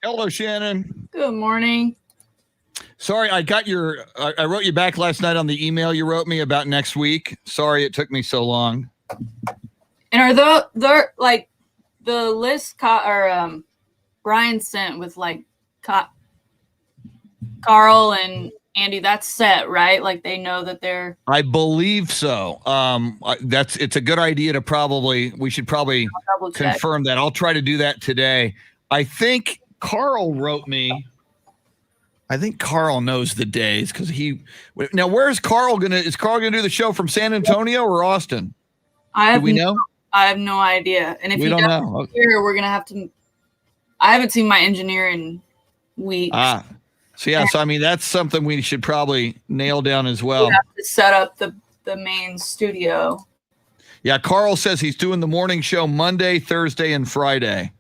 Hello, Shannon. Good morning. Sorry, I wrote you back last night on the email you wrote me about next week. Sorry it took me so long. And are the like the list Brian sent with like Carl and Andy? That's set, right? Like they know that they're. I believe so. It's a good idea to we should probably confirm that. I'll try to do that today. I think Carl wrote me. I think Carl knows the days because now where's Carl is Carl gonna do the show from San Antonio or Austin? Do we know? I have no idea. And if we don't know, here, we're gonna have to. I haven't seen my engineer in weeks. So I mean that's something we should probably nail down as well. We have to set up the main studio. Yeah, Carl says he's doing the morning show Monday, Thursday, and Friday.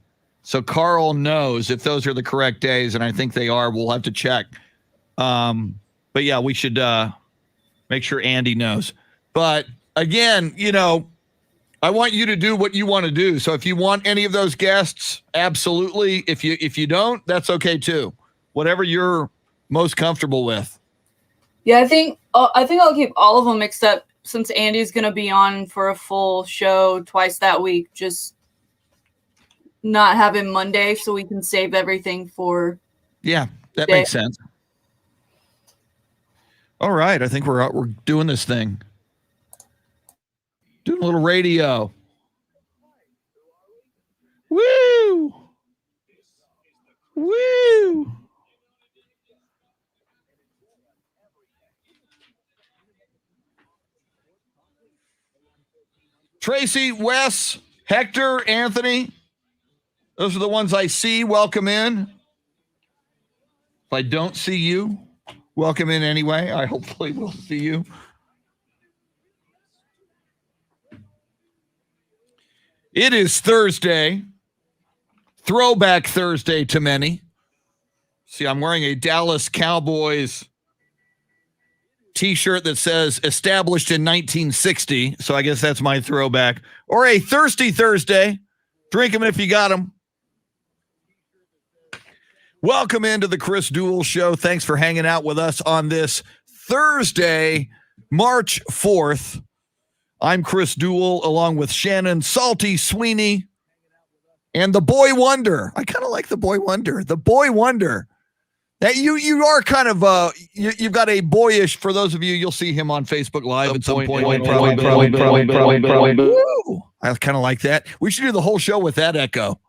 So Carl knows if those are the correct days, and I think they are. We'll have to check. But yeah, we should make sure Andy knows. But again, I want you to do what you want to do. So if you want any of those guests, absolutely. If you don't, that's okay too. Whatever you're most comfortable with. Yeah, I think I'll keep all of them except since Andy's going to be on for a full show twice that week. Just not have him Monday so we can save everything for. Yeah, that makes sense. All right, I think we're doing this thing. Doing a little radio. Woo! Woo! Tracy, Wes, Hector, Anthony. Those are the ones I see. Welcome in. If I don't see you, welcome in anyway. I hopefully will see you. It is Thursday. Throwback Thursday to many. See, I'm wearing a Dallas Cowboys t-shirt that says established in 1960. So I guess that's my throwback. Or a Thirsty Thursday. Drink them if you got them. Welcome into the Chris Duel Show. Thanks for hanging out with us on this Thursday, March 4th. I'm Chris Duel along with Shannon Salty Sweeney and the Boy Wonder. I kind of like the Boy Wonder. The Boy Wonder. That you are kind of you've got a boyish. For those of you, you'll see him on Facebook Live at some point. I kind of like that. We should do the whole show with that echo.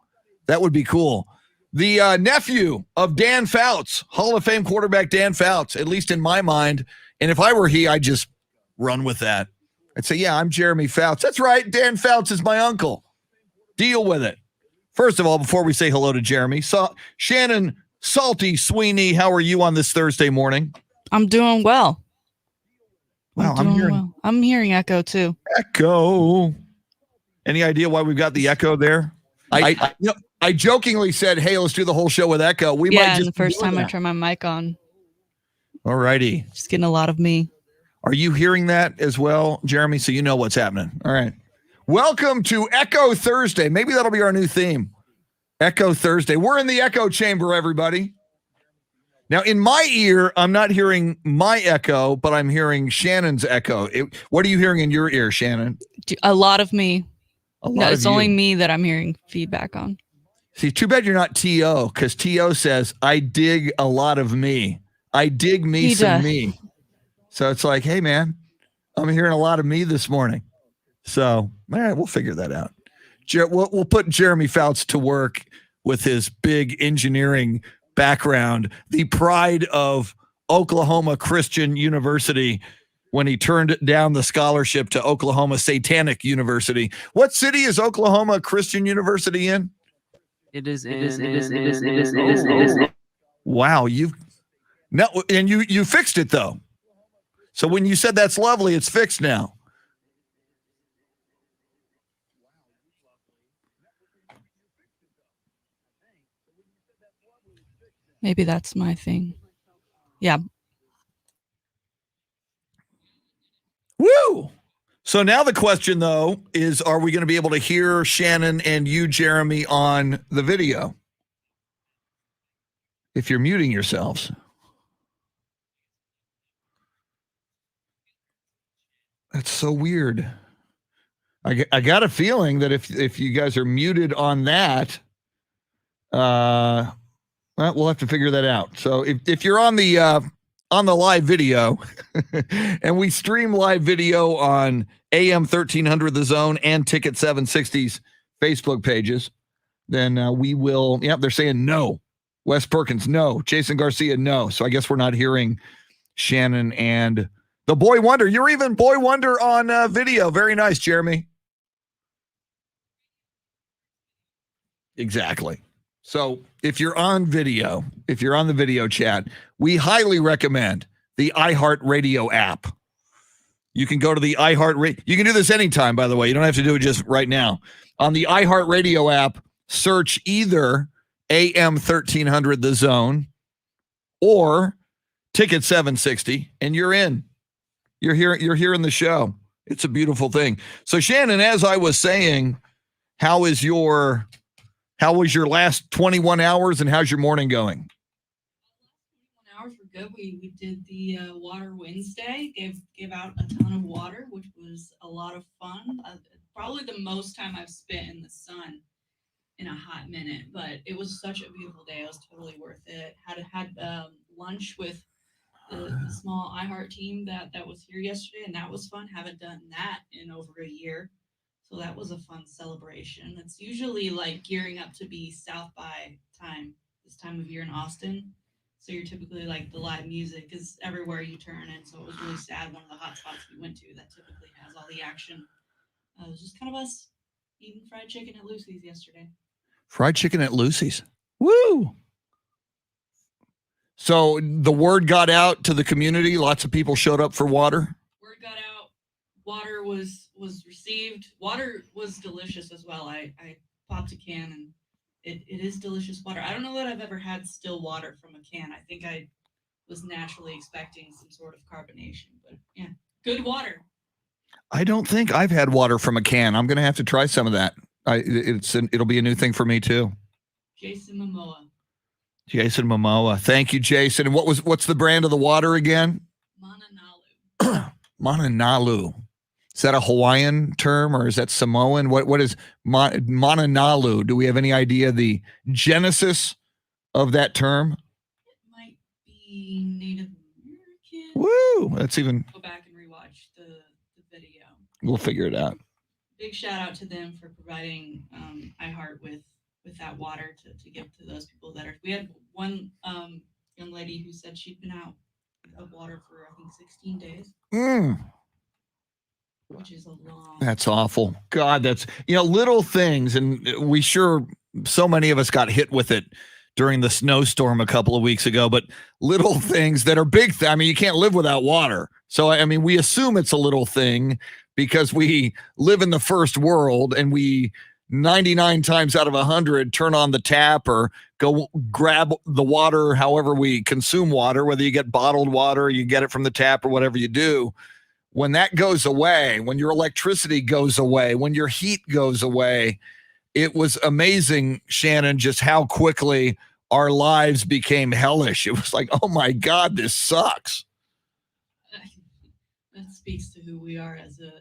That would be cool. The nephew of Dan Fouts, Hall of Fame quarterback Dan Fouts, at least in my mind. And if I were he, I'd just run with that. I'd say, yeah, I'm Jeremy Fouts. That's right. Dan Fouts is my uncle. Deal with it. First of all, before we say hello to Jeremy, Shannon Salty Sweeney, how are you on this Thursday morning? I'm doing well. Wow, I'm hearing echo too. Echo. Any idea why we've got the echo there? I jokingly said, hey, let's do the whole show with echo. We might just the first time I turned my mic on. All righty. Just getting a lot of me. Are you hearing that as well, Jeremy? So you know what's happening. All right. Welcome to Echo Thursday. Maybe that'll be our new theme. Echo Thursday. We're in the echo chamber, everybody. Now, in my ear, I'm not hearing my echo, but I'm hearing Shannon's echo. What are you hearing in your ear, Shannon? A lot of me. It's only me that I'm hearing feedback on. See, too bad you're not T.O., because T.O. says, I dig a lot of me. I dig me some me. So it's like, hey, man, I'm hearing a lot of me this morning. So, all right, we'll figure that out. We'll put Jeremy Fouts to work with his big engineering background, the pride of Oklahoma Christian University when he turned down the scholarship to Oklahoma Satanic University. What city is Oklahoma Christian University in? Wow, you fixed it though. So when you said that's lovely, it's fixed now. Maybe that's my thing. Yeah. Woo! So now the question, though, is are we going to be able to hear Shannon and you, Jeremy, on the video? if you're muting yourselves. That's so weird. I got a feeling that if you guys are muted on that, well, we'll have to figure that out. So if you're on the live video, and we stream live video on AM 1300 The Zone and Ticket 760's Facebook pages, then we will. Yep, they're saying no. Wes Perkins, no. Jason Garcia, no. So I guess we're not hearing Shannon and the Boy Wonder. You're even Boy Wonder on video. Very nice, Jeremy. Exactly. So if you're on video, if you're on the video chat, we highly recommend the iHeartRadio app. You can go to the iHeartRadio. You can do this anytime, by the way. You don't have to do it just right now. On the iHeartRadio app, search either AM 1300 The Zone or Ticket 760, and you're in. You're hearing the show. It's a beautiful thing. So Shannon, as I was saying, how was your last 21 hours and how's your morning going? 21 hours were good. We did the Water Wednesday, gave out a ton of water, which was a lot of fun. Probably the most time I've spent in the sun in a hot minute, but it was such a beautiful day. It was totally worth it. Had lunch with the small iHeart team that was here yesterday, and that was fun. Haven't done that in over a year. So that was a fun celebration. It's usually like gearing up to be South by time, this time of year in Austin. So you're typically like the live music is everywhere you turn. And so it was really sad. One of the hot spots we went to that typically has all the action. It was just kind of us eating fried chicken at Lucy's yesterday. Fried chicken at Lucy's. Woo! So the word got out to the community. Lots of people showed up for water. Word got out. Water was received. Water was delicious as well. I popped a can and it is delicious water. I don't know that I've ever had still water from a can. I think I was naturally expecting some sort of carbonation, but yeah, good water. I don't think I've had water from a can. I'm going to have to try some of that. It'll be a new thing for me too. Jason Momoa. Thank you, Jason. And what's the brand of the water again? Mananalu. Mananalu. Is that a Hawaiian term or is that Samoan? What is Mananalu? Do we have any idea the genesis of that term? It might be Native American. Woo! That's even. Go back and rewatch the video. We'll figure it out. Big shout out to them for providing iHeart with that water to give to those people that are. We had one young lady who said she'd been out of water for I think 16 days. Which is a long. That's awful. God, that's little things, and so many of us got hit with it during the snowstorm a couple of weeks ago. But little things that are big. I mean, you can't live without water. So I mean, we assume it's a little thing because we live in the first world, and we 99 times out of 100 turn on the tap or go grab the water. However we consume water, whether you get bottled water, or you get it from the tap, or whatever you do. When that goes away, when your electricity goes away, when your heat goes away, it was amazing, Shannon, just how quickly our lives became hellish. It was like, oh my God, this sucks. That speaks to who we are as a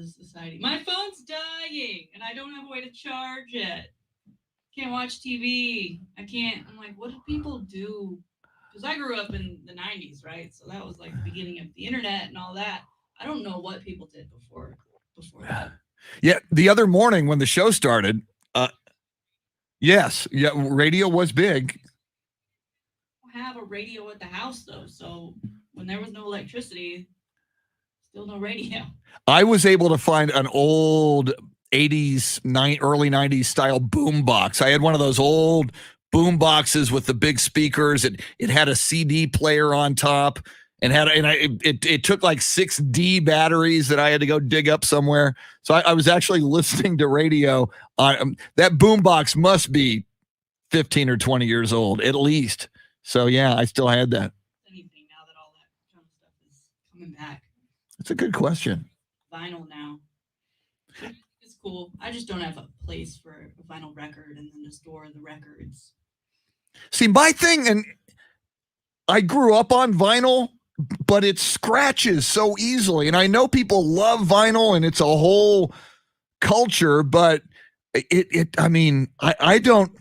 society. My phone's dying and I don't have a way to charge it. Can't watch TV. I'm like, what do people do? Because I grew up in the 90s, right? So that was like the beginning of the internet and all that. I don't know what people did before that. Yeah, the other morning when the show started, radio was big. I have a radio at the house though, so when there was no electricity, still no radio. I was able to find an old 80s, early 90s style boom box. I had one of those old boom boxes with the big speakers. It had a CD player on top. It took like 6D batteries that I had to go dig up somewhere. So I was actually listening to radio on that boombox must be 15 or 20 years old at least. So yeah, I still had that. Anything now that all that kind of stuff is coming back. That's a good question. Vinyl now. It's cool. I just don't have a place for a vinyl record and then to store the records. See, my thing, and I grew up on vinyl, but it scratches so easily. And I know people love vinyl and it's a whole culture, but I don't,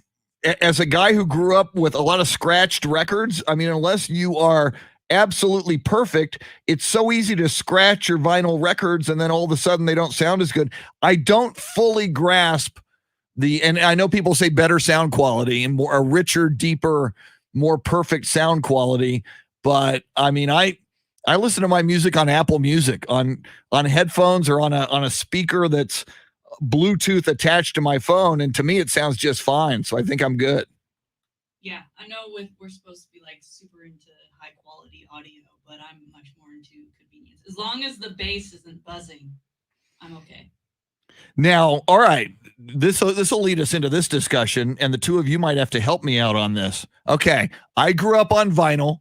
as a guy who grew up with a lot of scratched records, I mean, unless you are absolutely perfect, it's so easy to scratch your vinyl records and then all of a sudden they don't sound as good. I don't fully grasp and I know people say better sound quality and a richer, deeper, more perfect sound quality. But I mean, I listen to my music on Apple Music on headphones or on a speaker that's Bluetooth attached to my phone. And to me, it sounds just fine. So I think I'm good. Yeah, I know we're supposed to be like super into high quality audio, but I'm much more into convenience. As long as the bass isn't buzzing, I'm okay. Now, all right, this will lead us into this discussion, and the two of you might have to help me out on this. Okay, I grew up on vinyl.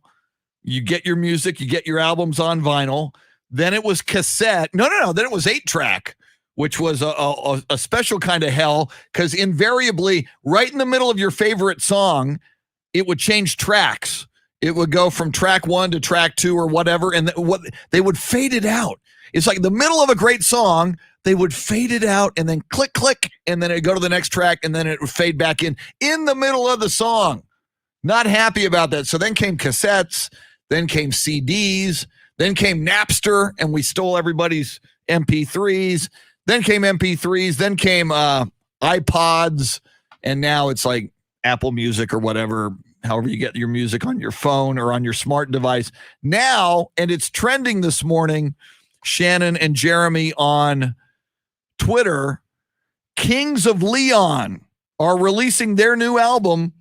You get your music, you get your albums on vinyl. Then it was cassette. No. Then it was 8-track, which was a special kind of hell because invariably, right in the middle of your favorite song, it would change tracks. It would go from track 1 to track 2 or whatever, and they would fade it out. It's like the middle of a great song, they would fade it out and then click, click, and then it'd go to the next track, and then it would fade back in the middle of the song. Not happy about that. So then came cassettes, then came CDs, then came Napster, and we stole everybody's MP3s. Then came MP3s, then came iPods, and now it's like Apple Music or whatever, however you get your music on your phone or on your smart device. Now, and it's trending this morning, Shannon and Jeremy on Twitter, Kings of Leon are releasing their new album,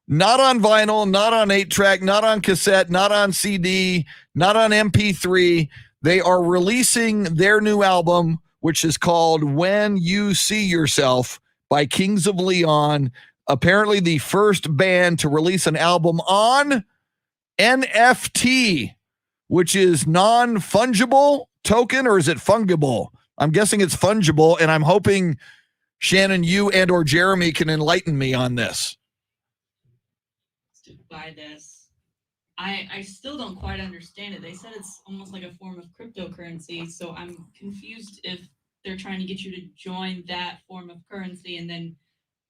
not on vinyl, not on 8-track, not on cassette, not on CD, not on MP3. They are releasing their new album, which is called When You See Yourself by Kings of Leon. Apparently the first band to release an album on NFT, which is non-fungible token, or is it fungible? I'm guessing it's fungible, and I'm hoping, Shannon, you and or Jeremy can enlighten me on this. To buy this. I still don't quite understand it. They said it's almost like a form of cryptocurrency, so I'm confused if they're trying to get you to join that form of currency, and then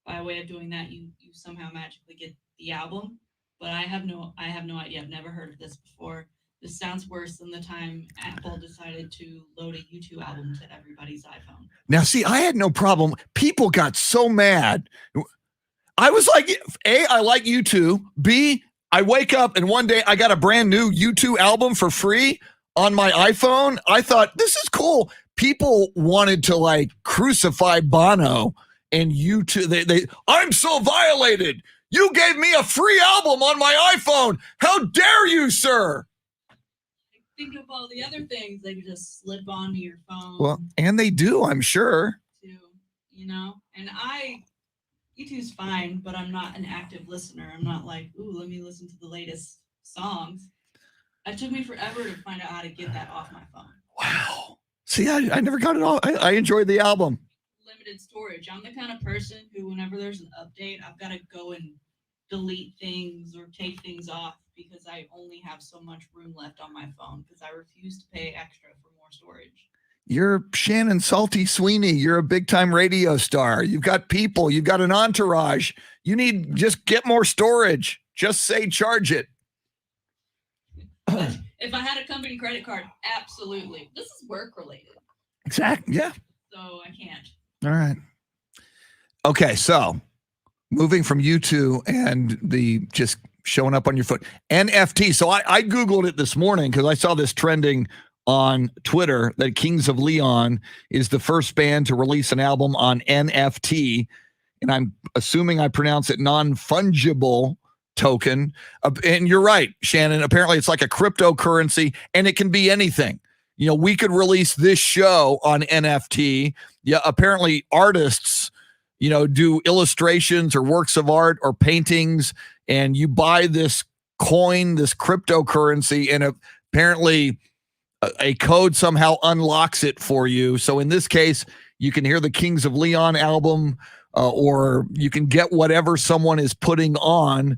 by way of doing that, you somehow magically get the album. But I have no idea. I've never heard of this before. This sounds worse than the time Apple decided to load a U2 album to everybody's iPhone. Now, see, I had no problem. People got so mad. I was like, A, I like U2. B, I wake up and one day I got a brand new U2 album for free on my iPhone. I thought, this is cool. People wanted to like crucify Bono and U2. I'm so violated. You gave me a free album on my iPhone. How dare you, sir? Think of all the other things they could just slip onto your phone. Well, and they do, I'm sure. Too, and U2's fine, but I'm not an active listener. I'm not like, ooh, let me listen to the latest songs. It took me forever to find out how to get that off my phone. Wow. See, I never got it off. I enjoyed the album. Limited storage. I'm the kind of person who, whenever there's an update, I've got to go and delete things or take things off because I only have so much room left on my phone because I refuse to pay extra for more storage. You're Shannon Salty Sweeney. You're a big time radio star. You've got people. You've got an entourage. You need just get more storage. Just say charge it. If I had a company credit card, absolutely. This is work related. Exactly. Yeah. So I can't. All right. Okay. So moving from U2 and the just showing up on your foot, NFT. So I Googled it this morning because I saw this trending on Twitter that Kings of Leon is the first band to release an album on NFT. And I'm assuming I pronounce it non-fungible token. And you're right, Shannon. Apparently it's like a cryptocurrency and it can be anything. We could release this show on NFT. Yeah. Apparently artists, do illustrations or works of art or paintings, and you buy this coin, this cryptocurrency, and apparently a code somehow unlocks it for you. So in this case, you can hear the Kings of Leon album, or you can get whatever someone is putting on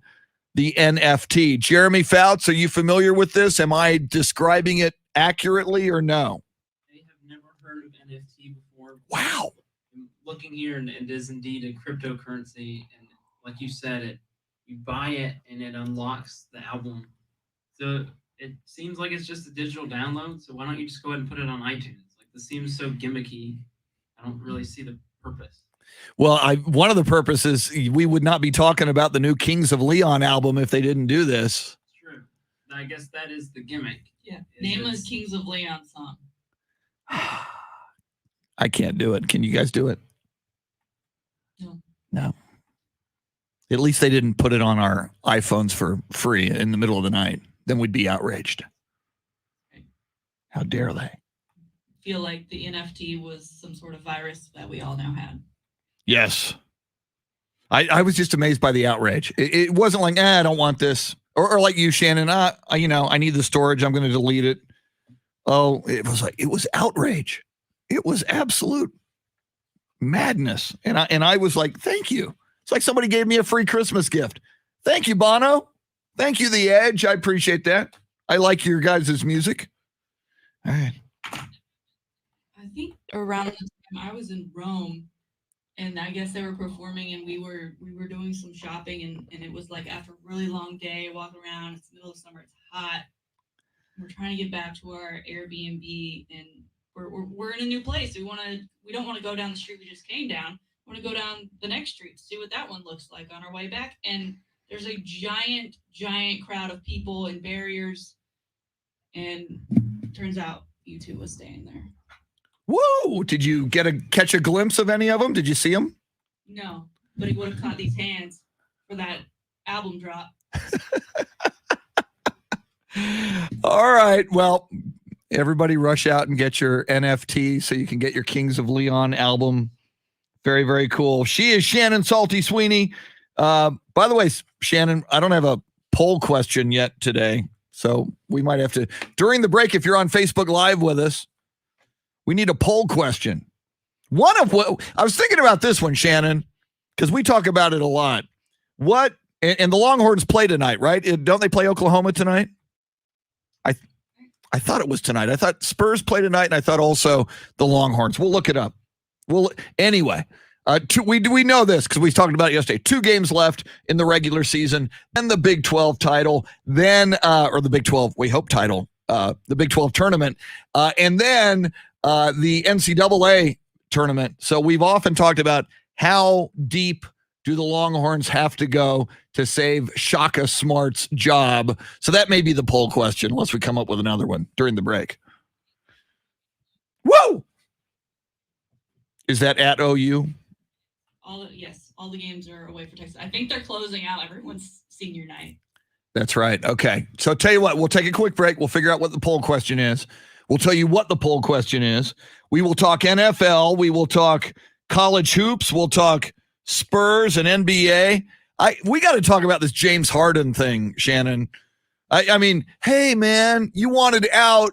the NFT. Jeremy Fouts, are you familiar with this? Am I describing it accurately or no? I have never heard of NFT before. Wow. I'm looking here, and it is indeed a cryptocurrency. And like you said, you buy it, and it unlocks the album. So it seems like it's just a digital download. So why don't you just go ahead and put it on iTunes? Like, this seems so gimmicky. I don't really see the purpose. Well, one of the purposes, we would not be talking about the new Kings of Leon album if they didn't do this. True. I guess that is the gimmick. Yeah. Name a Kings of Leon song. I can't do it. Can you guys do it? No. At least they didn't put it on our iPhones for free in the middle of the night. Then we'd be outraged. How dare they? Feel like the NFT was some sort of virus that we all now had. Yes. I was just amazed by the outrage. It wasn't like, I don't want this. Or like you, Shannon, I need the storage. I'm going to delete it. Oh, it was outrage. It was absolute madness. And I was like, thank you. It's like somebody gave me a free Christmas gift. Thank you, Bono. Thank you, The Edge. I appreciate that. I like your guys' music. All right. I think around the time I was in Rome, and I guess they were performing, and we were doing some shopping, and it was like after a really long day, walking around. It's the middle of summer. It's hot. We're trying to get back to our Airbnb, and we're in a new place. We don't want to go down the street we just came down. We want to go down the next street to see what that one looks like on our way back. And there's a giant crowd of people and barriers, and it turns out U2 was staying there. Whoa! Did you catch a glimpse of any of them? Did you see them? No, but he would have caught these hands for that album drop. All right. Well, everybody rush out and get your NFT so you can get your Kings of Leon album. Very, very cool. She is Shannon Salty Sweeney. By the way, Shannon, I don't have a poll question yet today, so we might have to, during the break, if you're on Facebook Live with us, we need a poll question. One of what I was thinking about this one, Shannon, because we talk about it a lot. What, and the Longhorns play tonight, right? Don't they play Oklahoma tonight? I thought it was tonight. I thought Spurs play tonight, and I thought also the Longhorns. We'll look it up. Anyway, we know this because we talked about it yesterday. 2 games left in the regular season, then the Big 12 title, then or the Big 12, we hope title, the Big 12 tournament, and then the NCAA tournament. So we've often talked about how deep do the Longhorns have to go to save Shaka Smart's job. So that may be the poll question, unless we come up with another one during the break. Whoa! Is that at OU? Yes, all the games are away for Texas. I think they're closing out everyone's senior night. That's right. Okay. So tell you what, we'll take a quick break. We'll figure out what the poll question is. We'll tell you what the poll question is. We will talk NFL. We will talk college hoops. We'll talk Spurs and NBA. We got to talk about this James Harden thing, Shannon. I mean, hey, man, you wanted out.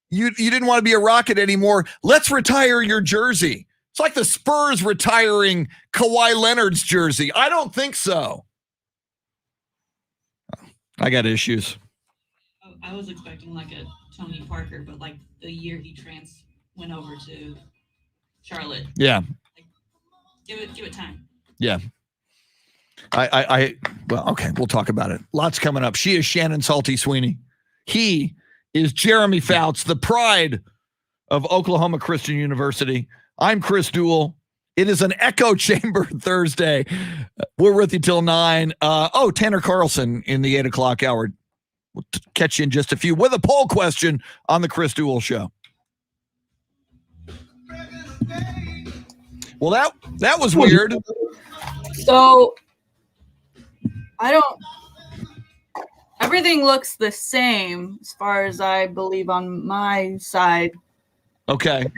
You didn't want to be a Rocket anymore. Let's retire your jersey. It's like the Spurs retiring Kawhi Leonard's jersey. I don't think so. I got issues. I was expecting like a Tony Parker, but like the year he went over to Charlotte. Yeah. Like, give it time. Yeah. Well, okay, we'll talk about it. Lots coming up. She is Shannon Salty Sweeney. He is Jeremy Fouts, the pride of Oklahoma Christian University. I'm Chris Duel. It is an echo chamber Thursday. We're with you till 9. Tanner Carlson in the 8 o'clock hour. We'll catch you in just a few with a poll question on the Chris Duel Show. Well, that was weird. So everything looks the same as far as I believe on my side. Okay.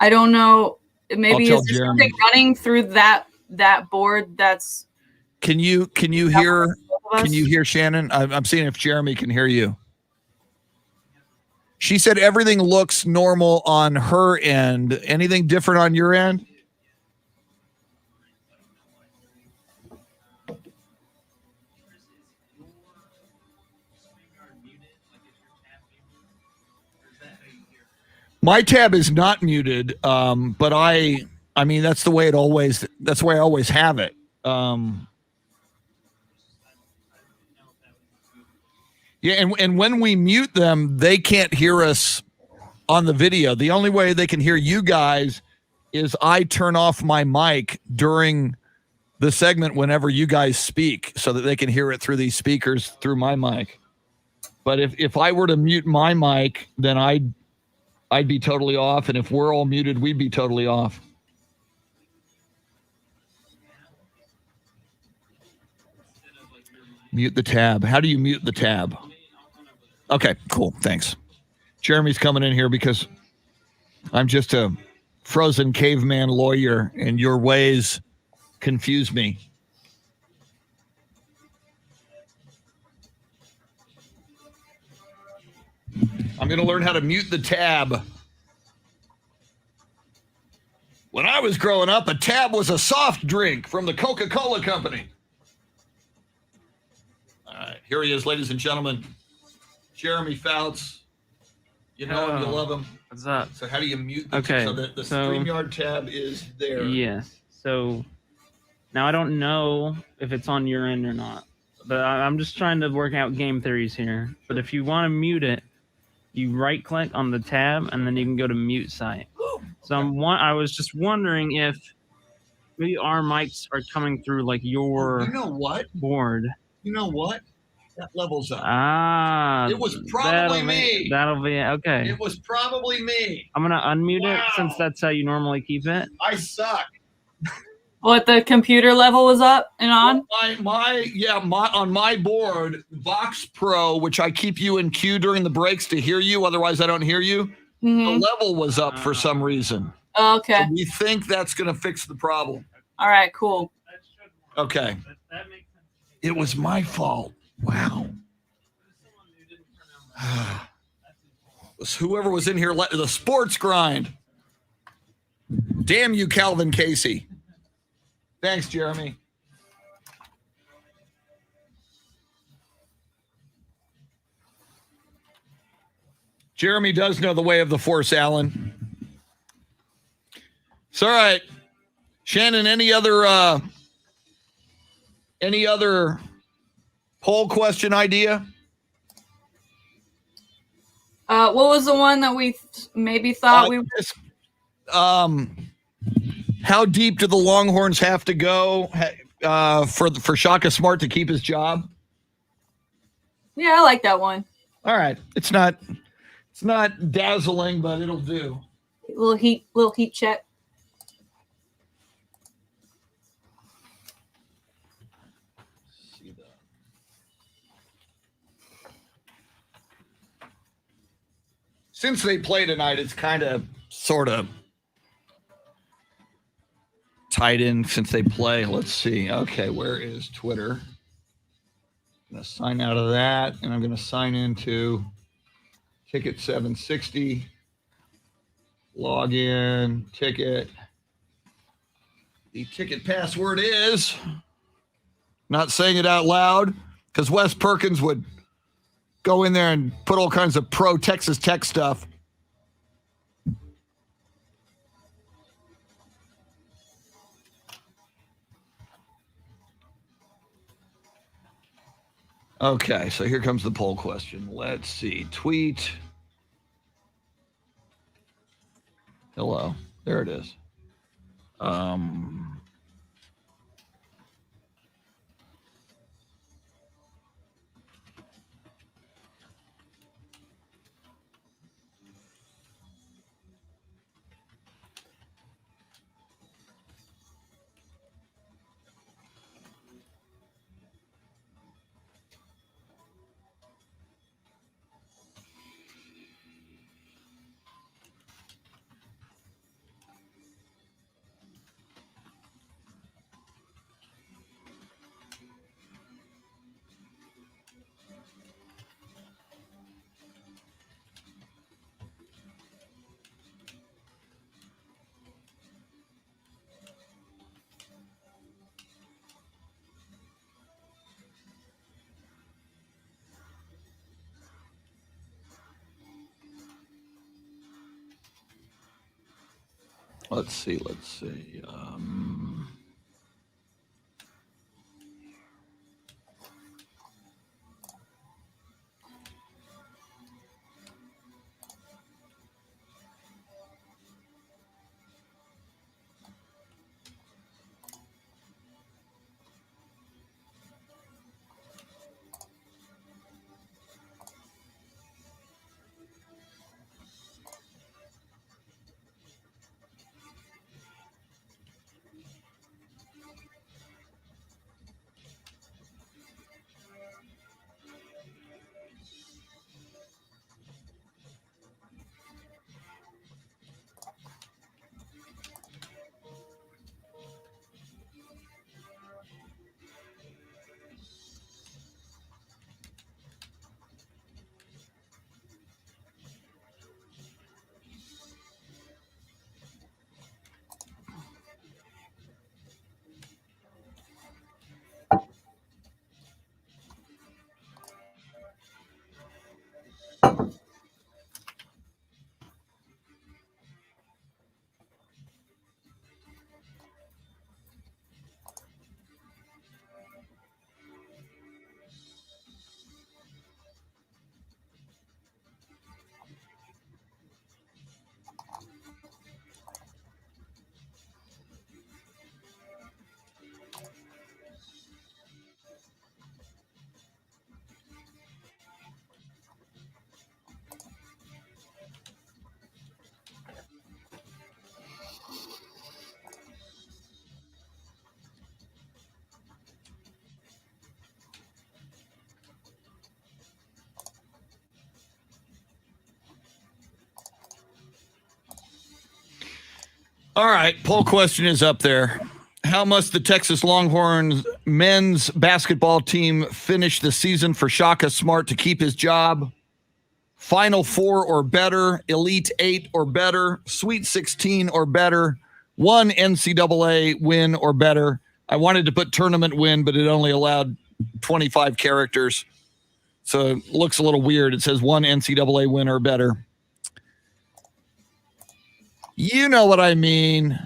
I don't know. Maybe is there Jeremy. something running through that board that's. Can you hear Shannon? I'm seeing if Jeremy can hear you. She said everything looks normal on her end. Anything different on your end? My tab is not muted, but I mean that's the way I always have it. Yeah, and when we mute them, they can't hear us on the video. The only way they can hear you guys is I turn off my mic during the segment whenever you guys speak so that they can hear it through these speakers through my mic. But if I were to mute my mic, then I'd be totally off, and if we're all muted, we'd be totally off. Mute the tab. How do you mute the tab? Okay, cool. Thanks. Jeremy's coming in here because I'm just a frozen caveman lawyer, and your ways confuse me. I'm going to learn how to mute the tab. When I was growing up, a tab was a soft drink from the Coca-Cola Company. All right, here he is, ladies and gentlemen. Jeremy Fouts. You know him, you love him. What's up? So how do you mute the tab? So the StreamYard tab is there. Yes. So now I don't know if it's on your end or not, but I'm just trying to work out game theories here. But if you want to mute it, you right click on the tab and then you can go to mute site. So I was just wondering if maybe our mics are coming through like your board. You know what? That levels up. It was probably me. That'll be okay. It was probably me. I'm gonna unmute it since that's how you normally keep it. I suck. What, the computer level was up and on? On my board, Vox Pro, which I keep you in queue during the breaks to hear you, otherwise I don't hear you. The level was up for some reason. Oh, okay. So we think that's going to fix the problem. All right, cool. Okay. It was my fault. Wow. Whoever was in here, the sports grind. Damn you, Calvin Casey. Thanks, Jeremy. Jeremy does know the way of the Force, Alan. It's all right. Shannon, any other poll question idea? What was the one that we maybe thought we how deep do the Longhorns have to go for Shaka Smart to keep his job? Yeah, I like that one. All right. It's not dazzling, but it'll do. Little heat check. Since they play tonight, it's kind of sort of tied in since they play. Let's see. Okay, where is Twitter? I'm going to sign out of that, and I'm going to sign into Ticket 760. Log in, ticket. The ticket password is, not saying it out loud, because Wes Perkins would go in there and put all kinds of pro Texas Tech stuff. Okay, so here comes the poll question. Let's see. Tweet. Hello. There it is. Let's see. All right, poll question is up there. How must the Texas Longhorns men's basketball team finish the season for Shaka Smart to keep his job? Final Four or better, Elite Eight or better, Sweet 16 or better, one NCAA win or better. I wanted to put tournament win, but it only allowed 25 characters. So it looks a little weird. It says one NCAA win or better. You know what I mean.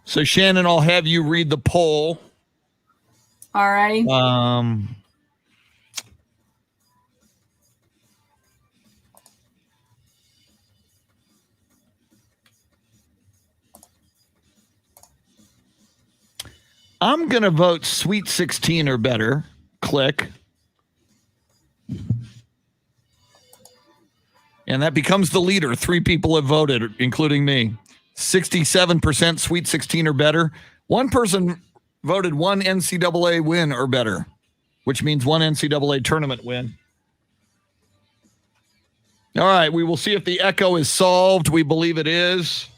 So Shannon, I'll have you read the poll. All righty. I'm going to vote Sweet 16 or better. Click. And that becomes the leader. 3 people have voted, including me. 67% Sweet 16 or better. One person voted one NCAA win or better, which means one NCAA tournament win. All right, we will see if the echo is solved. We believe it is.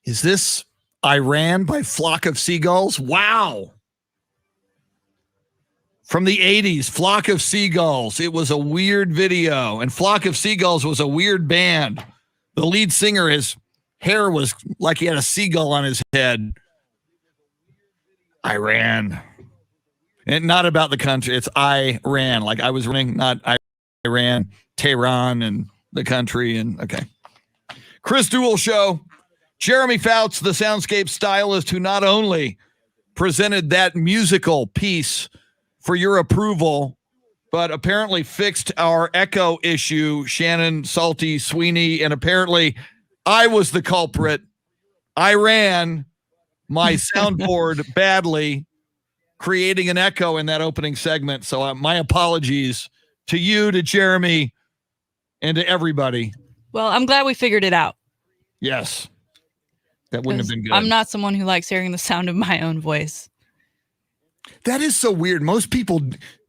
Is this Iran by Flock of Seagulls? Wow. From the 80s, Flock of Seagulls. It was a weird video, and Flock of Seagulls was a weird band. The lead singer, his hair was like he had a seagull on his head. Iran. And not about the country. It's Iran. Like I was running, not Iran, Tehran, and the country. And okay. Chris Duel Show. Jeremy Fouts, the soundscape stylist, who not only presented that musical piece for your approval, but apparently fixed our echo issue, Shannon, Salty, Sweeney, and apparently I was the culprit. I ran my soundboard badly, creating an echo in that opening segment. So my apologies to you, to Jeremy, and to everybody. Well, I'm glad we figured it out. Yes. That wouldn't have been good. I'm not someone who likes hearing the sound of my own voice. That is so weird. Most people,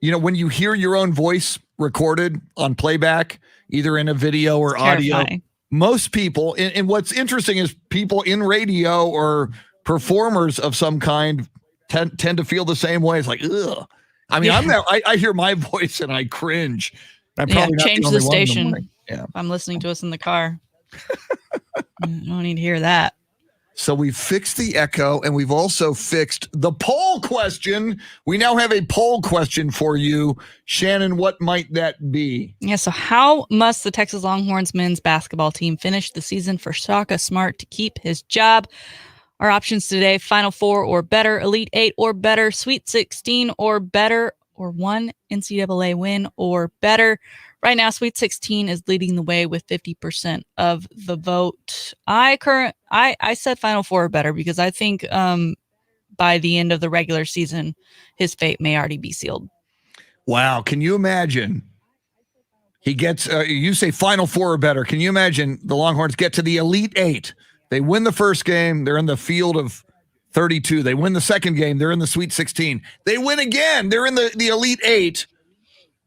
when you hear your own voice recorded on playback, either in a video or audio, most people, and what's interesting is people in radio or performers of some kind tend to feel the same way. It's like, ugh. I mean, I hear my voice and I cringe. I'm probably not change the the station. Yeah. If I'm listening to us in the car. I don't need to hear that. So we've fixed the echo, and we've also fixed the poll question. We now have a poll question for you. Shannon, what might that be? Yeah, so how must the Texas Longhorns men's basketball team finish the season for Shaka Smart to keep his job? Our options today: Final Four or better, Elite Eight or better, Sweet 16 or better, or one NCAA win or better. Right now, Sweet 16 is leading the way with 50% of the vote. I said Final Four or better because I think by the end of the regular season, his fate may already be sealed. Wow. Can you imagine? He gets, you say Final Four or better. Can you imagine the Longhorns get to the Elite Eight? They win the first game. They're in the field of 32. They win the second game. They're in the Sweet 16. They win again. They're in the Elite Eight.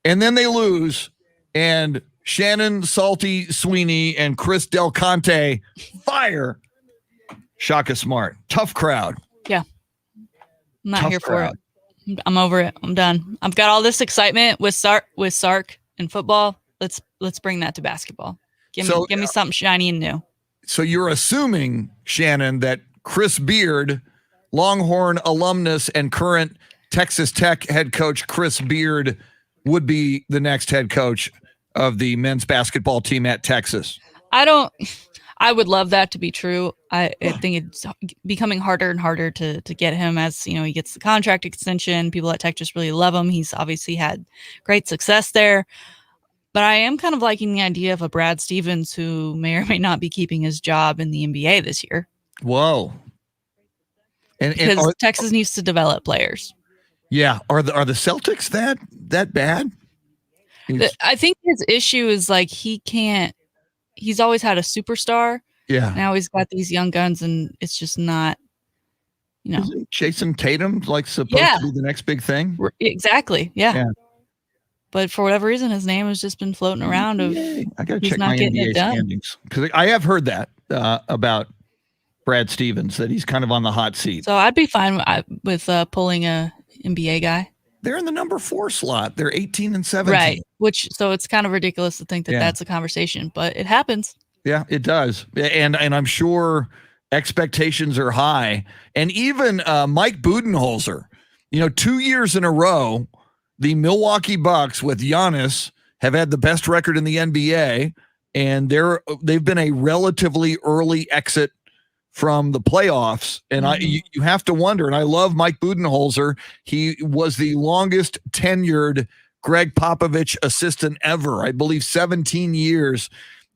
And then they lose. And Shannon, Salty, Sweeney, and Chris Del Conte fire Shaka Smart. Tough crowd. Yeah. I'm not here for it. I'm over it. I'm done. I've got all this excitement with Sark and football. Let's bring that to basketball. Give me something shiny and new. So you're assuming, Shannon, that Chris Beard, Longhorn alumnus and current Texas Tech head coach Chris Beard, would be the next head coach of the men's basketball team at Texas. I would love that to be true. I think it's becoming harder and harder to get him as, he gets the contract extension. People at Tech just really love him. He's obviously had great success there. But I am kind of liking the idea of a Brad Stevens who may or may not be keeping his job in the NBA this year. Whoa. Because Texas needs to develop players. Yeah. Are the Celtics that bad? I think his issue is like he's always had a superstar. Yeah. Now he's got these young guns and it's just not, Isn't Jason Tatum supposed to be the next big thing? Exactly. Yeah. But for whatever reason, his name has just been floating around. I got to check my NBA standings because I have heard that about Brad Stevens, that he's kind of on the hot seat. So I'd be fine with pulling a NBA guy. They're in the number 4 slot. They're 18 and 17. Right. So it's kind of ridiculous to think that that's a conversation, but it happens. Yeah, it does. And I'm sure expectations are high. And even Mike Budenholzer, 2 years in a row, the Milwaukee Bucks with Giannis have had the best record in the NBA, and they've been a relatively early exit from the playoffs. And you have to wonder, and I love Mike Budenholzer. He was the longest tenured Greg Popovich assistant ever. I believe 17 years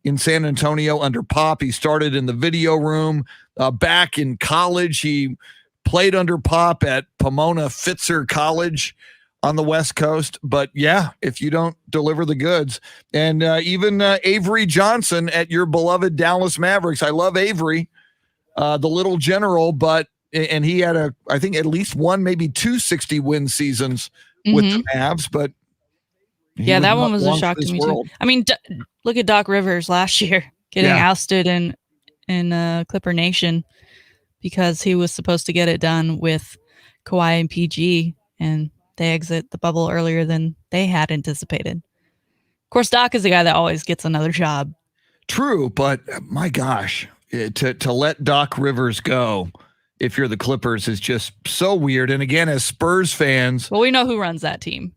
in San Antonio under Pop. He started in the video room. Back in college, he played under Pop at Pomona Fitzer College on the West Coast. But yeah, if you don't deliver the goods, and even Avery Johnson at your beloved Dallas Mavericks. I love Avery. The little general, and he had I think at least one, maybe 2 60-win seasons with the Mavs, but that one was a shock to me too. I mean, look at Doc Rivers last year getting ousted in Clipper Nation because he was supposed to get it done with Kawhi and PG, and they exit the bubble earlier than they had anticipated. Of course, Doc is the guy that always gets another job. True, but my gosh. To let Doc Rivers go if you're the Clippers is just so weird. And again, as Spurs fans, well, we know who runs that team.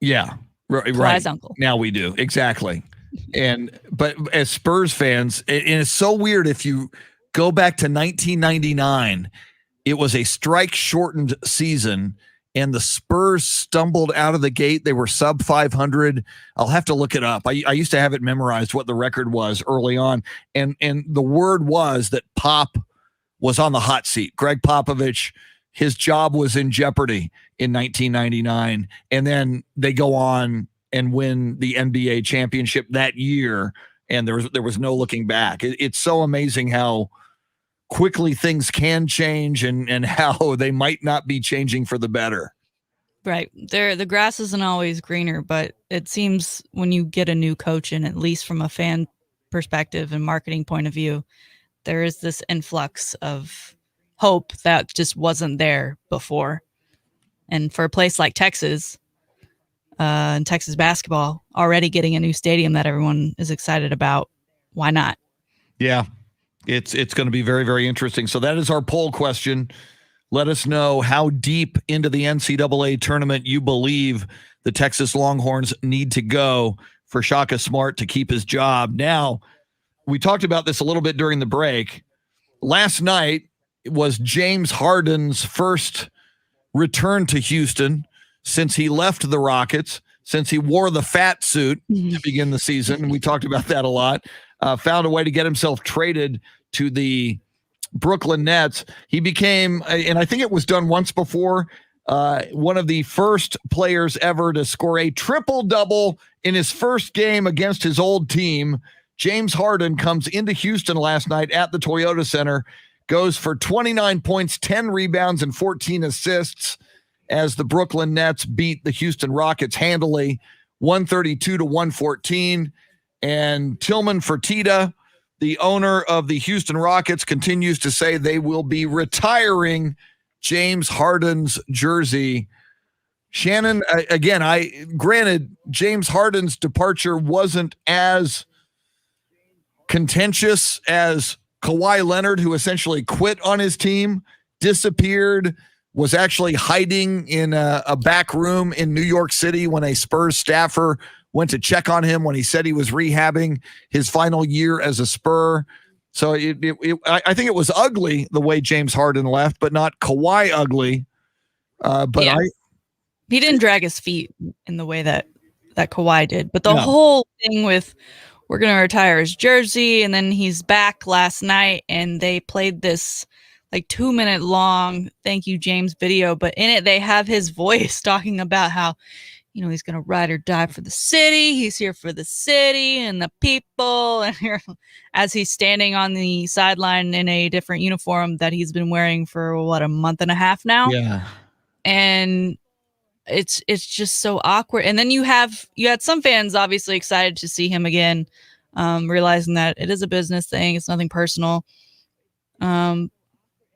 Yeah, right. Kawhi's uncle. Now we do. Exactly. But as Spurs fans, and it's so weird if you go back to 1999, it was a strike shortened season and the Spurs stumbled out of the gate. They were sub 500. I'll have to look it up. I used to have it memorized what the record was early on. And the word was that Pop was on the hot seat. Greg Popovich, his job was in jeopardy in 1999. And then they go on and win the NBA championship that year. And there was no looking back. It's so amazing how quickly things can change and how they might not be changing for the better. Right. The grass isn't always greener, but it seems when you get a new coach in, at least from a fan perspective and marketing point of view, there is this influx of hope that just wasn't there before. And for a place like Texas, and Texas basketball, already getting a new stadium that everyone is excited about, why not? Yeah. It's going to be very, very interesting. So that is our poll question. Let us know how deep into the NCAA tournament you believe the Texas Longhorns need to go for Shaka Smart to keep his job. Now, we talked about this a little bit during the break. Last night was James Harden's first return to Houston since he left the Rockets, since he wore the fat suit to begin the season. And we talked about that a lot. Found a way to get himself traded to the Brooklyn Nets. He became, and I think it was done once before, one of the first players ever to score a triple-double in his first game against his old team. James Harden comes into Houston last night at the Toyota Center, goes for 29 points, 10 rebounds, and 14 assists as the Brooklyn Nets beat the Houston Rockets handily, 132-114. And Tillman Fertitta, the owner of the Houston Rockets, continues to say they will be retiring James Harden's jersey. Shannon, again, granted James Harden's departure wasn't as contentious as Kawhi Leonard, who essentially quit on his team, disappeared, was actually hiding in a back room in New York City when a Spurs staffer went to check on him when he said he was rehabbing his final year as a Spur. So I think it was ugly the way James Harden left, but not Kawhi ugly. He didn't drag his feet in the way that Kawhi did. But the whole thing with we're going to retire his jersey, and then he's back last night, and they played this like 2-minute long thank you James video, but in it they have his voice talking about how, you know, he's going to ride or die for the city. He's here for the city and the people. And here, as he's standing on the sideline in a different uniform that he's been wearing for a month and a half now. Yeah. And it's just so awkward. And then you had some fans obviously excited to see him again, realizing that it is a business thing. It's nothing personal.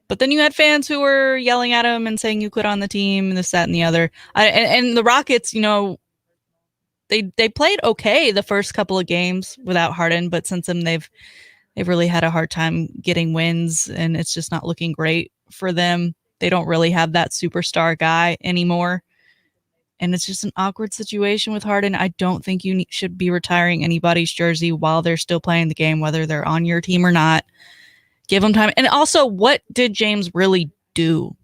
But then you had fans who were yelling at him and saying you quit on the team and this, that, and the other. And the Rockets, you know, they played okay the first couple of games without Harden, but since then they've really had a hard time getting wins, and it's just not looking great for them. They don't really have that superstar guy anymore, and it's just an awkward situation with Harden. I don't think you should be retiring anybody's jersey while they're still playing the game, whether they're on your team or not. Give him time. And also, what did James really do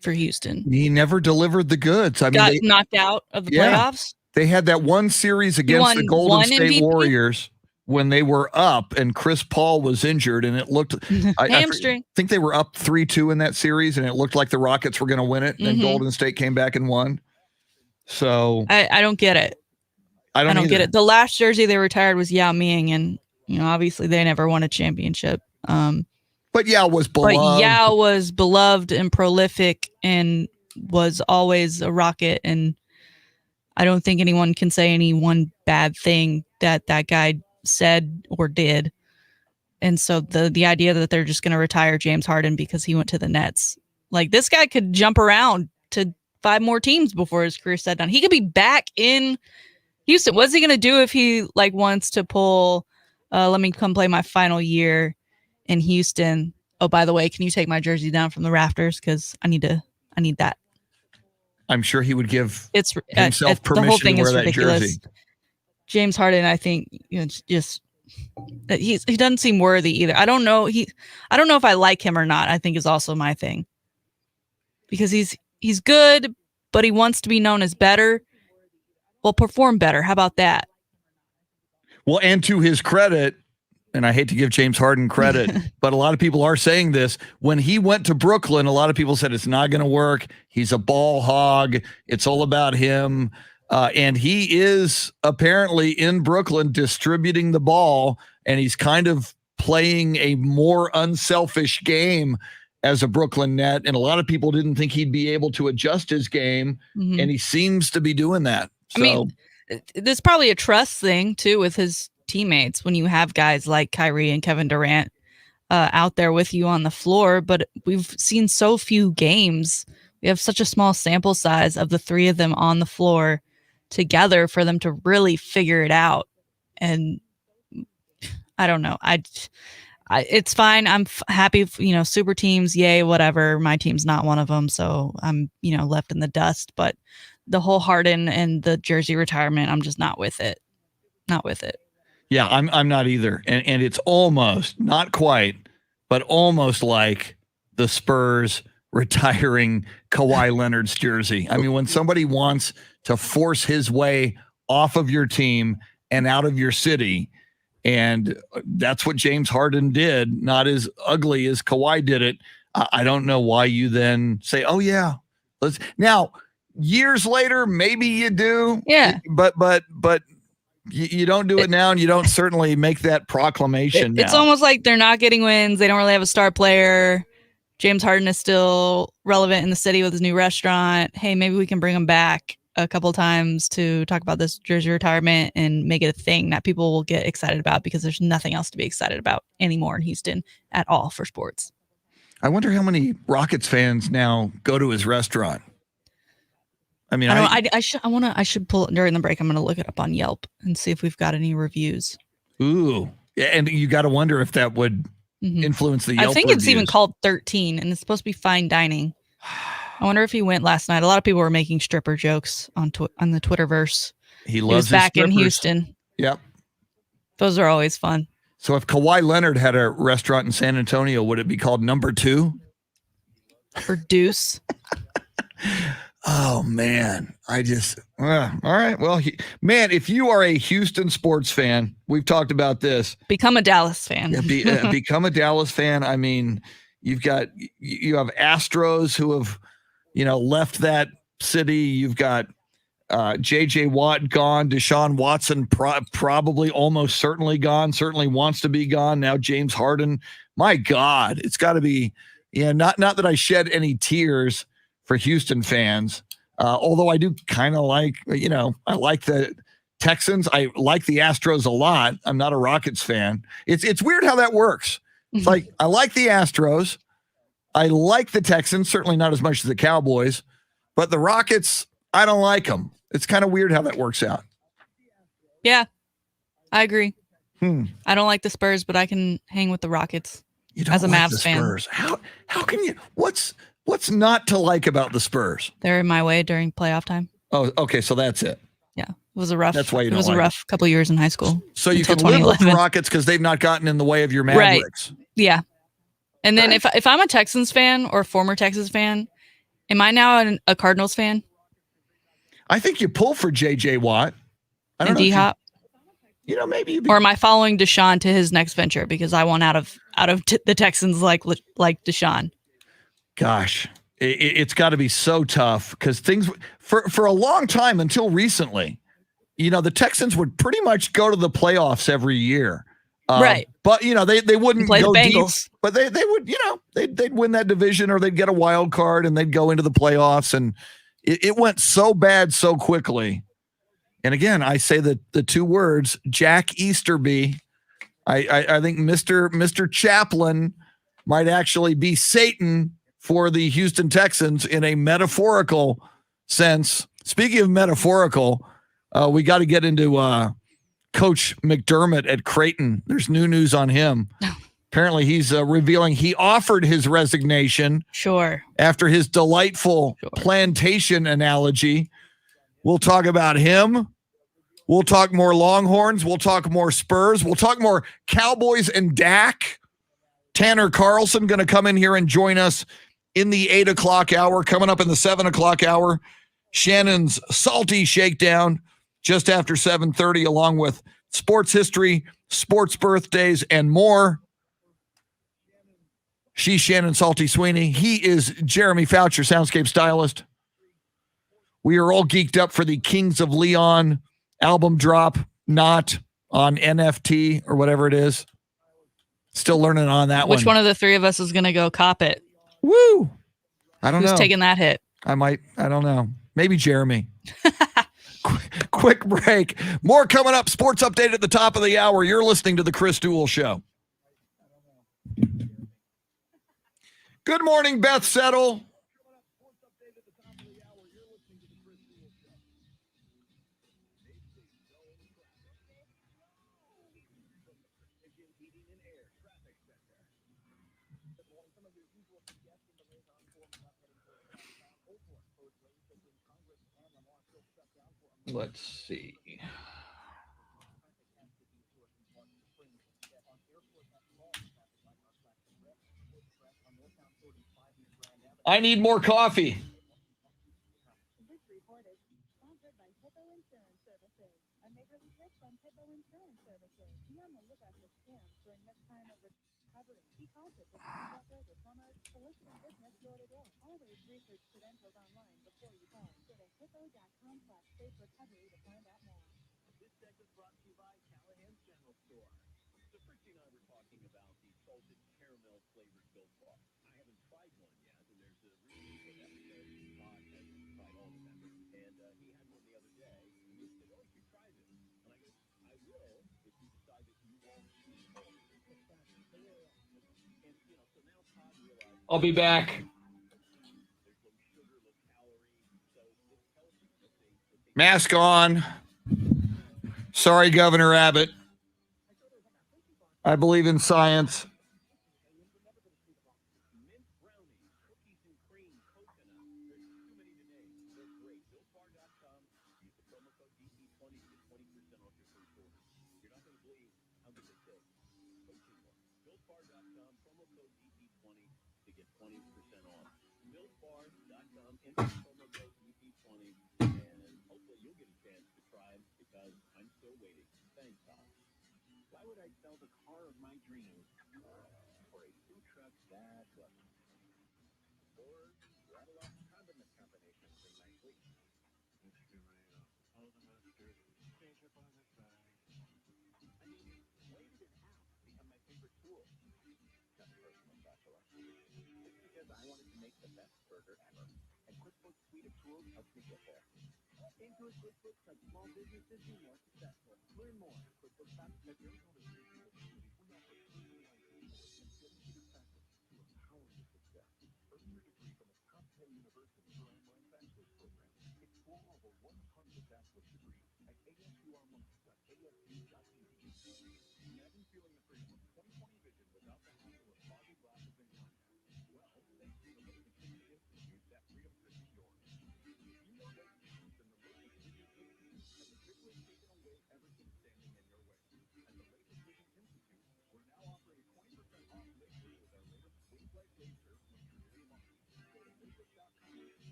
for Houston? He never delivered the goods. Got knocked out of the playoffs. They had that one series against the Golden State Warriors when they were up and Chris Paul was injured, and it looked hamstring. I think they were up 3-2 in that series, and it looked like the Rockets were going to win it, and then Golden State came back and won. So I don't get it. I don't get it. The last jersey they retired was Yao Ming, and you know, obviously they never won a championship. But Yao was beloved. But Yao was beloved and prolific and was always a Rocket. And I don't think anyone can say any one bad thing that guy said or did. And so the idea that they're just going to retire James Harden because he went to the Nets, like this guy could jump around to 5 more teams before his career set done. He could be back in Houston. What's he going to do if he like wants to pull, let me come play my final year in Houston oh, by the way, can you take my jersey down from the rafters? Because I need that. I'm sure he would give It's himself the whole permission thing to wear is that ridiculous. jersey. James Harden, I think, just he doesn't seem worthy either. I don't know if I like him or not. I think is also my thing, because he's good, but he wants to be known as better. Well, perform better. How about that? Well, and to his credit, and I hate to give James Harden credit, but a lot of people are saying this. When he went to Brooklyn, a lot of people said it's not going to work. He's a ball hog. It's all about him. And he is apparently in Brooklyn distributing the ball, and he's kind of playing a more unselfish game as a Brooklyn net. And a lot of people didn't think he'd be able to adjust his game, and he seems to be doing that. So, I mean, there's probably a trust thing too with his teammates when you have guys like Kyrie and Kevin Durant out there with you on the floor. But we've seen so few games. We have such a small sample size of the three of them on the floor together for them to really figure it out. And I don't know. It's fine. I'm happy. Super teams, yay, whatever. My team's not one of them, so I'm left in the dust. But the whole Harden and the jersey retirement, I'm just not with it. Not with it. Yeah, I'm not either. And it's almost, not quite, but almost like the Spurs retiring Kawhi Leonard's jersey. I mean, when somebody wants to force his way off of your team and out of your city, and that's what James Harden did, not as ugly as Kawhi did it, I don't know why you then say, oh, yeah. Now, years later, maybe you do. Yeah. But you don't do it now, and you don't certainly make that proclamation It's now. almost like they're not getting wins. They don't really have a star player. James Harden is still relevant in the city with his new restaurant. Hey, maybe we can bring him back a couple of times to talk about this jersey retirement and make it a thing that people will get excited about, because there's nothing else to be excited about anymore in Houston at all for sports. I wonder how many Rockets fans now go to his restaurant. I mean, I should pull it during the break. I'm going to look it up on Yelp and see if we've got any reviews. Ooh, and you got to wonder if that would influence the Yelp I think reviews. it's even called 13, and it's supposed to be fine dining. I wonder if he went last night. A lot of people were making stripper jokes on the Twitterverse. He loves he was his back strippers. in Houston. Yep. Those are always fun. So if Kawhi Leonard had a restaurant in San Antonio, would it be called Number 2? Or Deuce. Oh, man. All right. Well, man, if you are a Houston sports fan, we've talked about this. Become a Dallas fan. Yeah, become a Dallas fan. I mean, you have Astros who have, left that city. You've got J.J. Watt gone. Deshaun Watson probably almost certainly gone, certainly wants to be gone. Now James Harden. My God, it's got to be, not that I shed any tears for Houston fans, although I do kind of like, I like the Texans. I like the Astros a lot. I'm not a Rockets fan. It's weird how that works. It's like, I like the Astros. I like the Texans, certainly not as much as the Cowboys, but the Rockets, I don't like them. It's kind of weird how that works out. Yeah, I agree. I don't like the Spurs, but I can hang with the Rockets You don't as a like Mavs the fan. Spurs. How can you? What's not to like about the Spurs? They're in my way during playoff time. Oh, okay, so that's it. Yeah, it was a rough. That's why you it don't was like a rough couple years in high school. So you until can live with the 2011. Rockets because they've not gotten in the way of your Mavericks. Right. Yeah, and then Right. if I'm a Texans fan or former Texas fan, am I now a Cardinals fan? I think you pull for J.J. Watt. I don't And know. D-Hop? Maybe you'd be. Or am I following Deshaun to his next venture because I want out of the Texans like Deshaun? Gosh, it's got to be so tough because things for a long time until recently, the Texans would pretty much go to the playoffs every year. Right. But they wouldn't Play the go deep, Bengals. but they would, they'd win that division or they'd get a wild card and they'd go into the playoffs. And it went so bad so quickly. And again, I say the two words, Jack Easterby. I think Mr. Chaplin might actually be Satan for the Houston Texans in a metaphorical sense. Speaking of metaphorical, we got to get into Coach McDermott at Creighton. There's new news on him. Apparently, he's revealing he offered his resignation. Sure. After his delightful plantation analogy. We'll talk about him. We'll talk more Longhorns. We'll talk more Spurs. We'll talk more Cowboys and Dak. Tanner Carlson going to come in here and join us in the 8 o'clock hour. Coming up in the 7 o'clock hour, Shannon's Salty Shakedown just after 7:30, along with sports history, sports birthdays, and more. She's Shannon Salty Sweeney. He is Jeremy Foucher, soundscape stylist. We are all geeked up for the Kings of Leon album drop, not on NFT or whatever it is. Still learning on that one. Which one of the three of us is going to go cop it? Woo! I don't know. Who's taking that hit? I might. I don't know. Maybe Jeremy. Quick break. More coming up. Sports update at the top of the hour. You're listening to the Chris Duel Show. Good morning, Beth Settle. Let's see. I need more coffee. I'll be back. Mask on. Sorry, Governor Abbott. I believe in science.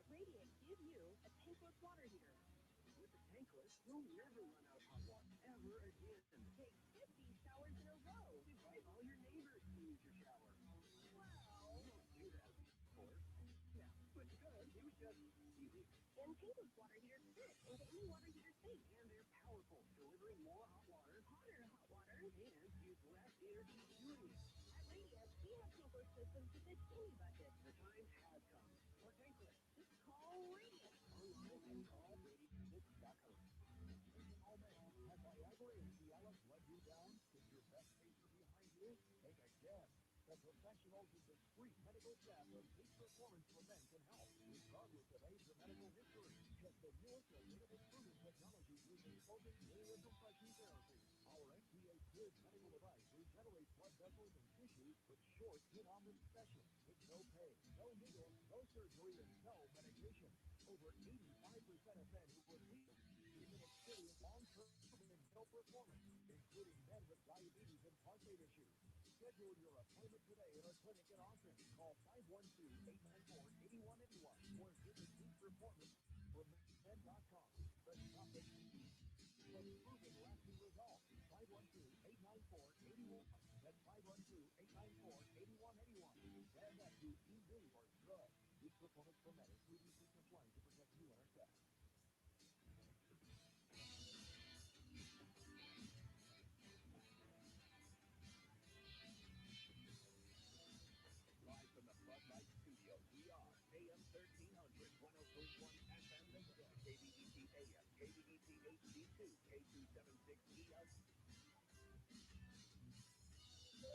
Radiant give you a tankless water heater. With the tankless, you'll never run out of hot water ever again. Take 50 showers in a row. Invite all your neighbors to use your shower. Wow. You don't do that, of course. Yeah, but good. It was just easy. And tankless water heaters fit into any water heater sink. And they're powerful, delivering more hot water, hotter hot water, and use less energy doing it. At Radiant, we have tankless systems to fit any budget. The time has come for tankless. Just call Radiant. Online and call radiant.com. All men, has Viagra and Cialis let you down? Is your best pacer behind you? Take a guess. The professionals and discreet medical staff of Peak Performance for Men can help, regardless of age or medical history. Get the newest available proven technology using focused fluid compression therapy. Our FDA-cleared medical device regenerates blood vessels and tissues with short in-office sessions with no pain, no needles, no surgery, and no medication. Over 85% of men who receive it even experience long-term health performance, including men with diabetes and prostate issues. Schedule your appointment today at our clinic in Austin. Call 512-894-8181 or visit peakperformanceformen.com. The topic for proven lasting results. 512-894-8181. That's 512-894-8181. Add that to ED or drug. Peak Performance for Men is previously compliant to protect you and our staff. Live from the Bud Light Studios, we are AM 1300, 103.1 FM Lincoln, KBET AM, KBET HD2, K276 EL. We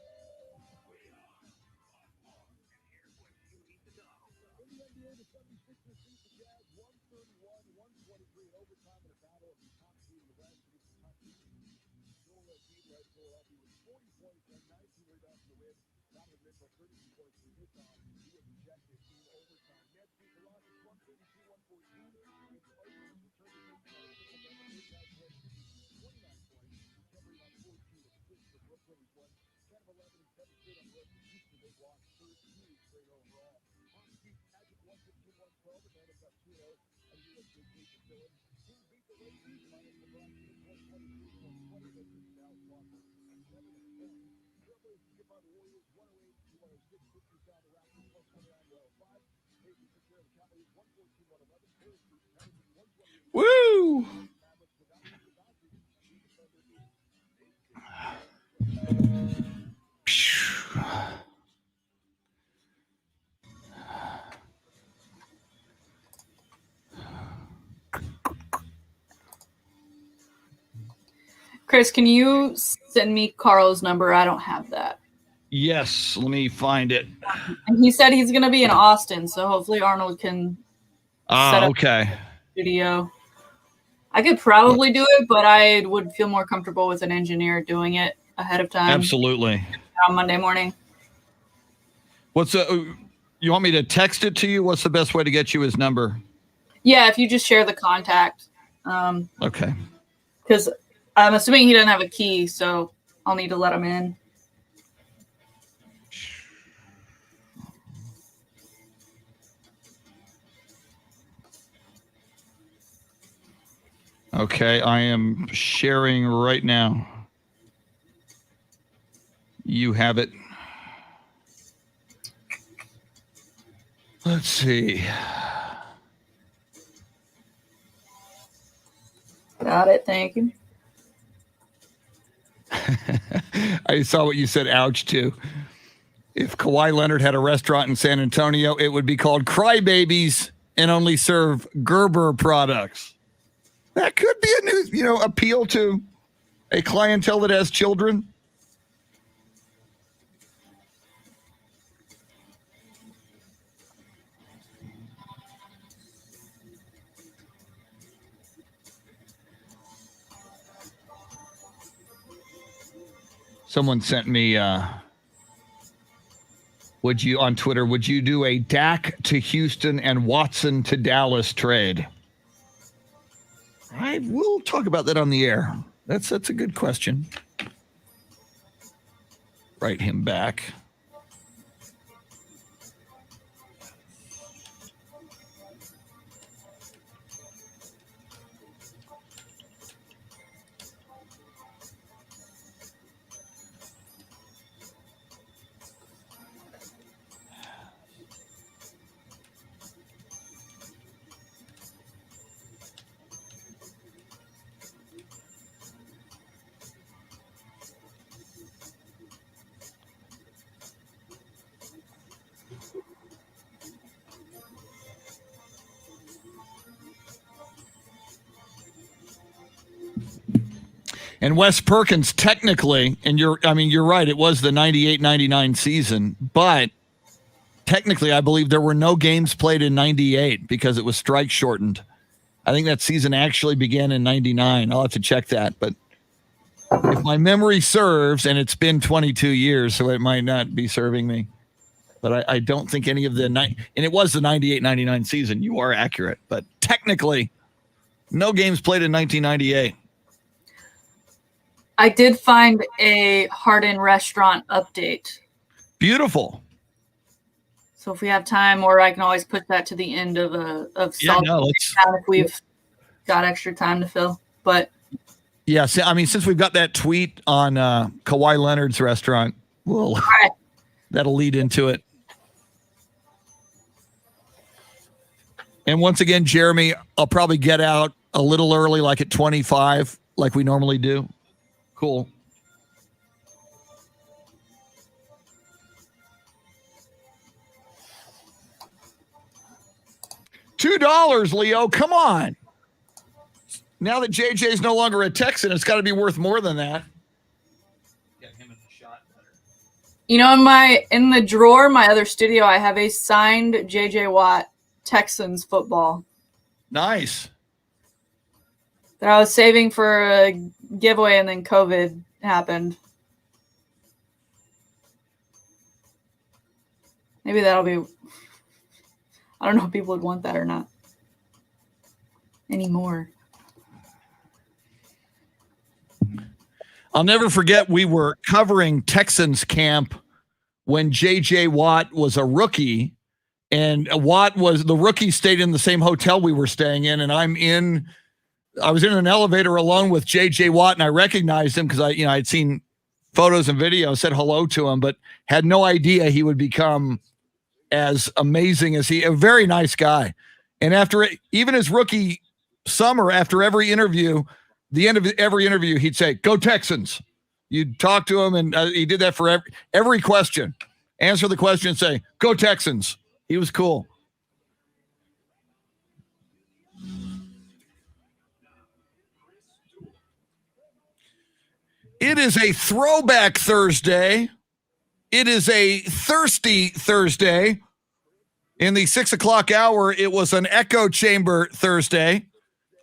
are on, and here's what you need to know. In the NBA, the 76ers beat the Jazz 131-123 in overtime in a battle of the top seed in the West against the top seed. Joel Embiid led Philadelphia with 40 points and 19 rebounds to win. Donovan Mitchell 32 points for his off. He was ejected in overtime. Nets beat the Rockets 132-114. And Spurs returned to take 29 points. Kevin on 14 assists for Brooklyn. He's won 10 of 11 and 7 straight on the road. Houston, they've lost 13 straight overall. Hawks beat Magic 115-112. Atlanta got 2-0. And U.S. vacation facility. Team beat the Lakers minus LeBron James 123-120. Lakers now lost 7-10. Trailblazers get by the Warriors 108-106. Sixers down the Raptors 129-105. Pacers took care of the Cavaliers 114-111. Bulls beat Pelicans 128. Woo! Mavericks without the Dodgers. Chris, can you send me Carl's number? I don't have that. Yes, let me find it. And he said he's going to be in Austin, so hopefully Arnold can set up Okay. a studio. I could probably do it, but I would feel more comfortable with an engineer doing it ahead of time. Absolutely. On Monday morning. You want me to text it to you? What's the best way to get you his number? Yeah, if you just share the contact. Okay. Because I'm assuming he doesn't have a key, so I'll need to let him in. Okay, I am sharing right now. You have it. Let's see. Got it. Thank you. I saw what you said, ouch, too. If Kawhi Leonard had a restaurant in San Antonio, it would be called Crybabies and only serve Gerber products. That could be a new, appeal to a clientele that has children. Someone sent me, would you do a Dak to Houston and Watson to Dallas trade? I will talk about that on the air. That's a good question. Write him back. And Wes Perkins, technically, and you're right, it was the 98-99 season, but technically, I believe there were no games played in 98 because it was strike shortened. I think that season actually began in 99. I'll have to check that, but if my memory serves, and it's been 22 years, so it might not be serving me, but I don't think any of and it was the 98-99 season. You are accurate, but technically, no games played in 1998. I did find a Harden restaurant update. Beautiful. So if we have time, or I can always put that to the end of if we've got extra time to fill. But yeah, since we've got that tweet on Kawhi Leonard's restaurant, that'll lead into it. And once again, Jeremy, I'll probably get out a little early, like at 25, like we normally do. Cool. $2, Leo. Come on. Now that JJ's no longer a Texan, it's got to be worth more than that. Get him in the shot better. You know, in the drawer, my other studio, I have a signed JJ Watt Texans football Nice. that I was saving for a giveaway, and then COVID happened. Maybe that'll be. I don't know if people would want that or not anymore. I'll never forget we were covering Texans camp when J.J. Watt was a rookie, and the rookie stayed in the same hotel we were staying in, and I was in an elevator alone with J.J. Watt, and I recognized him because I'd seen photos and videos, said hello to him, but had no idea he would become as amazing as a very nice guy. And even his rookie summer, after every interview, the end of every interview, he'd say, "Go Texans." You'd talk to him, and he did that for every question. Answer the question and say, "Go Texans." He was cool. It is a throwback Thursday. It is a thirsty Thursday. In the 6 o'clock hour, it was an echo chamber Thursday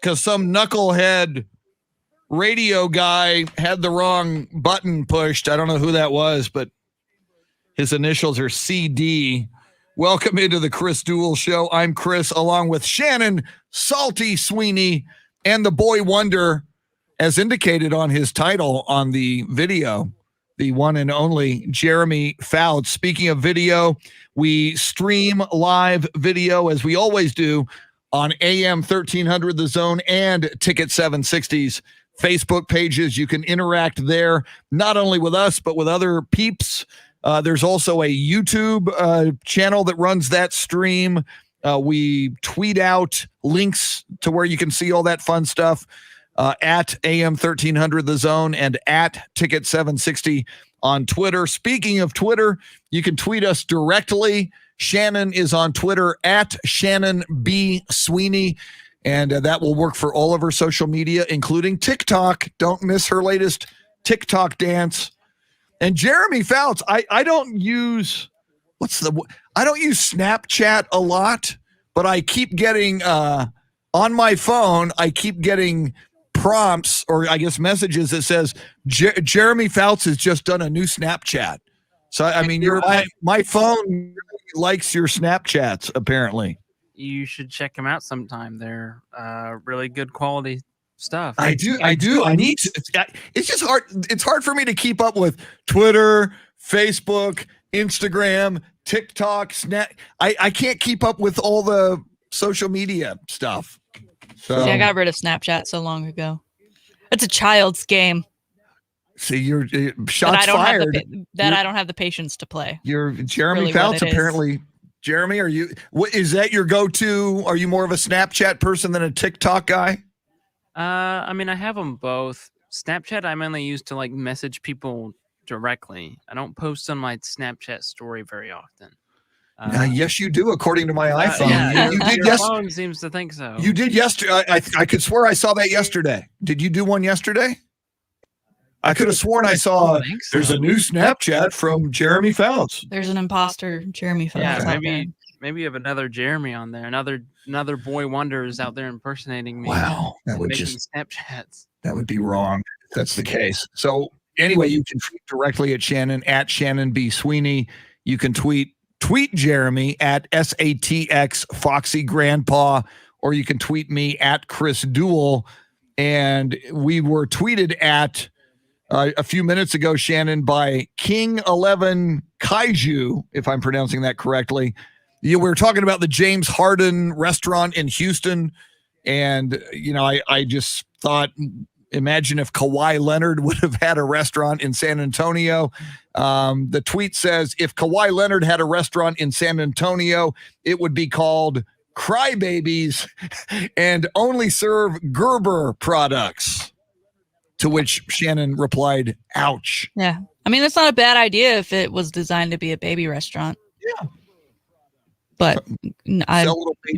because some knucklehead radio guy had the wrong button pushed. I don't know who that was, but his initials are CD. Welcome into the Chris Duel Show. I'm Chris, along with Shannon, Salty Sweeney, and the boy wonder, as indicated on his title on the video, the one and only Jeremy Fouts. Speaking of video, we stream live video, as we always do, on AM 1300 The Zone and Ticket 760's Facebook pages. You can interact there, not only with us, but with other peeps. There's also a YouTube channel that runs that stream. We tweet out links to where you can see all that fun stuff at AM 1300 The Zone and at Ticket 760 on Twitter. Speaking of Twitter, you can tweet us directly. Shannon is on Twitter at Shannon B. Sweeney. And that will work for all of her social media, including TikTok. Don't miss her latest TikTok dance. And Jeremy Fouts, I don't use Snapchat a lot, but I keep getting on my phone, I keep getting prompts, or I guess messages that says Jeremy Fouts has just done a new Snapchat. So I mean, my phone likes your Snapchats apparently. You should check them out sometime. They're really good quality stuff. I do. I need to. It's just hard. It's hard for me to keep up with Twitter, Facebook, Instagram, TikTok, Snap. I can't keep up with all the social media stuff. So See, I got rid of Snapchat so long ago. It's a child's game. See, you're shots fired. I don't have the patience to play. You're Jeremy Really Fouts, what it is. apparently. Jeremy, is that your go-to? Are you more of a Snapchat person than a TikTok guy? I mean, I have them both. Snapchat, I mainly use to like message people directly. I don't post on my Snapchat story very often. Yes, you do, according to my iPhone. Yeah, you did your phone seems to think so. You did yesterday. I could swear I saw that yesterday. Did you do one yesterday? I could have sworn I saw there's a new Snapchat from Jeremy Fouts. There's an imposter, Jeremy Fouts. Yeah, out there. maybe you have another Jeremy on there. Another boy wonder is out there impersonating me. Wow, that and would making just Snapchats. that would be wrong if that's the case. So anyway, you can tweet directly at Shannon at Shannon B. Sweeney. You can tweet Jeremy at SATX Foxy Grandpa, or you can tweet me at Chris Duel. And we were tweeted at a few minutes ago, Shannon, by King 11 Kaiju, if I'm pronouncing that correctly. We were talking about the James Harden restaurant in Houston. And, I just thought, imagine if Kawhi Leonard would have had a restaurant in San Antonio. The tweet says, if Kawhi Leonard had a restaurant in San Antonio, it would be called Crybabies and only serve Gerber products. To which Shannon replied, ouch. Yeah. I mean, that's not a bad idea if it was designed to be a baby restaurant. Yeah. But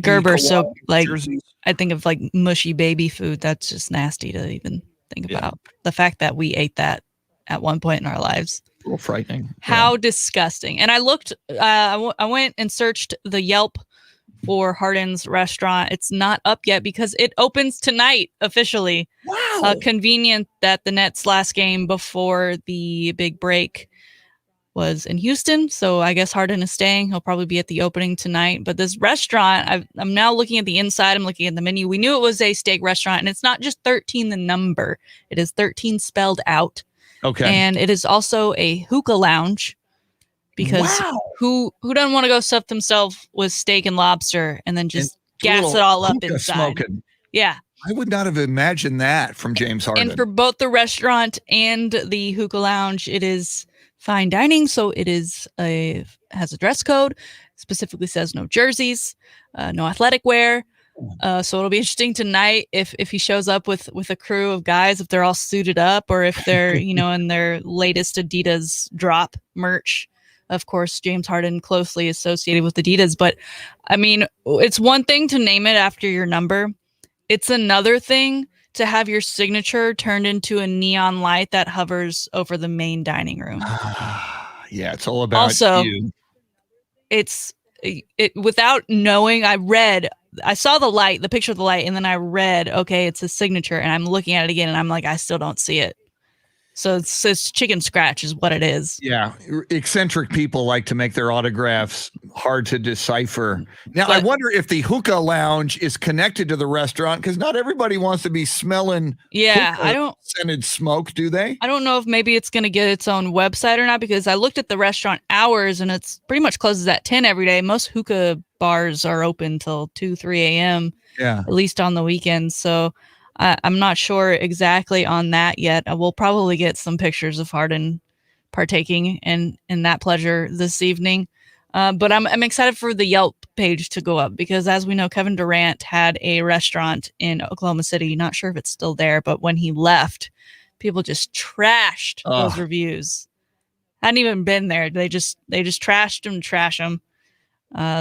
Gerber, so like jerseys. I think of like mushy baby food. That's just nasty to even think about. The fact that we ate that at one point in our lives. A little frightening. How disgusting. And I looked, I went and searched the Yelp for Harden's restaurant. It's not up yet because it opens tonight officially. Wow. Convenient that the Nets' last game before the big break was in Houston. So I guess Harden is staying. He'll probably be at the opening tonight. But this restaurant, I'm now looking at the inside. I'm looking at the menu. We knew it was a steak restaurant, and it's not just 13 the number. It is 13 spelled out. Okay. And it is also a hookah lounge. Because who doesn't want to go stuff themselves with steak and lobster and then just gas it all up inside? Smoking. Yeah. I would not have imagined that from James Harden. And for both the restaurant and the hookah lounge, it is fine dining. So it is has a dress code, specifically says no jerseys, no athletic wear. So it'll be interesting tonight if he shows up with a crew of guys, if they're all suited up or if they're, in their latest Adidas drop merch. Of course, James Harden closely associated with Adidas. But, I mean, it's one thing to name it after your number. It's another thing to have your signature turned into a neon light that hovers over the main dining room. Yeah, it's all about also, you. It's without knowing, I saw the picture of the light, and then I read, okay, it's a signature. And I'm looking at it again, and I'm like, I still don't see it. So it's chicken scratch is what it is. Yeah. Eccentric people like to make their autographs hard to decipher. Now, I wonder if the hookah lounge is connected to the restaurant because not everybody wants to be smelling scented smoke, do they? I don't know if maybe it's going to get its own website or not because I looked at the restaurant hours and it's pretty much closes at 10 every day. Most hookah bars are open till 2, 3 a.m. Yeah. At least on the weekends. So I'm not sure exactly on that yet. We'll probably get some pictures of Harden partaking in that pleasure this evening. But I'm excited for the Yelp page to go up because as we know, Kevin Durant had a restaurant in Oklahoma City. Not sure if it's still there, but when he left, people just trashed those reviews. Hadn't even been there. They just trashed him, trash him.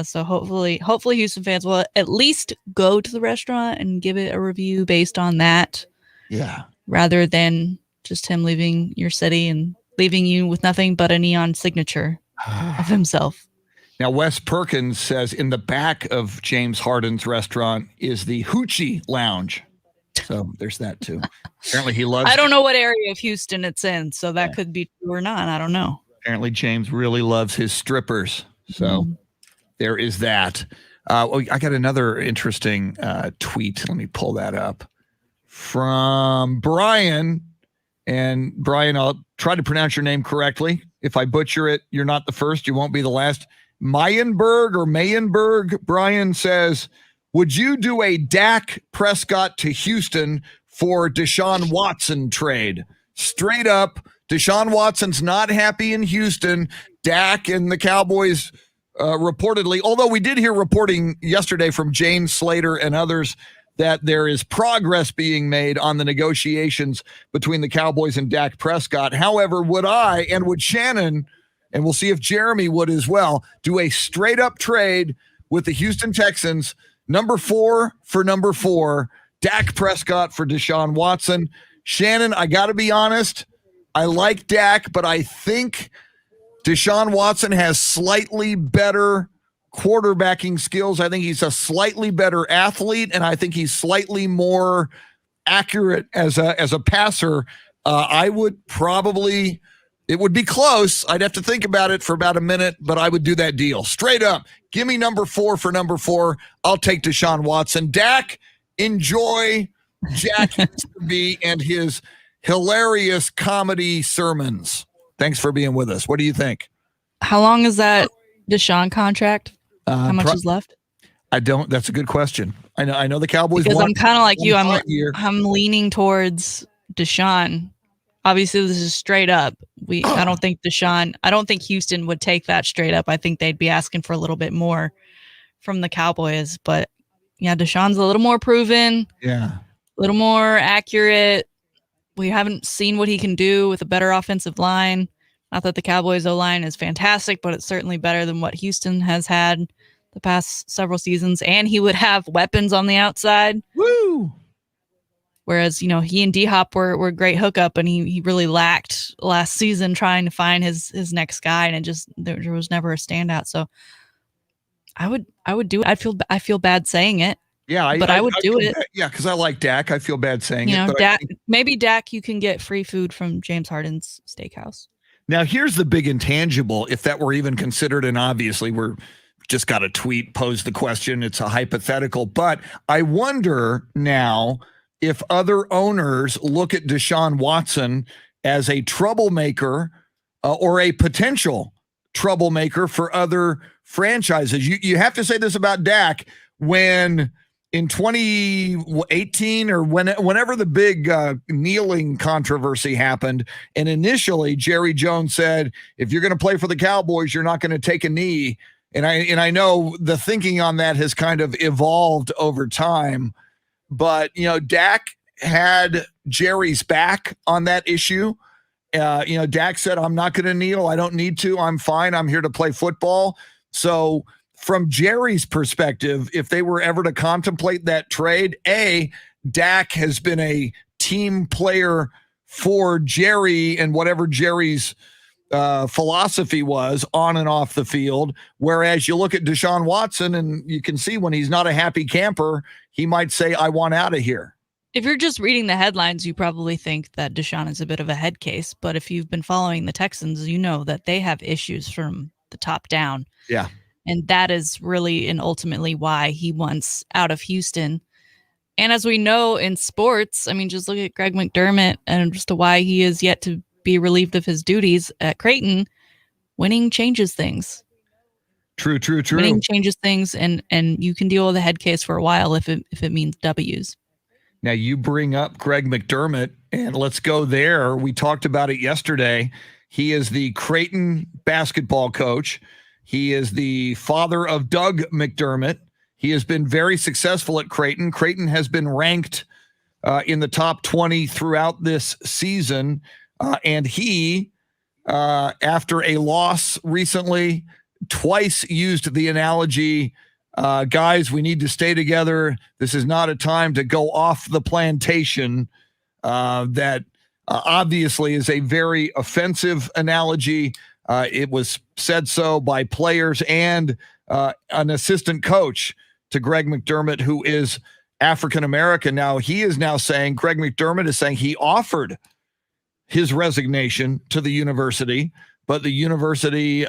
So hopefully Houston fans will at least go to the restaurant and give it a review based on that. Yeah. Rather than just him leaving your city and leaving you with nothing but a neon signature of himself. Now, Wes Perkins says in the back of James Harden's restaurant is the Hoochie Lounge. So there's that too. Apparently he loves. I don't know what area of Houston it's in, so that could be true or not. I don't know. Apparently James really loves his strippers. So there is that. I got another interesting tweet. Let me pull that up from Brian. And Brian, I'll try to pronounce your name correctly. If I butcher it, you're not the first. You won't be the last. Mayenberg. Brian says, would you do a Dak Prescott to Houston for Deshaun Watson trade? Straight up, Deshaun Watson's not happy in Houston. Dak and the Cowboys reportedly, although we did hear reporting yesterday from James Slater and others that there is progress being made on the negotiations between the Cowboys and Dak Prescott. However, would I and would Shannon, and we'll see if Jeremy would as well, do a straight up trade with the Houston Texans, number 4 for number 4, Dak Prescott for Deshaun Watson. Shannon, I got to be honest, I like Dak, but I think Deshaun Watson has slightly better quarterbacking skills. I think he's a slightly better athlete, and I think he's slightly more accurate as a passer. I would probably, it would be close. I'd have to think about it for about a minute, but I would do that deal. Straight up, give me number 4 for number 4. I'll take Deshaun Watson. Dak, enjoy Jack B and his hilarious comedy sermons. Thanks for being with us. What do you think? How long is that Deshaun contract? How much is left? I don't. That's a good question. I know the Cowboys. Because I'm kind of like you. Year. I'm leaning towards Deshaun. Obviously, this is straight up. I don't think Houston would take that straight up. I think they'd be asking for a little bit more from the Cowboys. But yeah, Deshaun's a little more proven. Yeah. A little more accurate. We haven't seen what he can do with a better offensive line. Not that the Cowboys O-line is fantastic, but it's certainly better than what Houston has had the past several seasons. And he would have weapons on the outside. Woo! Whereas, he and D-Hop were a great hookup, and he really lacked last season trying to find his next guy, and there was never a standout. So I would do it. I feel bad saying it. Yeah, I would do it. Yeah, because I like Dak. I feel bad saying it. But Dak, maybe Dak, you can get free food from James Harden's steakhouse. Now, here's the big intangible, if that were even considered, and obviously we're just got a tweet, pose the question. It's a hypothetical. But I wonder now if other owners look at Deshaun Watson as a troublemaker or a potential troublemaker for other franchises. You have to say this about Dak when in 2018 or whenever the big kneeling controversy happened, and initially Jerry Jones said, if you're going to play for the Cowboys, you're not going to take a knee. And I know the thinking on that has kind of evolved over time, but Dak had Jerry's back on that issue. Dak said, I'm not going to kneel. I don't need to. I'm fine. I'm here to play football. So from Jerry's perspective, if they were ever to contemplate that trade, Dak has been a team player for Jerry and whatever Jerry's philosophy was on and off the field. Whereas you look at Deshaun Watson and you can see when he's not a happy camper, he might say, I want out of here. If you're just reading the headlines, you probably think that Deshaun is a bit of a head case. But if you've been following the Texans, you know that they have issues from the top down. Yeah. And that is really and ultimately why he wants out of Houston. And as we know in sports, just look at Greg McDermott and just why he is yet to be relieved of his duties at Creighton. Winning changes things. True. Winning changes things, and you can deal with a head case for a while if it means W's. Now you bring up Greg McDermott, and let's go there. We talked about it yesterday. He is the Creighton basketball coach. He is the father of Doug McDermott. He has been very successful at Creighton. Creighton has been ranked in the top 20 throughout this season. And he, after a loss recently, twice used the analogy, guys, we need to stay together. This is not a time to go off the plantation. That obviously is a very offensive analogy. It was said so by players and an assistant coach to Greg McDermott, who is African-American. Now, Greg McDermott is saying he offered his resignation to the university, but the university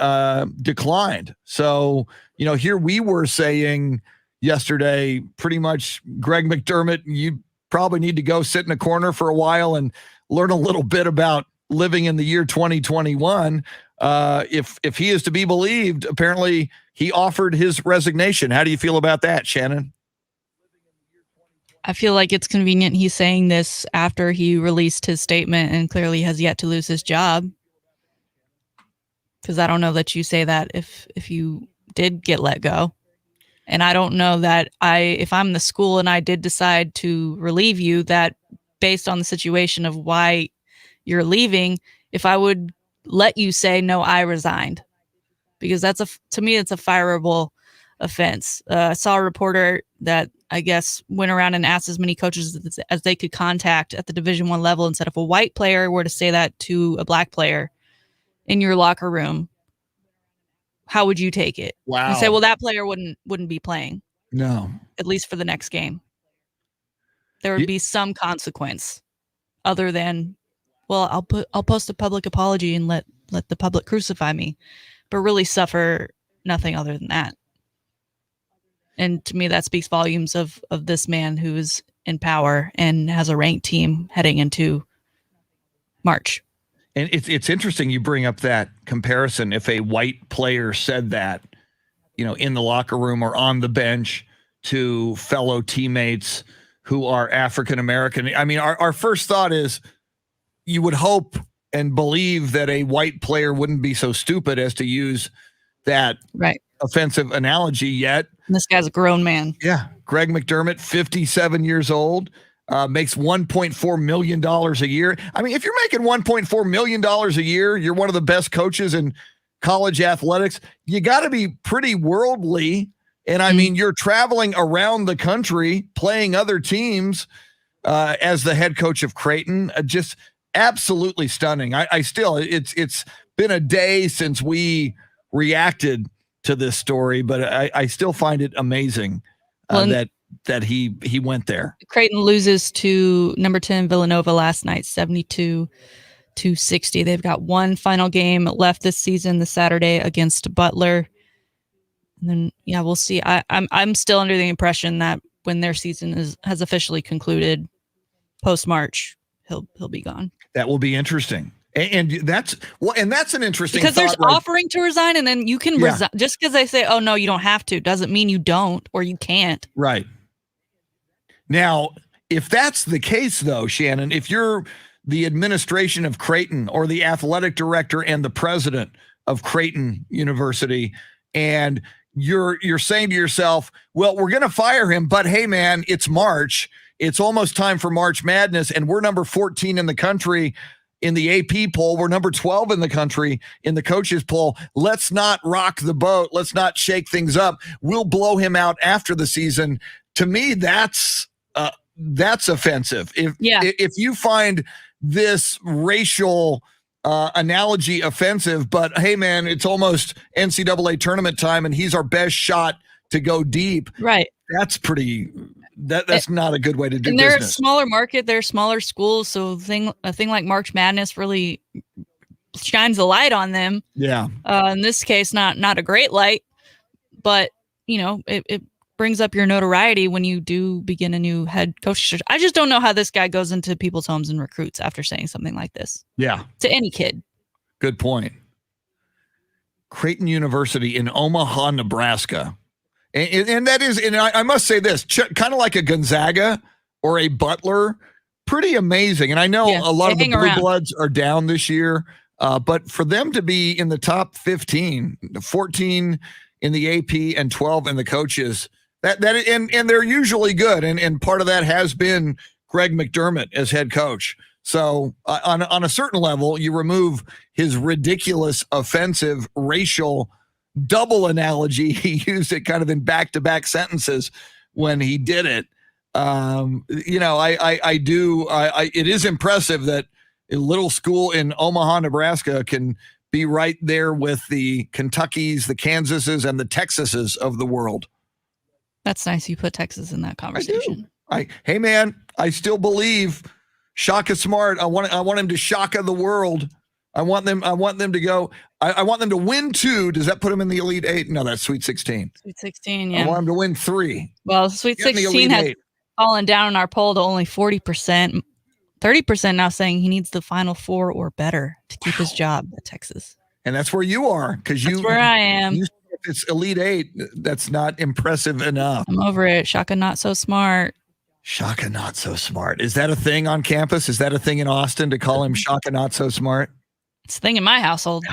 declined. So, here we were saying yesterday, pretty much, Greg McDermott, you probably need to go sit in a corner for a while and learn a little bit about living in the year 2021. If he is to be believed, apparently he offered his resignation. How do you feel about that, Shannon? I feel like it's convenient he's saying this after he released his statement and clearly has yet to lose his job. Because I don't know that you say that if you did get let go. And I don't know that if I'm the school and I did decide to relieve you, that based on the situation of why you're leaving, if I would let you say, no, I resigned. Because to me, it's a fireable offense. I saw a reporter that I guess went around and asked as many coaches as they could contact at the Division I level and said, if a white player were to say that to a black player in your locker room, how would you take it? Wow. And say, well, that player wouldn't be playing. No. At least for the next game. There would be some consequence other than, well, I'll post a public apology and let the public crucify me, but really suffer nothing other than that. And to me, that speaks volumes of this man who is in power and has a ranked team heading into March. And it's interesting you bring up that comparison. If a white player said that, in the locker room or on the bench to fellow teammates who are African American, I mean, our first thought is you would hope and believe that a white player wouldn't be so stupid as to use that offensive analogy yet. And this guy's a grown man. Yeah. Greg McDermott, 57 years old, makes $1.4 million a year. I mean, if you're making $1.4 million a year, you're one of the best coaches in college athletics. You got to be pretty worldly. And I mean, you're traveling around the country playing other teams as the head coach of Creighton. Just absolutely stunning. I still, it's been a day since we reacted to this story, but I still find it amazing that he went there. Creighton loses to number 10 Villanova last night, 72-60. They've got one final game left this season, the Saturday against Butler. And then, we'll see. I'm still under the impression that when their season has officially concluded post-March, he'll be gone. That will be interesting. And that's an interesting because thought, there's offering to resign, and then you can resign just because they say, "Oh no, you don't have to," doesn't mean you don't or you can't. Right. Now, if that's the case, though, Shannon, if you're the administration of Creighton or the athletic director and the president of Creighton University, and you're saying to yourself, "Well, we're going to fire him, but hey, man, it's March. It's almost time for March Madness, and we're number 14 in the country." In the AP poll, we're number 12 in the country in the coaches poll. Let's not rock the boat. Let's not shake things up. We'll blow him out after the season. To me, that's offensive. If you find this racial analogy offensive, but hey, man, it's almost NCAA tournament time, and he's our best shot to go deep. Right. That's pretty. That's not a good way to do business. And they're a smaller market, they're smaller schools, so a thing like March Madness really shines a light on them. Yeah. In this case, not a great light, but it brings up your notoriety when you do begin a new head coach search. I just don't know how this guy goes into people's homes and recruits after saying something like this. Yeah. To any kid. Good point. Creighton University in Omaha, Nebraska. And that is, and I must say this, kind of like a Gonzaga or a Butler, pretty amazing. And I know a lot of the Blue Bloods are down this year, but for them to be in the top 15, 14 in the AP and 12 in the coaches, and they're usually good. And part of that has been Greg McDermott as head coach. So on a certain level, you remove his ridiculous, offensive, racial double analogy. He used it kind of in back-to-back sentences when he did it. It is impressive that a little school in Omaha, Nebraska can be right there with the Kentuckys, the Kansases, and the Texases of the world. That's nice. You put Texas in that conversation. Hey man, I still believe Shaka Smart. I want him to Shaka the world. I want them to go. I want them to win 2. Does that put them in the Elite 8? No, that's Sweet 16. Sweet 16, yeah. I want them to win 3. Well, Sweet 16 has fallen down in our poll to only 40%. 30% now saying he needs the Final 4 or better to keep his job at Texas. And that's where you are, because that's where I am. If it's Elite 8, that's not impressive enough. I'm over it. Shaka not so smart. Shaka not so smart. Is that a thing on campus? Is that a thing in Austin to call him Shaka not so smart? It's a thing in my household.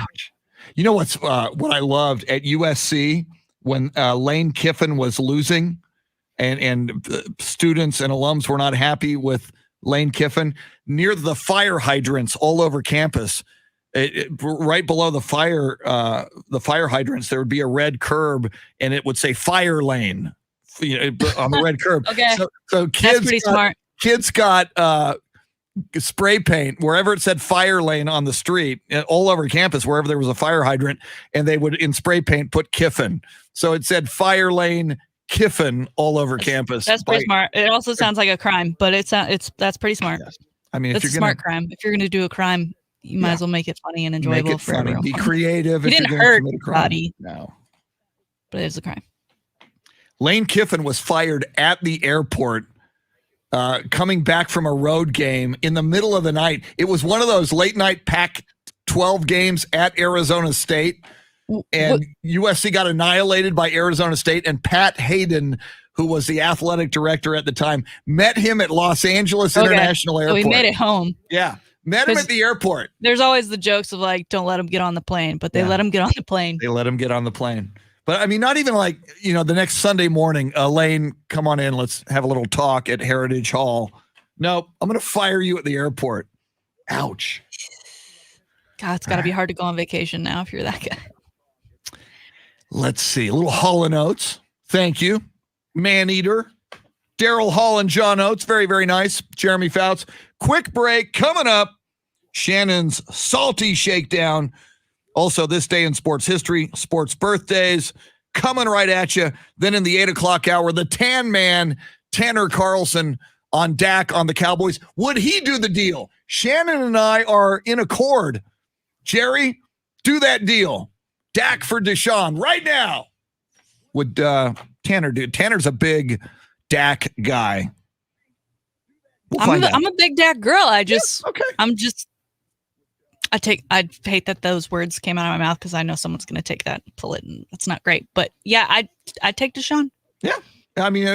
You know what I loved at USC when Lane Kiffin was losing and students and alums were not happy with Lane Kiffin? Near the fire hydrants all over campus, right below the fire hydrants, there would be a red curb and it would say fire lane on the red curb. Okay. So That's pretty smart. Kids got spray paint wherever it said fire lane on the street, all over campus, wherever there was a fire hydrant, and they would in spray paint put Kiffin. So it said fire lane Kiffin all over campus. That's pretty smart. It also sounds like a crime, but that's pretty smart. Yes. I mean, it's a smart crime. If you're going to do a crime, you might as well make it funny and enjoyable for everyone. Be creative. You didn't hurt anybody. No, but it's a crime. Lane Kiffin was fired at the airport. Coming back from a road game in the middle of the night. It was one of those late night Pac-12 games at Arizona State, and USC got annihilated by Arizona State, and Pat Hayden, who was the athletic director at the time, met him at Los Angeles International Airport. So he made it home. Yeah. Met him at the airport. There's always the jokes of like, don't let him get on the plane, but they let him get on the plane. They let him get on the plane. But I mean, not even like, the next Sunday morning, Lane, come on in. Let's have a little talk at Heritage Hall. No, I'm going to fire you at the airport. Ouch. God, it's got to be hard to go on vacation now if you're that guy. Let's see. A little Hall & Oates. Thank you. Maneater. Daryl Hall and John Oates. Very, very nice. Jeremy Fouts. Quick break coming up. Shannon's Salty Shakedown. Also, this day in sports history, sports birthdays, coming right at you. Then in the 8 o'clock hour, the Tan Man, Tanner Carlson, on Dak on the Cowboys. Would he do the deal? Shannon and I are in accord. Jerry, do that deal. Dak for Deshaun right now. Would Tanner do? Tanner's a big Dak guy. I'm a big Dak girl. I hate that those words came out of my mouth because I know someone's going to take that and pull it, and that's not great. But yeah, I'd take Deshaun. Yeah, I mean,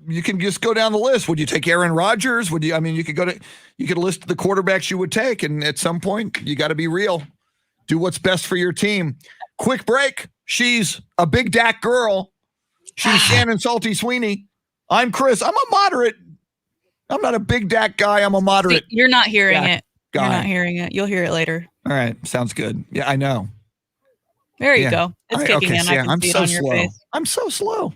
you can just go down the list. Would you take Aaron Rodgers? Would you? I mean, you could list the quarterbacks you would take, and at some point, you got to be real. Do what's best for your team. Quick break. She's a big Dak girl. She's Shannon Salty Sweeney. I'm Chris. I'm a moderate. I'm not a big Dak guy. I'm a moderate. See, you're not hearing Dak it. You're not hearing it. You'll hear it later. All right. Sounds good. Yeah, I know. There you go. It's kicking in. I can see it on your face. I'm so slow.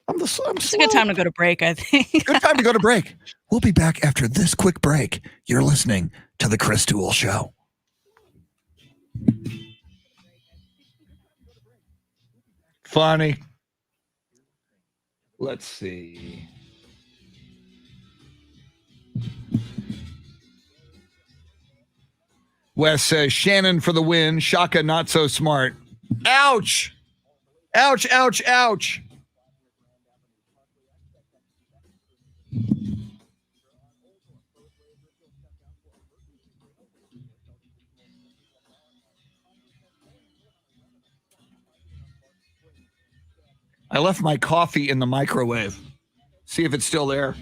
It's a good time to go to break, I think. Good time to go to break. We'll be back after this quick break. You're listening to The Chris Duel Show. Funny. Let's see. Wes says Shannon for the win. Shaka not so smart. Ouch. Ouch, ouch, ouch. I left my coffee in the microwave. See if it's still there.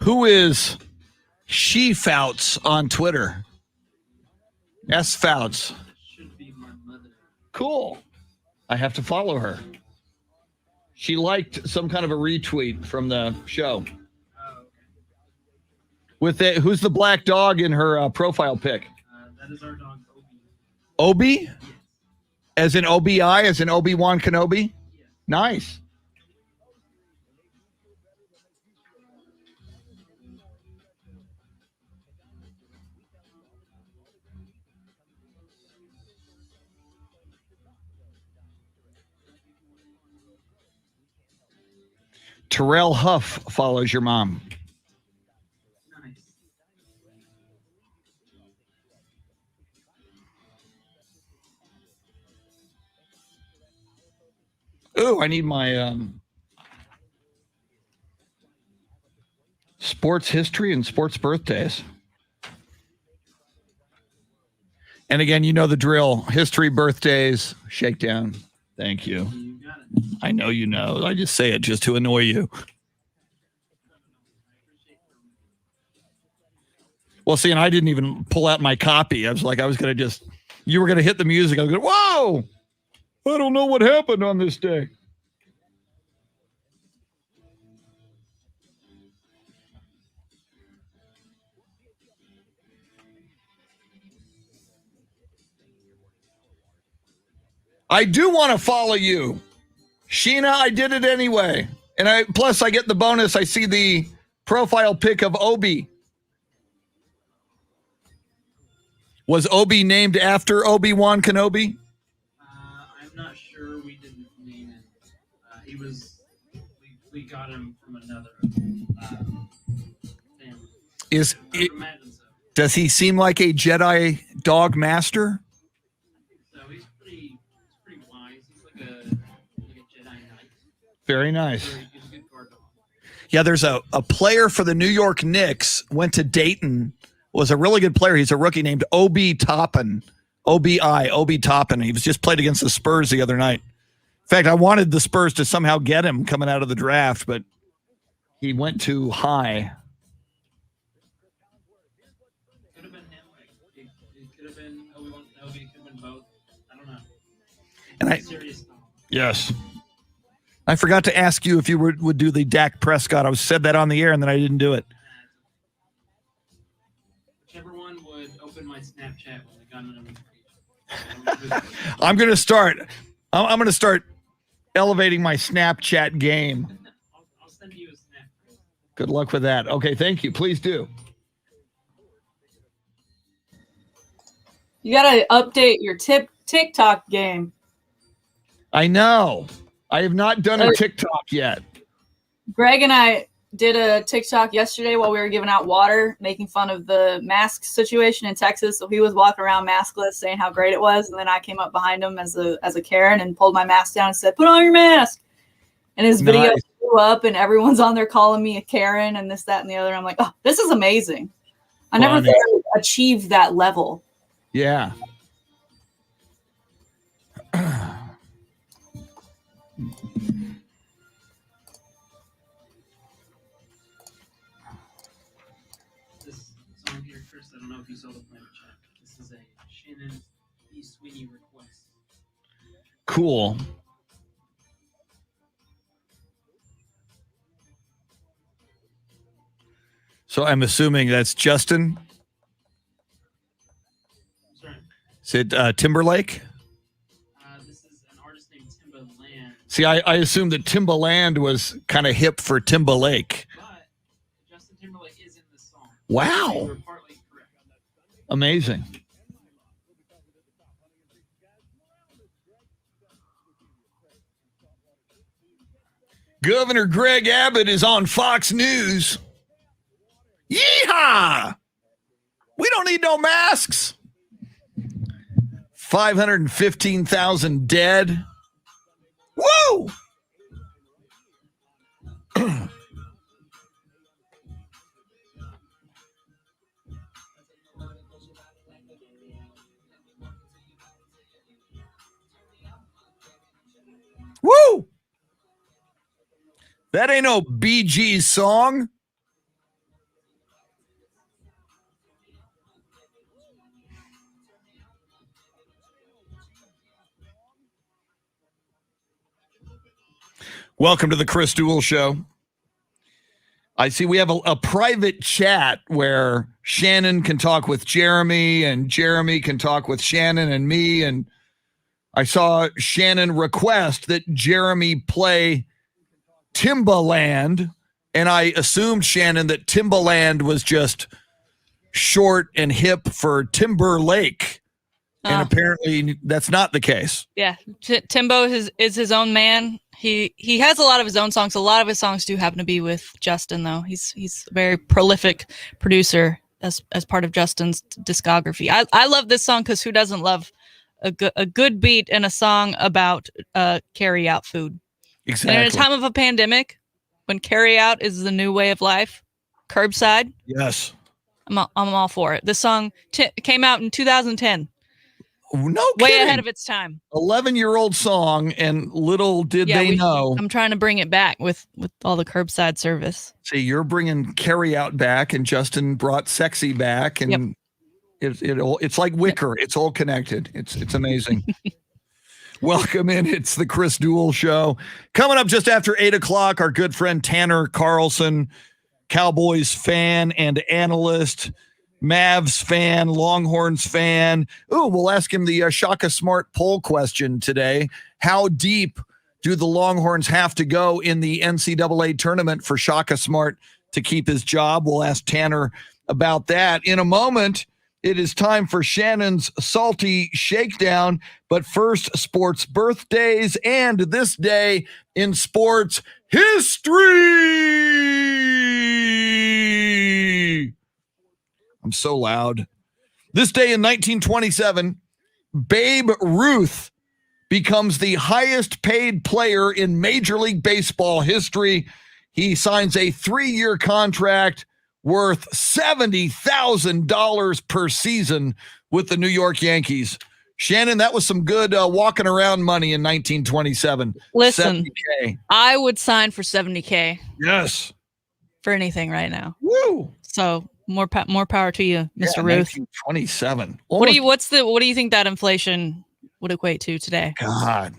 Who is She Fouts on Twitter? S Fouts. Should be my mother. Cool. I have to follow her. She liked some kind of a retweet from the show. Oh, okay. With it, who's the black dog in her profile pic? That is our dog, Obi. Obi? Yes. As in OBI, as in Obi-Wan Kenobi? Yes. Nice. Terrell Huff follows your mom. Nice. Ooh, I need my sports history and sports birthdays. And again, you know the drill. History, birthdays, shakedown. Thank you. You got it. I know you know. I just say it just to annoy you. Well, see, and I didn't even pull out my copy. I was going to just, you were going to hit the music. I was going, whoa, I don't know what happened on this day. I do want to follow you. Sheena, I did it anyway. And plus I get the bonus. I see the profile pic of Obi. Was Obi named after Obi-Wan Kenobi? I'm not sure. We didn't name him. He was. We got him from another family. Does he seem like a Jedi dog master? So he's pretty wise. He's like a Jedi knight. Very nice. He's a good guard dog. Yeah, there's a player for the New York Knicks, went to Dayton, was a really good player. He's a rookie named Obi Toppin. Obi Toppin. He was just played against the Spurs the other night. In fact, I wanted the Spurs to somehow get him coming out of the draft, but he went too high. Could have been him. It could have been Obi-Wan Kenobi. It could have been both. I don't know. And Serious stuff. yes. I forgot to ask you if you would do the Dak Prescott. I said that on the air, and then I didn't do it. Whichever one would open my Snapchat when I got a notification. I'm going to start. I'm going to start elevating my Snapchat game. I'll send you a snap. Good luck with that. Okay, thank you. Please do. You gotta update your TikTok game. I know. I have not done a TikTok yet. Greg and I did a TikTok yesterday while we were giving out water, making fun of the mask situation in Texas. So he was walking around maskless, saying how great it was, and then I came up behind him as a Karen and pulled my mask down and said, "Put on your mask." And his video blew up, and everyone's on there calling me a Karen and this, that, and the other. I'm like, oh, this is amazing. I never thought I would achieve that level. Yeah. This song here, Chris, I don't know if you saw the planet chat. This is a Shannon E. Sweeney request. Cool. So I'm assuming that's Justin. Sorry. Is it Timberlake? This is an artist named Timbaland. See, I assumed that Timbaland was kind of hip for Timberlake. But Justin Timberlake is in this song. Wow. You were partly correct. Amazing. Governor Greg Abbott is on Fox News. Yeehaw! We don't need no masks. 515,000 dead. Woo! Woo! That ain't no Bee Gees song. Welcome to the Chris Duel Show. I see we have a private chat where Shannon can talk with Jeremy and Jeremy can talk with Shannon and me. And I saw Shannon request that Jeremy play Timbaland. And I assumed, Shannon, that Timbaland was just short and hip for Timberlake. And apparently that's not the case. Yeah, Timbo is his own man. He has a lot of his own songs. A lot of his songs do happen to be with Justin, though. He's a very prolific producer as part of Justin's discography. I love this song because who doesn't love a good beat and a song about carry out food? Exactly. And in a time of a pandemic, when carry out is the new way of life, curbside. Yes, I'm all for it. This song came out in 2010. No Way kidding. ahead of its time. 11-year-old song, and little did they know. I'm trying to bring it back with all the curbside service. See, you're bringing carry out back, and Justin brought sexy back, and it's like Wicker. It's all connected. It's amazing. Welcome in. It's the Chris Duel Show. Coming up just after 8 o'clock, our good friend Tanner Carlson, Cowboys fan and analyst, Mavs fan, Longhorns fan. Ooh, we'll ask him the Shaka Smart poll question today. How deep do the Longhorns have to go in the NCAA tournament for Shaka Smart to keep his job? We'll ask Tanner about that. In a moment, it is time for Shannon's Salty Shakedown. But first, sports birthdays and this day in sports history. I'm so loud. This day in 1927, Babe Ruth becomes the highest paid player in Major League Baseball history. He signs a 3-year contract worth $70,000 per season with the New York Yankees. Shannon, that was some good walking around money in 1927. Listen, $70K. I would sign for $70K. Yes. For anything right now. Woo. So more power to you, Mr. Ruth. 1927. What do you think that inflation would equate to today? God,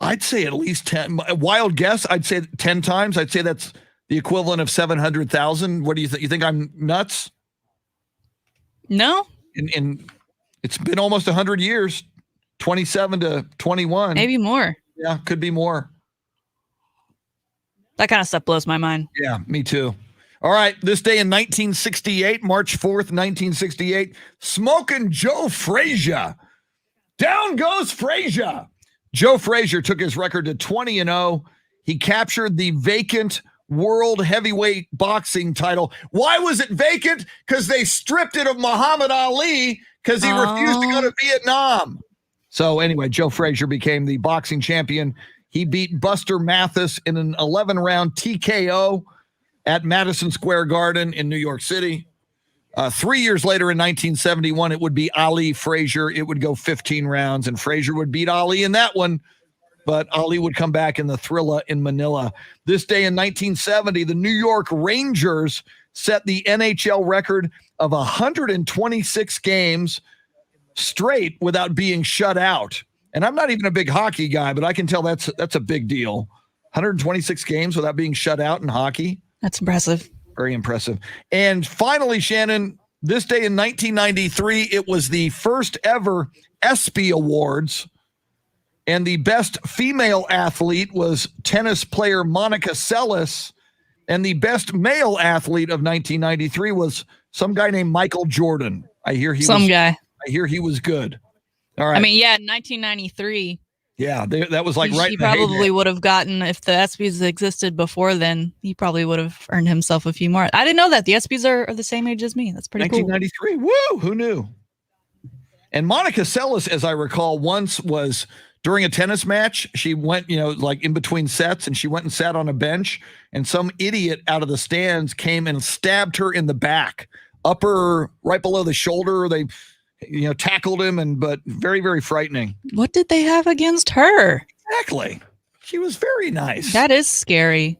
I'd say at least 10. Wild guess, I'd say 10 times. I'd say that's the equivalent of 700,000. What do you think? You think I'm nuts? No. In it's been almost 100 years, 27 to 21. Maybe more. Yeah, could be more. That kind of stuff blows my mind. Yeah, me too. All right, this day in 1968, March 4th, 1968, Smoking Joe Frazier. Down goes Frazier. Joe Frazier took his record to 20-0. He captured the vacant world heavyweight boxing title. Why was it vacant? Because they stripped it of Muhammad Ali because he refused to go to Vietnam. So anyway, Joe Frazier became the boxing champion. He beat Buster Mathis in an 11-round TKO at Madison Square Garden in New York City. 3 years later in 1971, it would be Ali Frazier. It would go 15 rounds, and Frazier would beat Ali in that one, but Ali would come back in the Thrilla in Manila. This day in 1970, the New York Rangers set the NHL record of 126 games straight without being shut out. And I'm not even a big hockey guy, but I can tell that's a big deal. 126 games without being shut out in hockey. That's impressive. Very impressive. And finally, Shannon, this day in 1993, it was the first ever Espy Awards. And the best female athlete was tennis player Monica Seles. And the best male athlete of 1993 was some guy named Michael Jordan. I hear he was good. All right. I mean, yeah, in 1993. Yeah, that was like right. He probably would have gotten, if the ESPYs existed before then, he probably would have earned himself a few more. I didn't know that. The ESPYs are the same age as me. That's pretty 1993. cool. 1993. Woo! Who knew? And Monica Seles, as I recall, once was during a tennis match. She went, like in between sets, and she went and sat on a bench, and some idiot out of the stands came and stabbed her in the back, upper right below the shoulder. They tackled him, but very, very frightening. What did they have against her? Exactly. She was very nice. That is scary.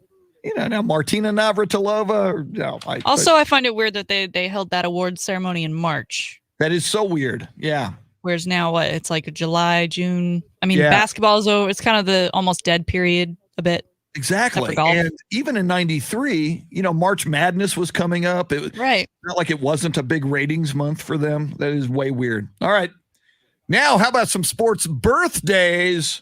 Now Martina Navratilova. I find it weird that they held that award ceremony in March. That is so weird. Yeah. Whereas now, it's like July, June. I mean, basketball is over. It's kind of the almost dead period a bit. Exactly. for golf. And even in 93, March Madness was coming up. It was Right. not like it wasn't a big ratings month for them. That is way weird. All right. Now, how about some sports birthdays?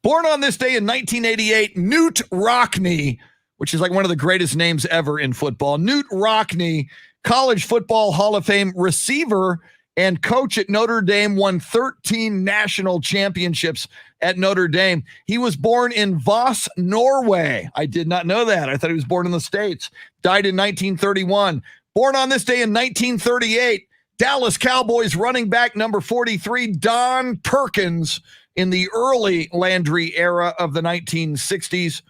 Born on this day in 1988, Newt Rockne, which is like one of the greatest names ever in football. Newt Rockne, College Football Hall of Fame receiver and coach at Notre Dame, won 13 national championships at Notre Dame. He was born in Voss, Norway. I did not know that. I thought he was born in the States. Died in 1931. Born on this day in 1938, Dallas Cowboys running back number 43, Don Perkins, in the early Landry era of the 1960s.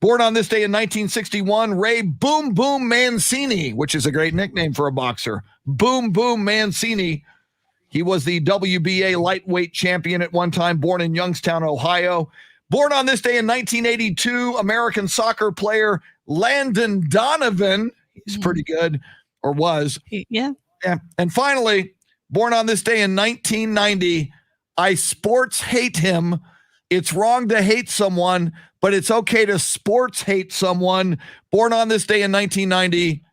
Born on this day in 1961, Ray Boom Boom Mancini, which is a great nickname for a boxer. Boom Boom Mancini. He was the WBA lightweight champion at one time, born in Youngstown, Ohio. Born on this day in 1982, American soccer player Landon Donovan. He's pretty good, or was. Yeah. Yeah. And finally, born on this day in 1990, I sports hate him. It's wrong to hate someone, but it's okay to sports hate someone. Born on this day in 1990,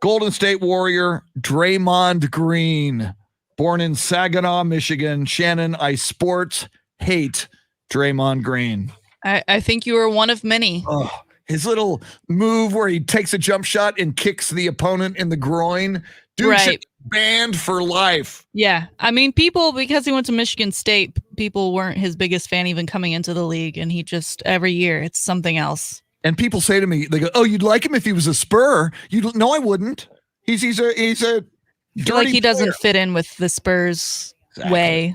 Golden State Warrior Draymond Green. Born in Saginaw, Michigan. Shannon, I sports hate Draymond Green. I think you were one of many. Oh, his little move where he takes a jump shot and kicks the opponent in the groin. Dude, Right. banned for life. Yeah. I mean, people, because he went to Michigan State, people weren't his biggest fan even coming into the league. And he just, every year, it's something else. And people say to me, they go, "Oh, you'd like him if he was a Spur." No, I wouldn't. He's a I feel like he doesn't fit in with the Spurs way,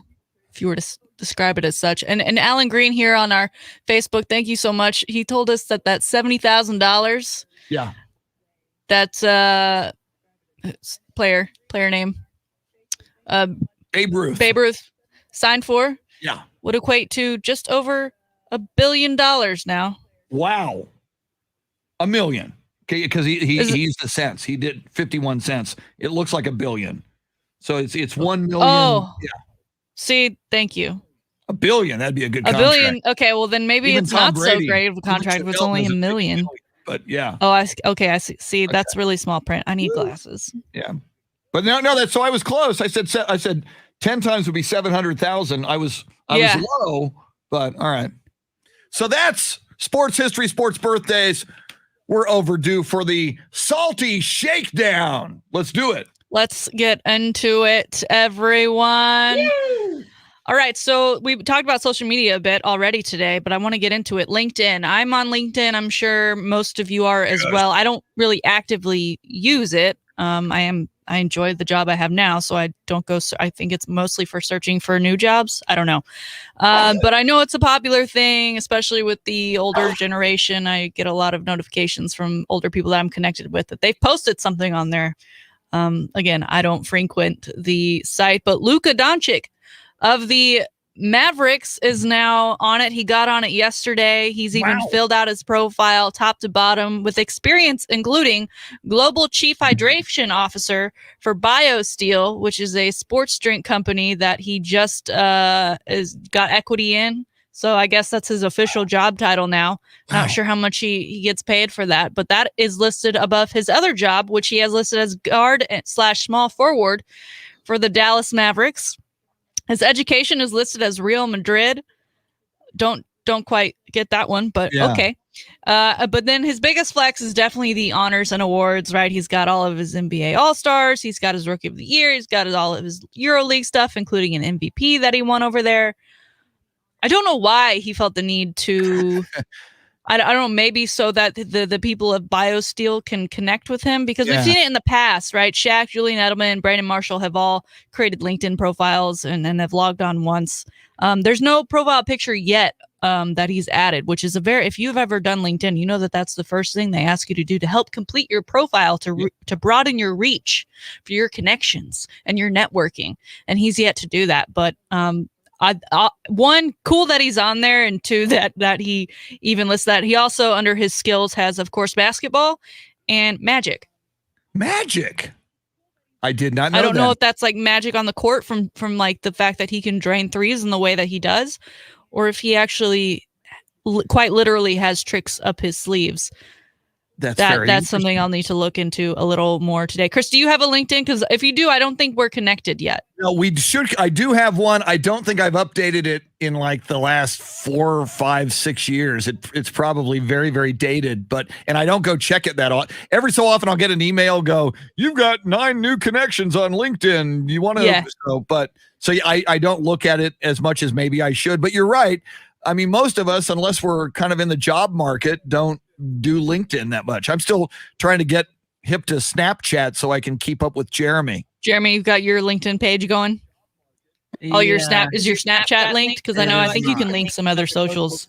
if you were to describe it as such. And Alan Green here on our Facebook, thank you so much. He told us that $70,000. Yeah. That's player name. Babe Ruth. Babe Ruth signed for. Yeah. Would equate to just over $1 billion now. Wow. $1 million. Okay, because he used the cents. He did 51 cents. It looks like $1 billion. So it's 1 million. Oh. Yeah. See, thank you. $1 billion. That'd be a good $1 contract. billion. Okay, well then maybe Even it's Tom not Brady, so great of a contract if it's only $1 million. But yeah. Oh, I see. See, that's really small print. I need glasses. Yeah. But no, that's so I was close. I said 10 times would be 700,000. I was low, but all right. So that's sports history, sports birthdays. We're overdue for the salty shakedown. Let's do it. Let's get into it, everyone. Yay! All right, so we talked about social media a bit already today, but I want to get into it. LinkedIn. I'm on LinkedIn. I'm sure most of you are as well. I don't really actively use it. I enjoy the job I have now, so I don't go. I think it's mostly for searching for new jobs. I don't know. But I know it's a popular thing, especially with the older generation. I get a lot of notifications from older people that I'm connected with that they've posted something on there. Again, I don't frequent the site, but Luka Doncic of the Mavericks is now on it. He got on it yesterday. He's even filled out his profile top to bottom with experience, including global chief hydration officer for BioSteel, which is a sports drink company that he just got equity in. So I guess that's his official job title now. Not sure how much he gets paid for that, but that is listed above his other job, which he has listed as guard / small forward for the Dallas Mavericks. His education is listed as Real Madrid. Don't quite get that one, but okay. But then his biggest flex is definitely the honors and awards, right? He's got all of his NBA All-Stars. He's got his Rookie of the Year. He's got all of his EuroLeague stuff, including an MVP that he won over there. I don't know why he felt the need to... I don't know, maybe so that the people of BioSteel can connect with him, because we've seen it in the past, right? Shaq, Julian Edelman, Brandon Marshall have all created LinkedIn profiles and have logged on once. There's no profile picture yet that he's added, which is if you've ever done LinkedIn, you know that's the first thing they ask you to do to help complete your profile to broaden your reach for your connections and your networking. And he's yet to do that. But one, cool that he's on there, and two, that he even lists that. He also, under his skills, has, of course, basketball and magic. Magic? I did not know. I don't know if that's like magic on the court from like the fact that he can drain threes in the way that he does, or if he actually quite literally has tricks up his sleeves. That's something I'll need to look into a little more today. Chris, do you have a LinkedIn? Because if you do, I don't think we're connected yet. No, we should. I do have one. I don't think I've updated it in like the last 4, 5, 6 years. It's probably very, very dated, and I don't go check it that often. Every so often I'll get an email go, you've got 9 new connections on LinkedIn. You want to, yeah. So I don't look at it as much as maybe I should, but you're right. I mean, most of us, unless we're kind of in the job market, don't do LinkedIn that much. I'm still trying to get hip to Snapchat so I can keep up with Jeremy. Jeremy, you've got your LinkedIn page going? Oh, your Snapchat linked? Because I think you can link some other socials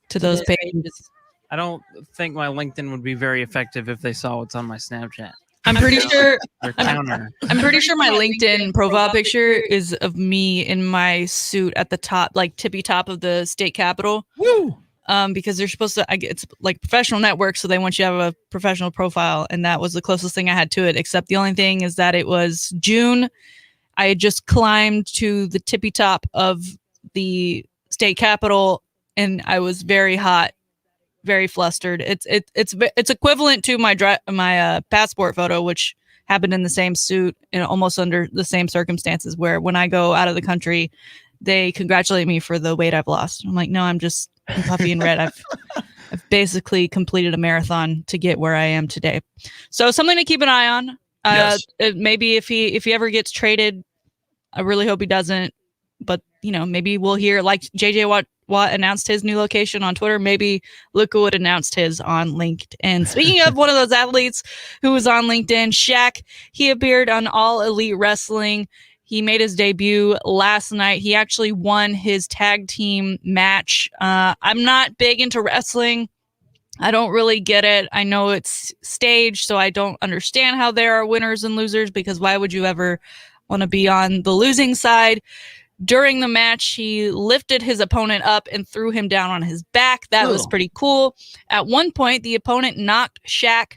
to those pages. I don't think my LinkedIn would be very effective if they saw what's on my Snapchat. I'm pretty sure I'm pretty sure my LinkedIn profile picture is of me in my suit at the top, like tippy top of the state capitol. Woo! Because they're supposed to, it's like professional network, so they want you to have a professional profile, and that was the closest thing I had to it. Except the only thing is that it was June. I had just climbed to the tippy top of the state capitol, and I was very hot, very flustered. It's equivalent to my passport photo, which happened in the same suit and almost under the same circumstances. Where when I go out of the country, they congratulate me for the weight I've lost. I'm like, no, I'm puffy and red. I've basically completed a marathon to get where I am today. So something to keep an eye on. Yes. Maybe if he ever gets traded, I really hope he doesn't. But maybe we'll hear, like JJ Watt announced his new location on Twitter. Maybe Luka Wood announced his on LinkedIn. Speaking of one of those athletes who was on LinkedIn, Shaq, he appeared on All Elite Wrestling. He made his debut last night. He actually won his tag team match. I'm not big into wrestling. I don't really get it. I know it's staged, so I don't understand how there are winners and losers, because why would you ever want to be on the losing side? During the match, he lifted his opponent up and threw him down on his back. That was pretty cool. At one point, the opponent knocked Shaq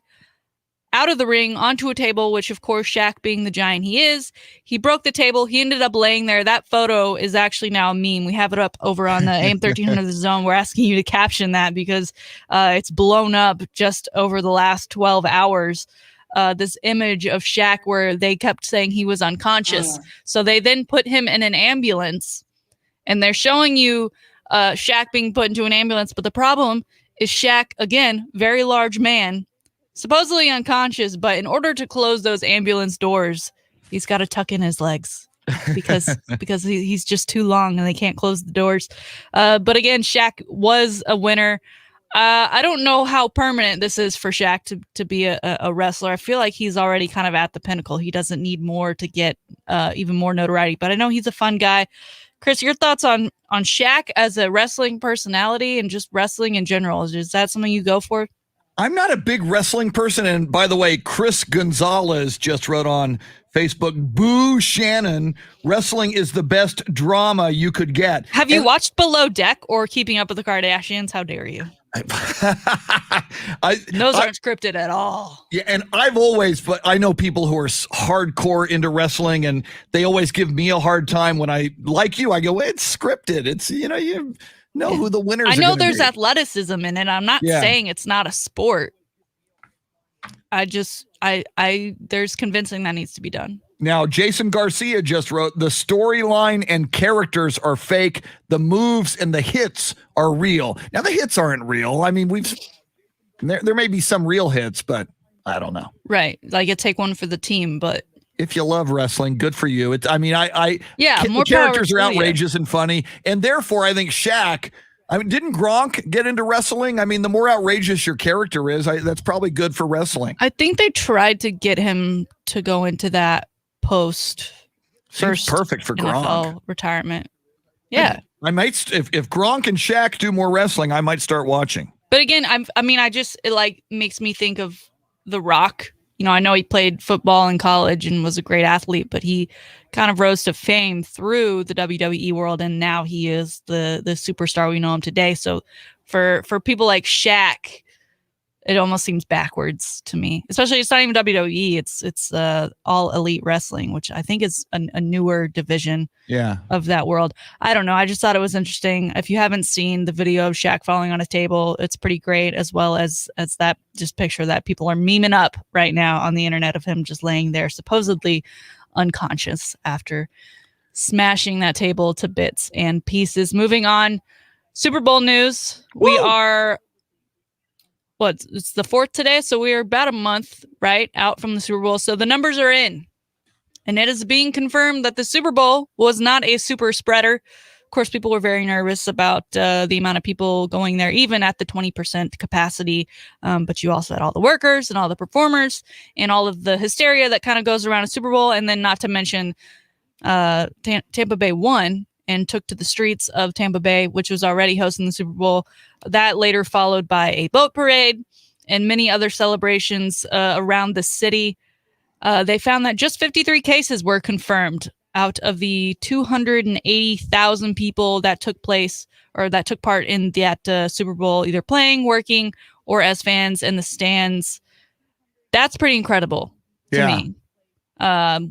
out of the ring onto a table, which of course, Shaq being the giant he is, he broke the table. He ended up laying there. That photo is actually now a meme. We have it up over on the AM 1300 The Zone. We're asking you to caption that because it's blown up just over the last 12 hours. This image of Shaq where they kept saying he was unconscious. So they then put him in an ambulance, and they're showing you Shaq being put into an ambulance. But the problem is Shaq, again, very large man, supposedly unconscious, but in order to close those ambulance doors, he's got to tuck in his legs because he's just too long and they can't close the doors. But again, Shaq was a winner. I don't know how permanent this is for Shaq to be a wrestler. I feel like he's already kind of at the pinnacle. He doesn't need more to get even more notoriety, but I know he's a fun guy. Chris, your thoughts on Shaq as a wrestling personality and just wrestling in general? Is that something you go for? I'm not a big wrestling person. And by the way, Chris Gonzalez just wrote on Facebook, boo Shannon, wrestling is the best drama you could get. Have you watched Below Deck or Keeping Up with the Kardashians? How dare you? Those aren't scripted at all. Yeah, and but I know people who are hardcore into wrestling, and they always give me a hard time when I go, it's scripted. It's, you know who the winners are. I know there's athleticism in it. I'm not saying it's not a sport. There's convincing that needs to be done. Now, Jason Garcia just wrote, the storyline and characters are fake. The moves and the hits are real. Now, the hits aren't real. I mean, there may be some real hits, but I don't know. Right. Like, it take one for the team, but if you love wrestling, good for you. More the characters are outrageous and funny. And therefore, I think Shaq, didn't Gronk get into wrestling? I mean, the more outrageous your character is, that's probably good for wrestling. I think they tried to get him to go into that post first perfect for NFL Gronk retirement. Yeah. I might, if Gronk and Shaq do more wrestling, I might start watching. But again, it makes me think of The Rock. I know he played football in college and was a great athlete, but he kind of rose to fame through the WWE world, and now he is the superstar we know him today. So for people like Shaq, it almost seems backwards to me. Especially, it's not even WWE. It's All Elite Wrestling, which I think is a newer division of that world. I don't know. I just thought it was interesting. If you haven't seen the video of Shaq falling on a table, it's pretty great, as well as that just picture that people are memeing up right now on the internet of him just laying there, supposedly unconscious after smashing that table to bits and pieces. Moving on, Super Bowl news. Woo! We are, it's the 4th today, so we are about a month, right, out from the Super Bowl. So the numbers are in, and it is being confirmed that the Super Bowl was not a super spreader. Of course, people were very nervous about the amount of people going there, even at the 20% capacity. But you also had all the workers and all the performers and all of the hysteria that kind of goes around a Super Bowl. And then not to mention Tampa Bay won and took to the streets of Tampa Bay, which was already hosting the Super Bowl. That later followed by a boat parade and many other celebrations around the city. They found that just 53 cases were confirmed out of the 280,000 people that took place or that took part in that Super Bowl, either playing, working, or as fans in the stands. That's pretty incredible to me.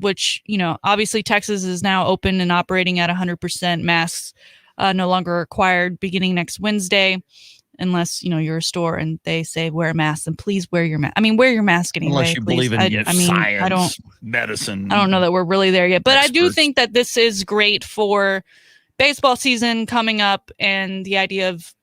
Which, obviously Texas is now open and operating at 100%. Masks no longer required beginning next Wednesday, unless, you're a store and they say wear a mask, and please wear your mask. I mean, wear your mask anyway. Unless you please. believe in science, medicine. I don't know that we're really there yet, but experts. I do think that this is great for baseball season coming up, and the idea of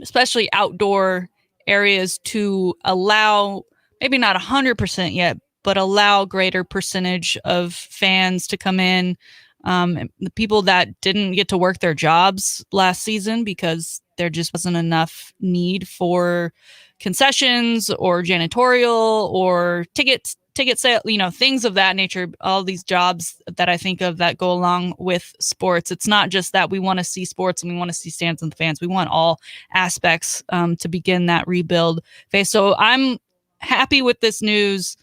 especially outdoor areas to allow, maybe not 100% yet, but allow greater percentage of fans to come in. The people that didn't get to work their jobs last season because there just wasn't enough need for concessions or janitorial or ticket sale, things of that nature. All these jobs that I think of that go along with sports. It's not just that we want to see sports and we want to see stands and fans. We want all aspects to begin that rebuild phase. So I'm happy with this news.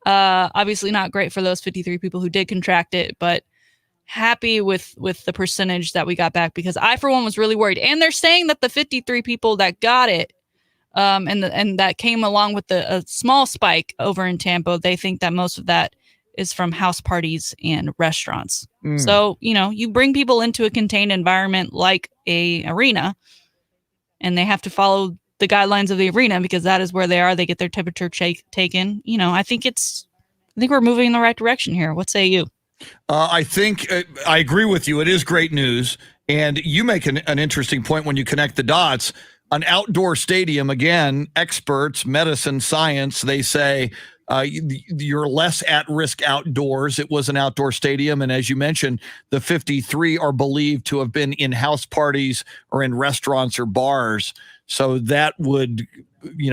Obviously not great for those 53 people who did contract it, but happy with the percentage that we got back, because I, for one, was really worried. And they're saying that the 53 people that got it, and that came along with a small spike over in Tampa, they think that most of that is from house parties and restaurants. So, you bring people into a contained environment like a arena, and they have to follow the guidelines of the arena because that is where they are. They get their temperature taken. I think we're moving in the right direction here. What say you? I think I agree with you. It is great news. And you make an interesting point when you connect the dots. An outdoor stadium, again, experts, medicine, science, they say you're less at risk outdoors. It was an outdoor stadium. And as you mentioned, the 53 are believed to have been in house parties or in restaurants or bars. So that would,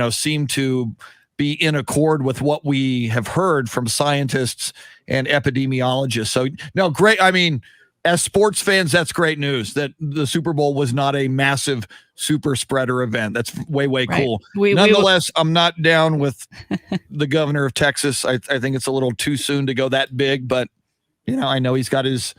seem to be in accord with what we have heard from scientists and epidemiologists. So, no, great. I mean, as sports fans, that's great news that the Super Bowl was not a massive super spreader event. That's way right. Cool. Nonetheless, I'm not down with the governor of Texas. I think it's a little too soon to go that big, but I know he's got his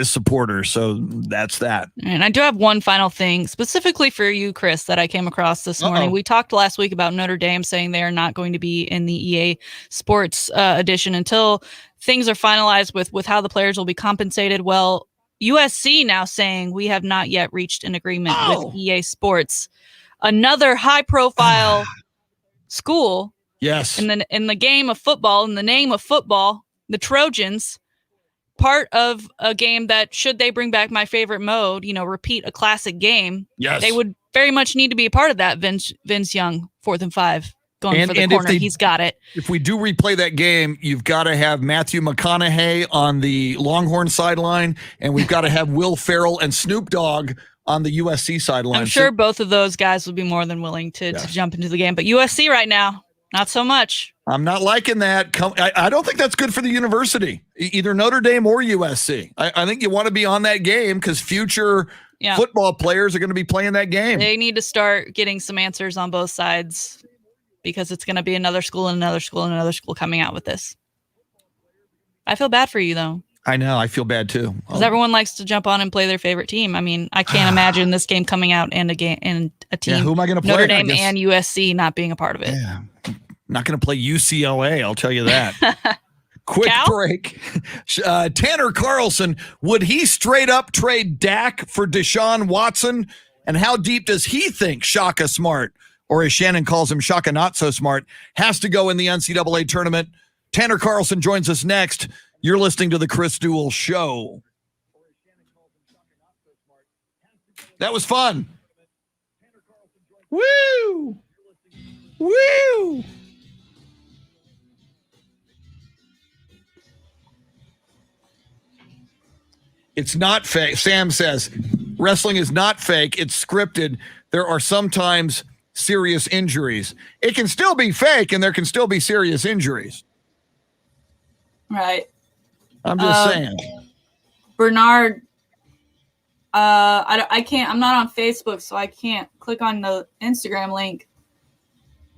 supporters. So that's that. And I do have one final thing specifically for you, Chris, that I came across this morning. We talked last week about Notre Dame saying they are not going to be in the EA Sports edition until things are finalized with how the players will be compensated. Well, USC now saying we have not yet reached an agreement with EA Sports, another high-profile school. Yes. In the game of football, in the name of football, the Trojans, part of a game that, should they bring back my favorite mode, repeat a classic game, they would very much need to be a part of that. Vince Young, 4th and 5. Going for the corner. He's got it. If we do replay that game, you've got to have Matthew McConaughey on the Longhorn sideline, and we've got to have Will Ferrell and Snoop Dogg on the USC sideline. I'm sure both of those guys would be more than willing to jump into the game. But USC right now, not so much. I'm not liking that. I don't think that's good for the university, either Notre Dame or USC. I think you want to be on that game because future football players are going to be playing that game. They need to start getting some answers on both sides, because it's going to be another school and another school and another school coming out with this. I feel bad for you, though. I know. I feel bad too. Because everyone likes to jump on and play their favorite team. I mean, I can't imagine this game coming out and a team who am I going to play? Notre Dame and USC not being a part of it. Yeah, not going to play UCLA. I'll tell you that. Quick Cal? break. Tanner Carlson, would he straight up trade Dak for Deshaun Watson? And how deep does he think Shaka Smart, or as Shannon calls him, Shaka Not So Smart, has to go in the NCAA tournament? Tanner Carlson joins us next. You're listening to the Chris Duel Show. That was fun. Woo! Woo! It's not fake. Sam says, wrestling is not fake. It's scripted. There are sometimes serious injuries. It can still be fake, and there can still be serious injuries. Right. I'm just saying. Bernard, I can't. I'm not on Facebook, so I can't click on the Instagram link.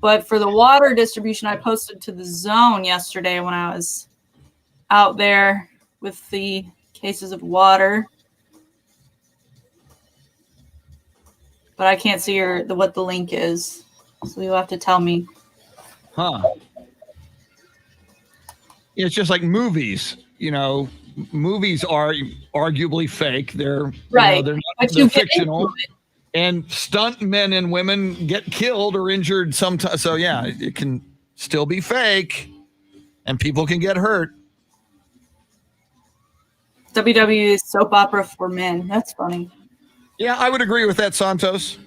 But for the water distribution, I posted to the Zone yesterday when I was out there with the cases of water. But I can't see what the link is, so you'll have to tell me. Huh. It's just like movies. You know, movies are arguably fake. They're right. They're fictional. And stunt men and women get killed or injured sometimes. So yeah, it can still be fake, and people can get hurt. WWE soap opera for men. That's funny. Yeah, I would agree with that, Santos.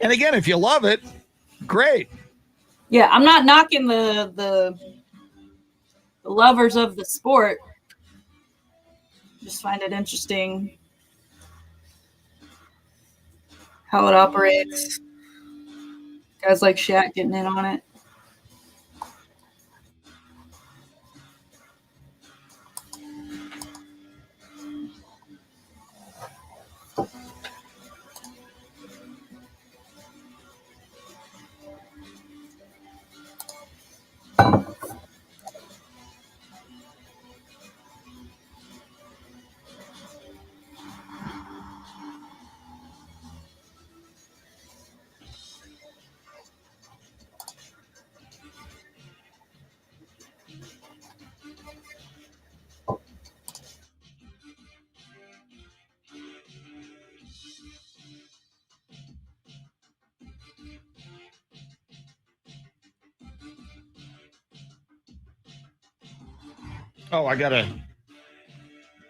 And again, if you love it, great. Yeah, I'm not knocking the lovers of the sport. Just find it interesting how it operates. Guys like Shaq getting in on it. Oh, I gotta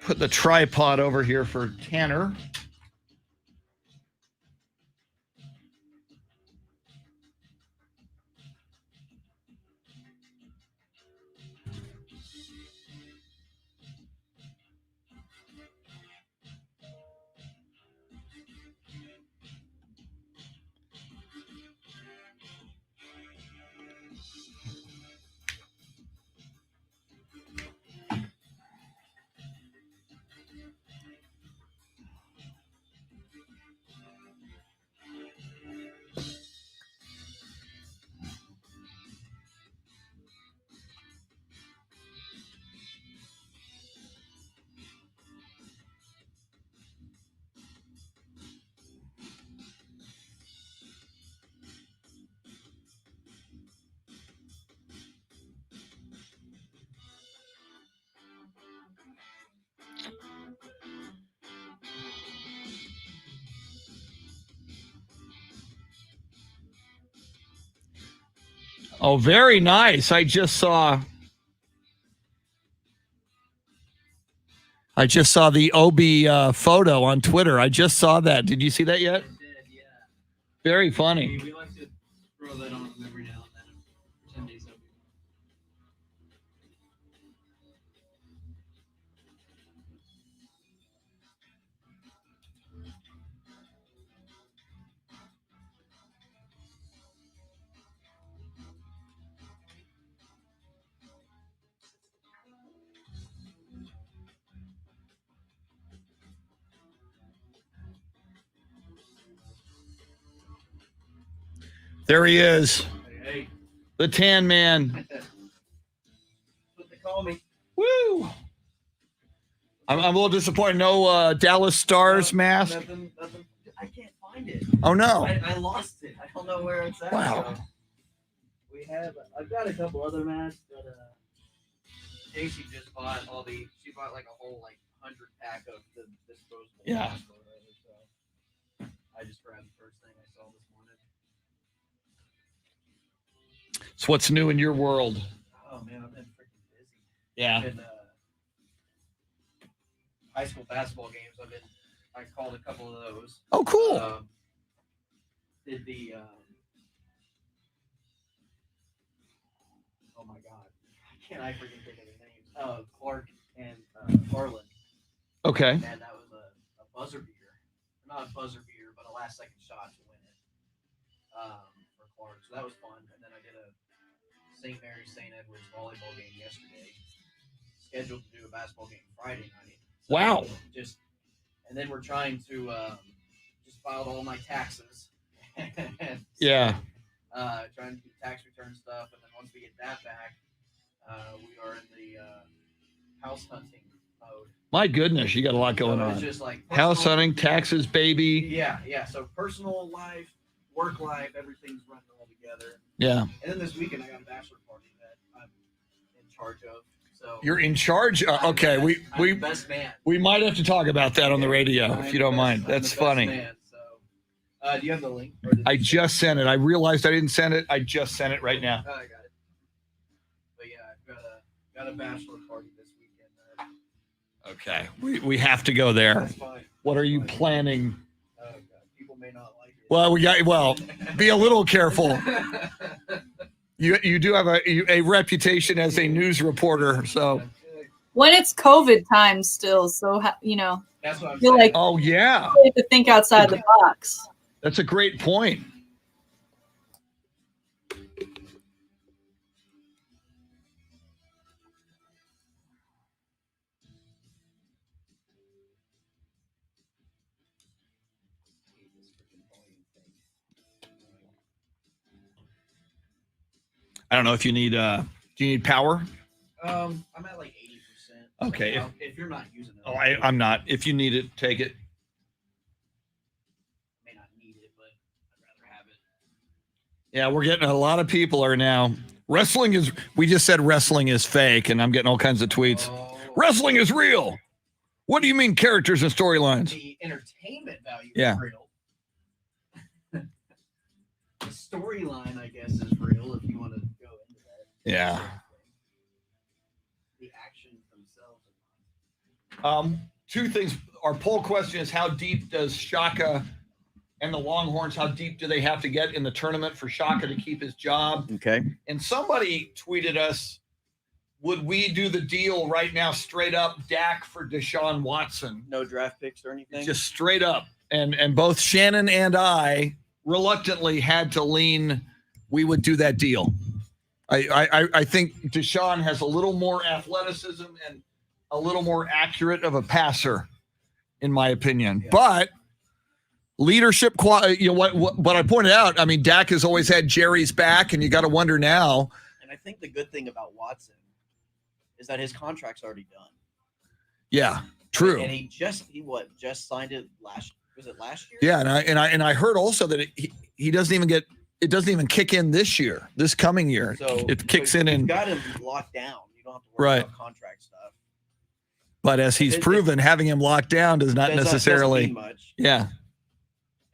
put the tripod over here for Tanner. Oh, very nice. I just saw the Obi photo on Twitter. I just saw that. Did you see that yet? I did, yeah. Very funny. We like to throw that on every now and then. 10 days over. There he is, Hey, the Tan Man. what they call me. I'm a little disappointed. No Dallas Stars mask. Nothing. I can't find it. Oh no! I lost it. I don't know where it's at. Wow. So I've got a couple other masks, but Casey just bought she bought like a whole 100-pack of the disposable. Yeah. masks or whatever, so I just grabbed the first thing I saw this morning. So what's new in your world? Oh man, I've been freaking busy. Yeah. In high school basketball games, I called a couple of those. Oh, cool. Did the oh my god, can't I freaking think of their names? Clark and Harlan. Okay. And that was a buzzer beater, not a buzzer beater, but a last-second shot to win it for Clark. So that was fun. And then I did a St. Mary's St. Edward's volleyball game yesterday. Scheduled to do a basketball game Friday night. So Wow. And then we're trying to just filed all my taxes. Yeah. Trying to do tax return stuff, and then once we get that back, we are in the house hunting mode. My goodness, you got a lot going So on. it's just like House personal- hunting, taxes, baby. Yeah. So personal life, work life, everything's running all together. Yeah. And then this weekend I got a bachelor party that I'm in charge of. So You're in charge. Okay, I'm the we best man. we might have to talk about that on the radio I'm if the you don't best- mind. I'm the That's best funny. man, so, do you have the link? Or did I you- just sent it. I realized I didn't send it. I just sent it right now. Oh, I got it. But yeah, I've got a bachelor party this weekend. Okay, we have to go there. That's fine. What are you planning? Oh god, people may not like it. Well, be a little careful. You do have a reputation as a news reporter, so. When it's COVID time still, so That's what I'm feel saying. like Oh yeah, you have to think outside the box. that's a great point. I don't know if you need. Do you need power? I'm at like 80%. Okay. So if you're not using it, Oh, I'm not. If you need it, take it. may not need it, but I'd rather have it. Yeah, we're getting a lot of people are now. Wrestling is. We just said wrestling is fake, and I'm getting all kinds of tweets. Oh, Wrestling is real. What do you mean characters and storylines? the entertainment value Yeah. is real. The storyline, I guess, is real if you want to go into that. Yeah. The actions themselves are not. Two things. Our poll question is: how deep does Shaka and the Longhorns? How deep do they have to get in the tournament for Shaka to keep his job? Okay. And somebody tweeted us: would we do the deal right now, straight up, Dak for Deshaun Watson? No draft picks or anything. Just straight up. And both Shannon and I reluctantly had to lean. We would do that deal. I think Deshaun has a little more athleticism and a little more accurate of a passer, in my opinion. Yeah. But leadership, what I pointed out. I mean, Dak has always had Jerry's back, and you got to wonder now. And I think the good thing about Watson is that his contract's already done. Yeah, true. And he just signed it last year? Yeah, and I heard also that he doesn't even get it doesn't even kick in this coming year. So it kicks in you've got him locked down. You don't have to worry Right. about contract stuff. But as he's It- proven, having him locked down does not Doesn't necessarily. mean much. Yeah,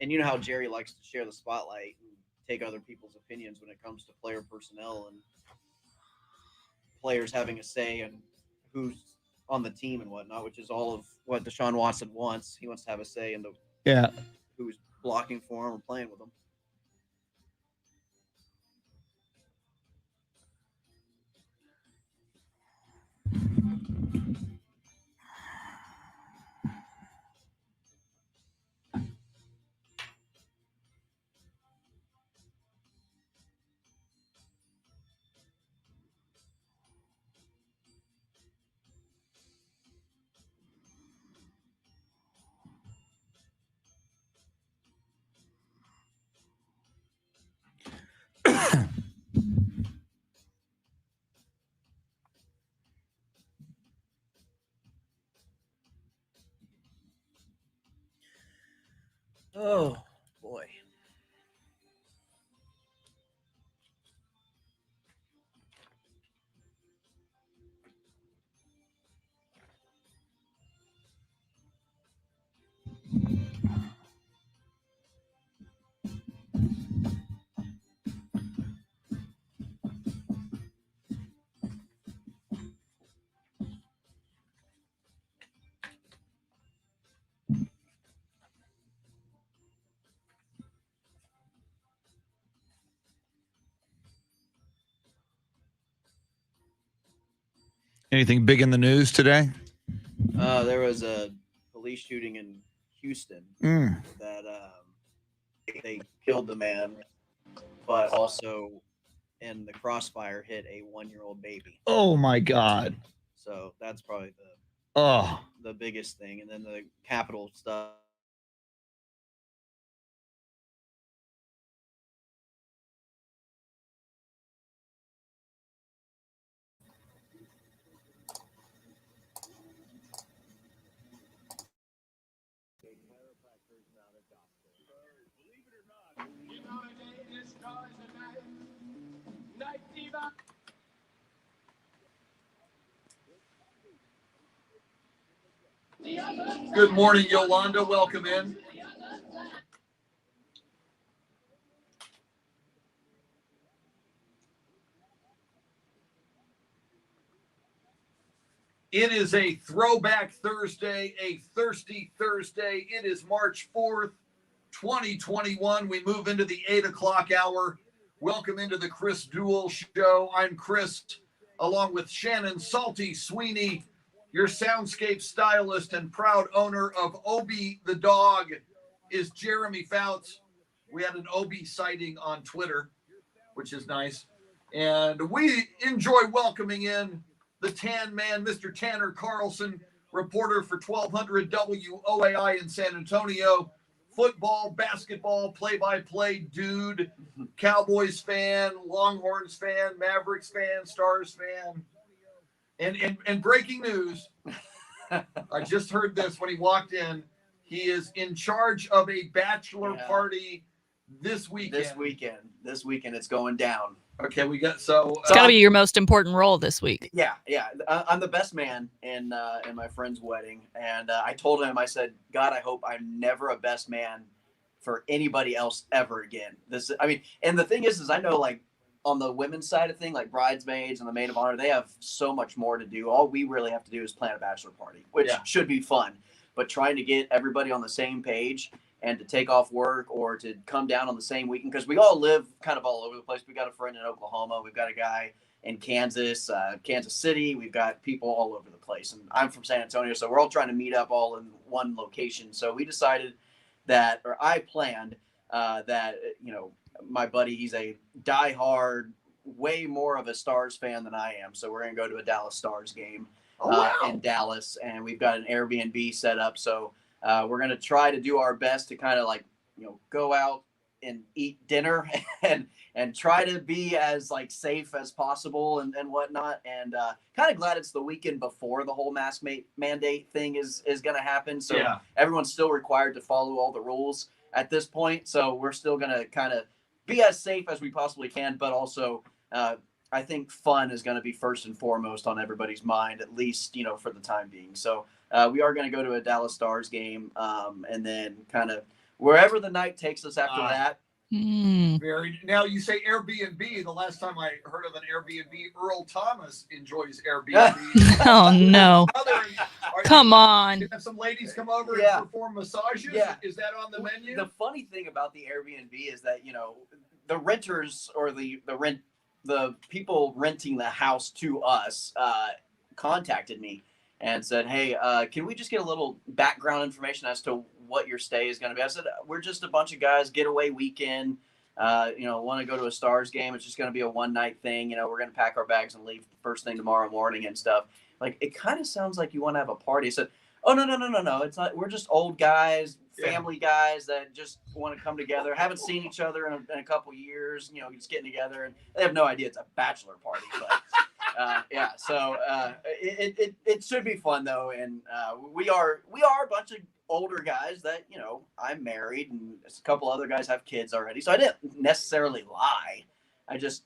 And you know how Jerry likes to share the spotlight and take other people's opinions when it comes to player personnel and players having a say in who's on the team and whatnot, which is all of what Deshaun Watson wants. He wants to have a say in yeah. who's blocking for him or playing with him. Oh boy. Anything big in the news today? There was a police shooting in Houston Mm. that they killed the man, but also in the crossfire hit a 1-year-old baby. Oh my God. So that's probably Oh. the biggest thing. And then the Capitol stuff. Good morning, Yolanda. Welcome in. It is a throwback Thursday, a thirsty Thursday. It is March 4th, 2021. We move into the 8 o'clock hour. Welcome into the Chris Duel Show. I'm Chris, along with Shannon Salty Sweeney, your soundscape stylist and proud owner of Obi the dog is Jeremy Fouts. We had an Obi sighting on Twitter, which is nice. And we enjoy welcoming in the Tan Man, Mr. Tanner Carlson, reporter for 1200 WOAI in San Antonio. Football, basketball, play-by-play dude, Cowboys fan, Longhorns fan, Mavericks fan, Stars fan. And breaking news, I just heard this when he walked in. He is in charge of a bachelor party this weekend. This weekend it's going down. Okay, we got It's got to be your most important role this week. Yeah. I'm the best man in my friend's wedding, and I told him, I said, God, I hope I'm never a best man for anybody else ever again. And the thing is I know, like, on the women's side of thing, like bridesmaids and the maid of honor, they have so much more to do. All we really have to do is plan a bachelor party, which should be fun. But trying to get everybody on the same page and to take off work or to come down on the same weekend, because we all live kind of all over the place. We got a friend in Oklahoma. We've got a guy in Kansas City. We've got people all over the place. And I'm from San Antonio, so we're all trying to meet up all in one location. So we decided I planned that, my buddy, he's a diehard, way more of a Stars fan than I am. So we're going to go to a Dallas Stars game in Dallas, and we've got an Airbnb set up. So we're going to try to do our best to kind of go out and eat dinner and try to be as safe as possible and whatnot. And kind of glad it's the weekend before the whole mask mandate thing is going to happen. So everyone's still required to follow all the rules at this point. So we're still going to kind of be as safe as we possibly can, but also I think fun is going to be first and foremost on everybody's mind, at least, for the time being. So we are going to go to a Dallas Stars game, and then kind of wherever the night takes us after that. Now you say Airbnb. The last time I heard of an Airbnb, Earl Thomas enjoys Airbnb. Oh no! Come on. You have some ladies come over and perform massages. Yeah. Is that on the menu? The funny thing about the Airbnb is that the renters or the people renting the house to us contacted me and said, hey, can we just get a little background information as to what your stay is going to be? I said, we're just a bunch of guys, getaway weekend, want to go to a Stars game. It's just going to be a one-night thing. We're going to pack our bags and leave first thing tomorrow morning and stuff. It kind of sounds like you want to have a party. I said, oh, no. It's not. We're just old guys, family guys that just want to come together. Haven't seen each other in a couple years, just getting together. And they have no idea it's a bachelor party. But so it should be fun, though. And we are a bunch of older guys that, I'm married and a couple other guys have kids already. So I didn't necessarily lie. I just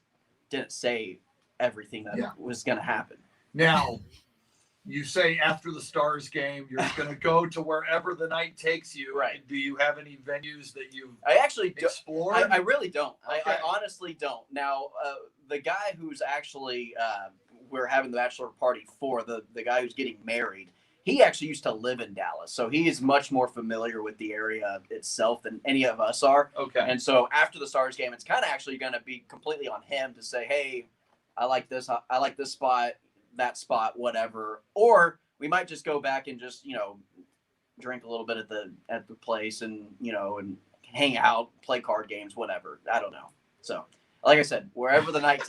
didn't say everything that was going to happen. Now, you say after the Stars game, you're going to go to wherever the night takes you. Right. Do you have any venues that you've I actually explored? I really don't. Okay. I honestly don't. Now, the guy who's actually we're having the bachelor party for, the guy who's getting married, he actually used to live in Dallas. So he is much more familiar with the area itself than any of us are. Okay. And so after the Stars game, it's kind of actually going to be completely on him to say, hey, I like this spot, that spot, whatever. Or we might just go back and just, drink a little bit at the place and, and hang out, play card games, whatever. I don't know. So, like I said, wherever the night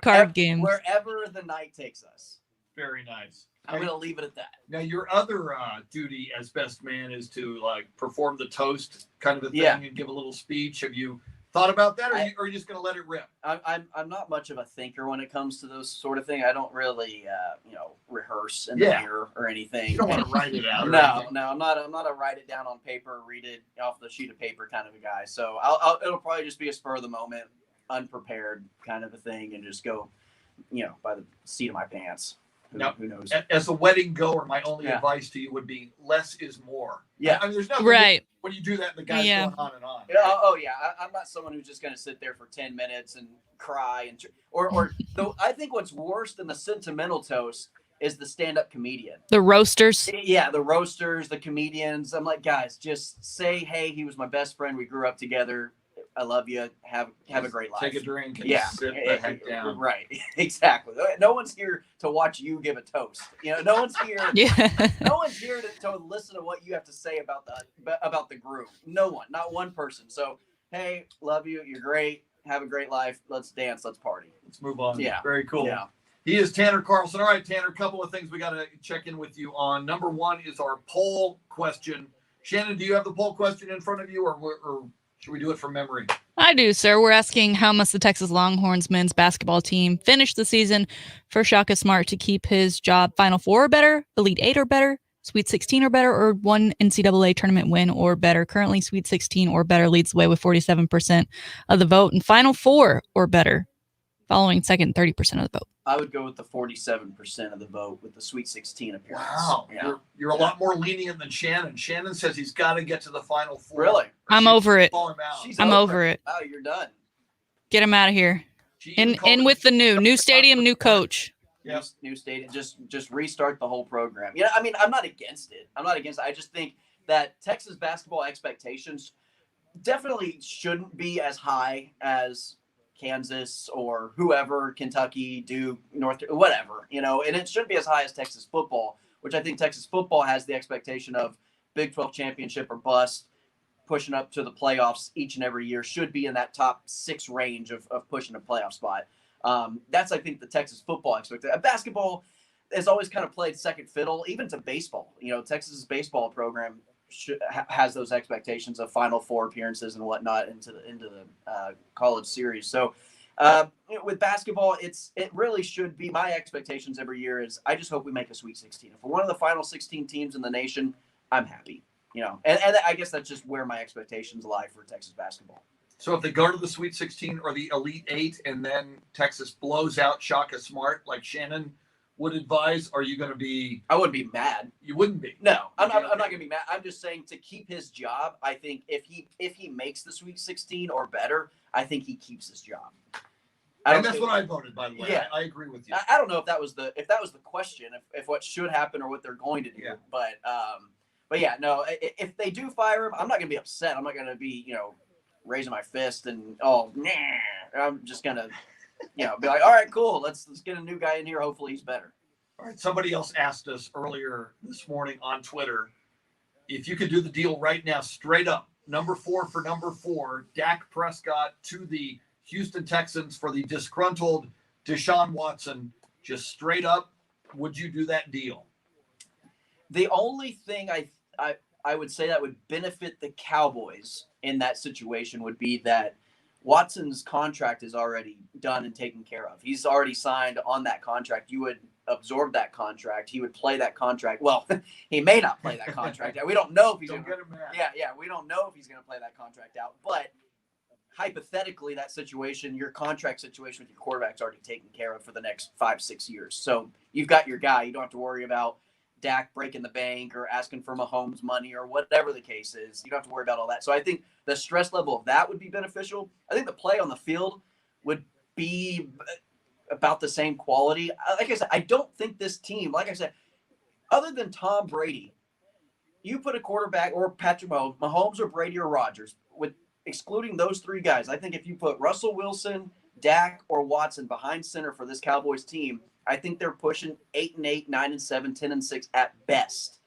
card games. Wherever the night takes us. Very nice. I'm going to leave it at that. Now, your other duty as best man is to perform the toast kind of a thing and give a little speech. Have you thought about that, or are you just going to let it rip? I'm not much of a thinker when it comes to those sort of thing. I don't really, rehearse in the mirror or anything. You don't want to write it out. No, I'm not a write it down on paper, read it off the sheet of paper kind of a guy. So it'll probably just be a spur of the moment, unprepared kind of a thing, and just go, by the seat of my pants. Who knows? As a wedding goer, my only advice to you would be less is more. Yeah. I mean, there's nothing when you do that, the guy's going on and on. Right? I'm not someone who's just going to sit there for 10 minutes and cry or though I think what's worse than the sentimental toast is the stand-up comedian. The roasters. Yeah, the roasters, the comedians. I'm like, guys, just say, hey, he was my best friend. We grew up together. I love you. Have a great life. Take a drink and sit the heck down. Right. Exactly. No one's here to watch you give a toast. No one's here. No one's here to listen to what you have to say about the group. No one. Not one person. So, hey, love you. You're great. Have a great life. Let's dance. Let's party. Let's move on. Yeah. Very cool. Yeah. He is Tanner Carlson. All right, Tanner, a couple of things we got to check in with you on. Number one is our poll question. Shannon, do you have the poll question in front of you, or should we do it from memory? I do, sir. We're asking how must the Texas Longhorns men's basketball team finish the season for Shaka Smart to keep his job? Final Four or better, Elite Eight or better, Sweet 16 or better, or one NCAA tournament win or better? Currently, Sweet 16 or better leads the way with 47% of the vote, and Final Four or better, following second, 30% of the vote. I would go with the 47% of the vote with the Sweet 16 appearance. Wow. Yeah. You're a lot more lenient than Shannon. Shannon says he's got to get to the Final Four. Really? I'm over it. I'm over it. Oh, you're done. Get him out of here. In with the new stadium, new coach. Yep. New stadium. Just restart the whole program. I mean, I'm not against it. I just think that Texas basketball expectations definitely shouldn't be as high as Kansas or whoever, Kentucky, Duke, whatever, and it shouldn't be as high as Texas football, which I think Texas football has the expectation of Big 12 championship or bust, pushing up to the playoffs each and every year, should be in that top 6 range of pushing a playoff spot. That's, I think, the Texas football expectation. Basketball has always kind of played second fiddle, even to baseball. Texas's baseball program has those expectations of Final Four appearances and whatnot into the college series. So with basketball, it really should be, my expectations every year is I just hope we make a Sweet 16. If we're one of the final 16 teams in the nation, I'm happy. And I guess that's just where my expectations lie for Texas basketball. So if they go to the Sweet 16 or the Elite 8 and then Texas blows out Shaka Smart like Shannon would advise, are you going to be... I wouldn't be mad. You wouldn't be? No, I'm not going to be mad. I'm just saying to keep his job, I think if he makes the Sweet 16 or better, I think he keeps his job. And that's what I voted, by the way. Yeah. I agree with you. I don't know if that was the question, if what should happen or what they're going to do. Yeah. But yeah, no, if they do fire him, I'm not going to be upset. I'm not going to be, raising my fist and, I'm just going to, be like, all right, cool. Let's get a new guy in here. Hopefully he's better. All right. Somebody else asked us earlier this morning on Twitter, if you could do the deal right now, straight up, number 4 for number 4, Dak Prescott to the Houston Texans for the disgruntled Deshaun Watson, just straight up, would you do that deal? The only thing I would say that would benefit the Cowboys in that situation would be that Watson's contract is already done and taken care of. He's already signed on that contract. You would absorb that contract. He would play that contract. Well, he may not play that contract. We don't know if he's Don't going get him mad. Yeah, we don't know if he's going to play that contract out. But hypothetically, that situation, your contract situation with your quarterback's already taken care of for the next 5-6 years. So you've got your guy. You don't have to worry about Dak breaking the bank or asking for Mahomes money or whatever the case is. You don't have to worry about all that. So I think the stress level of that would be beneficial. I think the play on the field would be about the same quality. Like I said, I don't think this team, like I said, other than Tom Brady, you put a quarterback or Patrick Mahomes or Brady or Rodgers, with excluding those three guys, I think if you put Russell Wilson, Dak, or Watson behind center for this Cowboys team, I think they're pushing 8-8, 9-7, 10-6 at best,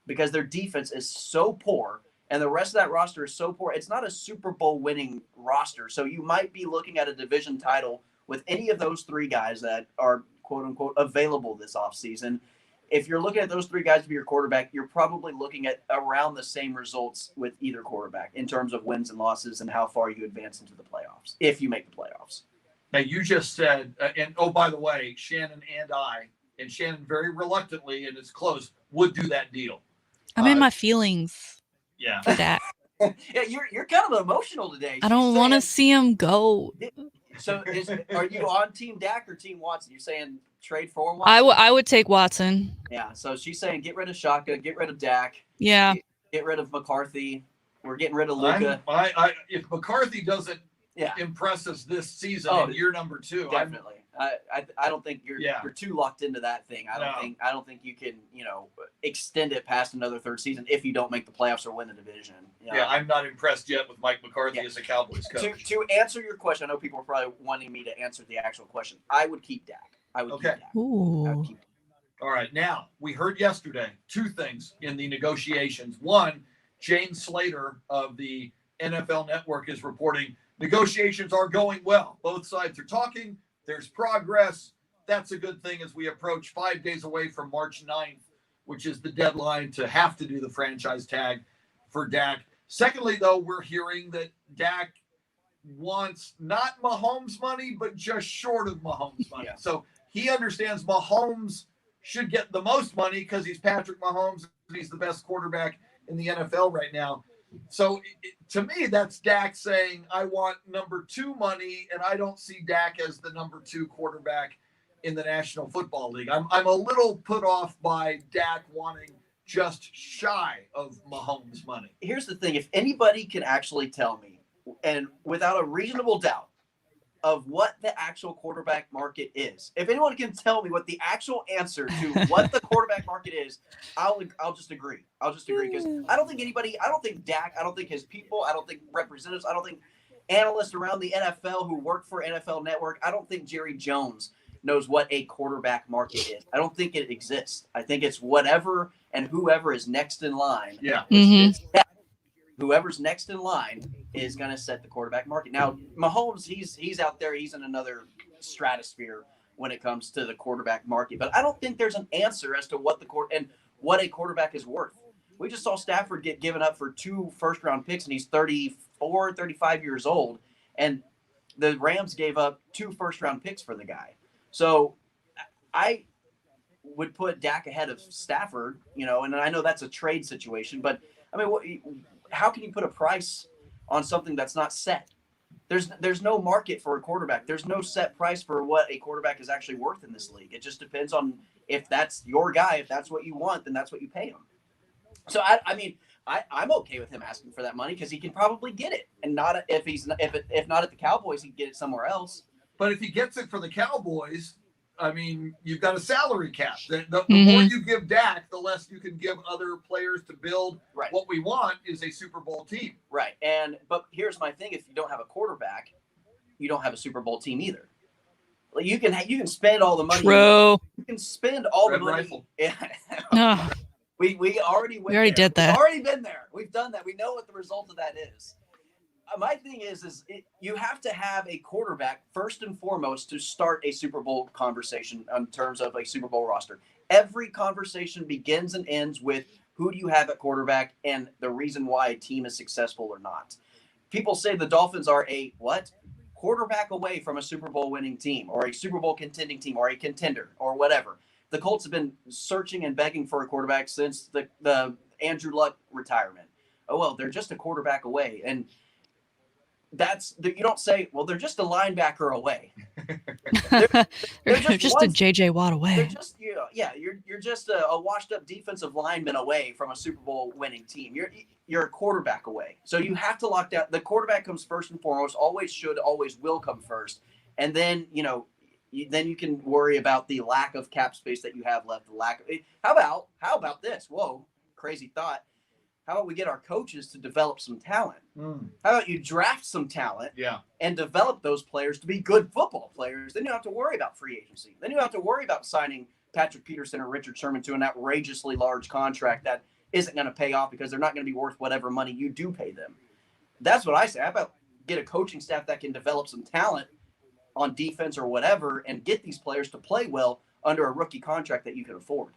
because their defense is so poor and the rest of that roster is so poor. It's not a Super Bowl winning roster. So you might be looking at a division title with any of those three guys that are quote unquote available this offseason. If you're looking at those three guys to be your quarterback, you're probably looking at around the same results with either quarterback in terms of wins and losses and how far you advance into the playoffs, if you make the playoffs. Now, you just said, and oh, by the way, Shannon and I, and Shannon very reluctantly, and it's close, would do that deal. I'm in my feelings Yeah. for that. Yeah, you're kind of emotional today. I don't want to see him go. So are you on Team Dak or Team Watson? You're saying trade for Watson? I would take Watson. Yeah, so she's saying get rid of Shaka, get rid of Dak. Yeah. Get rid of McCarthy. We're getting rid of Luka. If McCarthy doesn't impress us this season in year number 2, definitely. I don't think you're too locked into that thing. I don't think you can, extend it past another third season if you don't make the playoffs or win the division. Yeah, I'm not impressed yet with Mike McCarthy as a Cowboys coach. To answer your question, I know people are probably wanting me to answer the actual question. I would keep Dak. Keep Dak. Ooh. All right. Now, we heard yesterday 2 things in the negotiations. One, Jane Slater of the NFL Network is reporting negotiations are going well. Both sides are talking. There's progress. That's a good thing as we approach 5 days away from March 9th, which is the deadline to have to do the franchise tag for Dak. Secondly, though, we're hearing that Dak wants not Mahomes money, but just short of Mahomes money. Yeah. So he understands Mahomes should get the most money because he's Patrick Mahomes and he's the best quarterback in the NFL right now. So to me, that's Dak saying, I want number 2 money, and I don't see Dak as the number 2 quarterback in the National Football League. I'm a little put off by Dak wanting just shy of Mahomes money. Here's the thing. If anybody can actually tell me, and without a reasonable doubt, of what the actual quarterback market is, if anyone can tell me what the actual answer to what the quarterback market is, I'll just agree. Because I don't think Dak, I don't think his people, I don't think representatives, I don't think analysts around the NFL who work for NFL Network, I don't think Jerry Jones knows what a quarterback market is. I don't think it exists. I think it's whatever and whoever is next in line. Yeah. Whoever's next in line is going to set the quarterback market. Now, Mahomes, he's out there. He's in another stratosphere when it comes to the quarterback market. But I don't think there's an answer as to what a quarterback is worth. We just saw Stafford get given up for 2 first-round picks, and he's 34, 35 years old. And the Rams gave up 2 first-round picks for the guy. So I would put Dak ahead of Stafford, and I know that's a trade situation. But, I mean, how can you put a price on something that's not set? There's no market for a quarterback. There's no set price for what a quarterback is actually worth in this league. It just depends on if that's your guy. If that's what you want, then that's what you pay him. So I'm okay with him asking for that money because he can probably get it, and not if not at the Cowboys, he can get it somewhere else. But if he gets it for the Cowboys, I mean, you've got a salary cap. The more you give Dak, the less you can give other players to build. Right. What we want is a Super Bowl team. Right. But here's my thing: if you don't have a quarterback, you don't have a Super Bowl team either. Like you can spend all the money. True. You can spend all Red the money. Rifle. Yeah. No. We already did that. We've already been there. We've done that. We know what the result of that is. My thing is you have to have a quarterback first and foremost to start a Super Bowl conversation in terms of a Super Bowl roster. Every conversation begins and ends with who do you have at quarterback and the reason why a team is successful or not. People say the Dolphins are a quarterback away from a Super Bowl winning team or a Super Bowl contending team or a contender or whatever. the Colts have been searching and begging for a quarterback since the Andrew Luck retirement. Oh, well, they're just a quarterback away. And you don't say, well, they're just a linebacker away. They're just a JJ Watt away. They're just, you're just a washed up defensive lineman away from a Super Bowl winning team. You're a quarterback away. So you have to lock down. The quarterback comes first and foremost, always should, always will come first. And then, then you can worry about the lack of cap space that you have left. How about this? Whoa, crazy thought. How about we get our coaches to develop some talent? How about you draft some talent and develop those players to be good football players? Then you don't have to worry about free agency. Then you don't have to worry about signing Patrick Peterson or Richard Sherman to an outrageously large contract that isn't going to pay off because they're not going to be worth whatever money you do pay them. That's what I say. How about get a coaching staff that can develop some talent on defense or whatever and get these players to play well under a rookie contract that you can afford?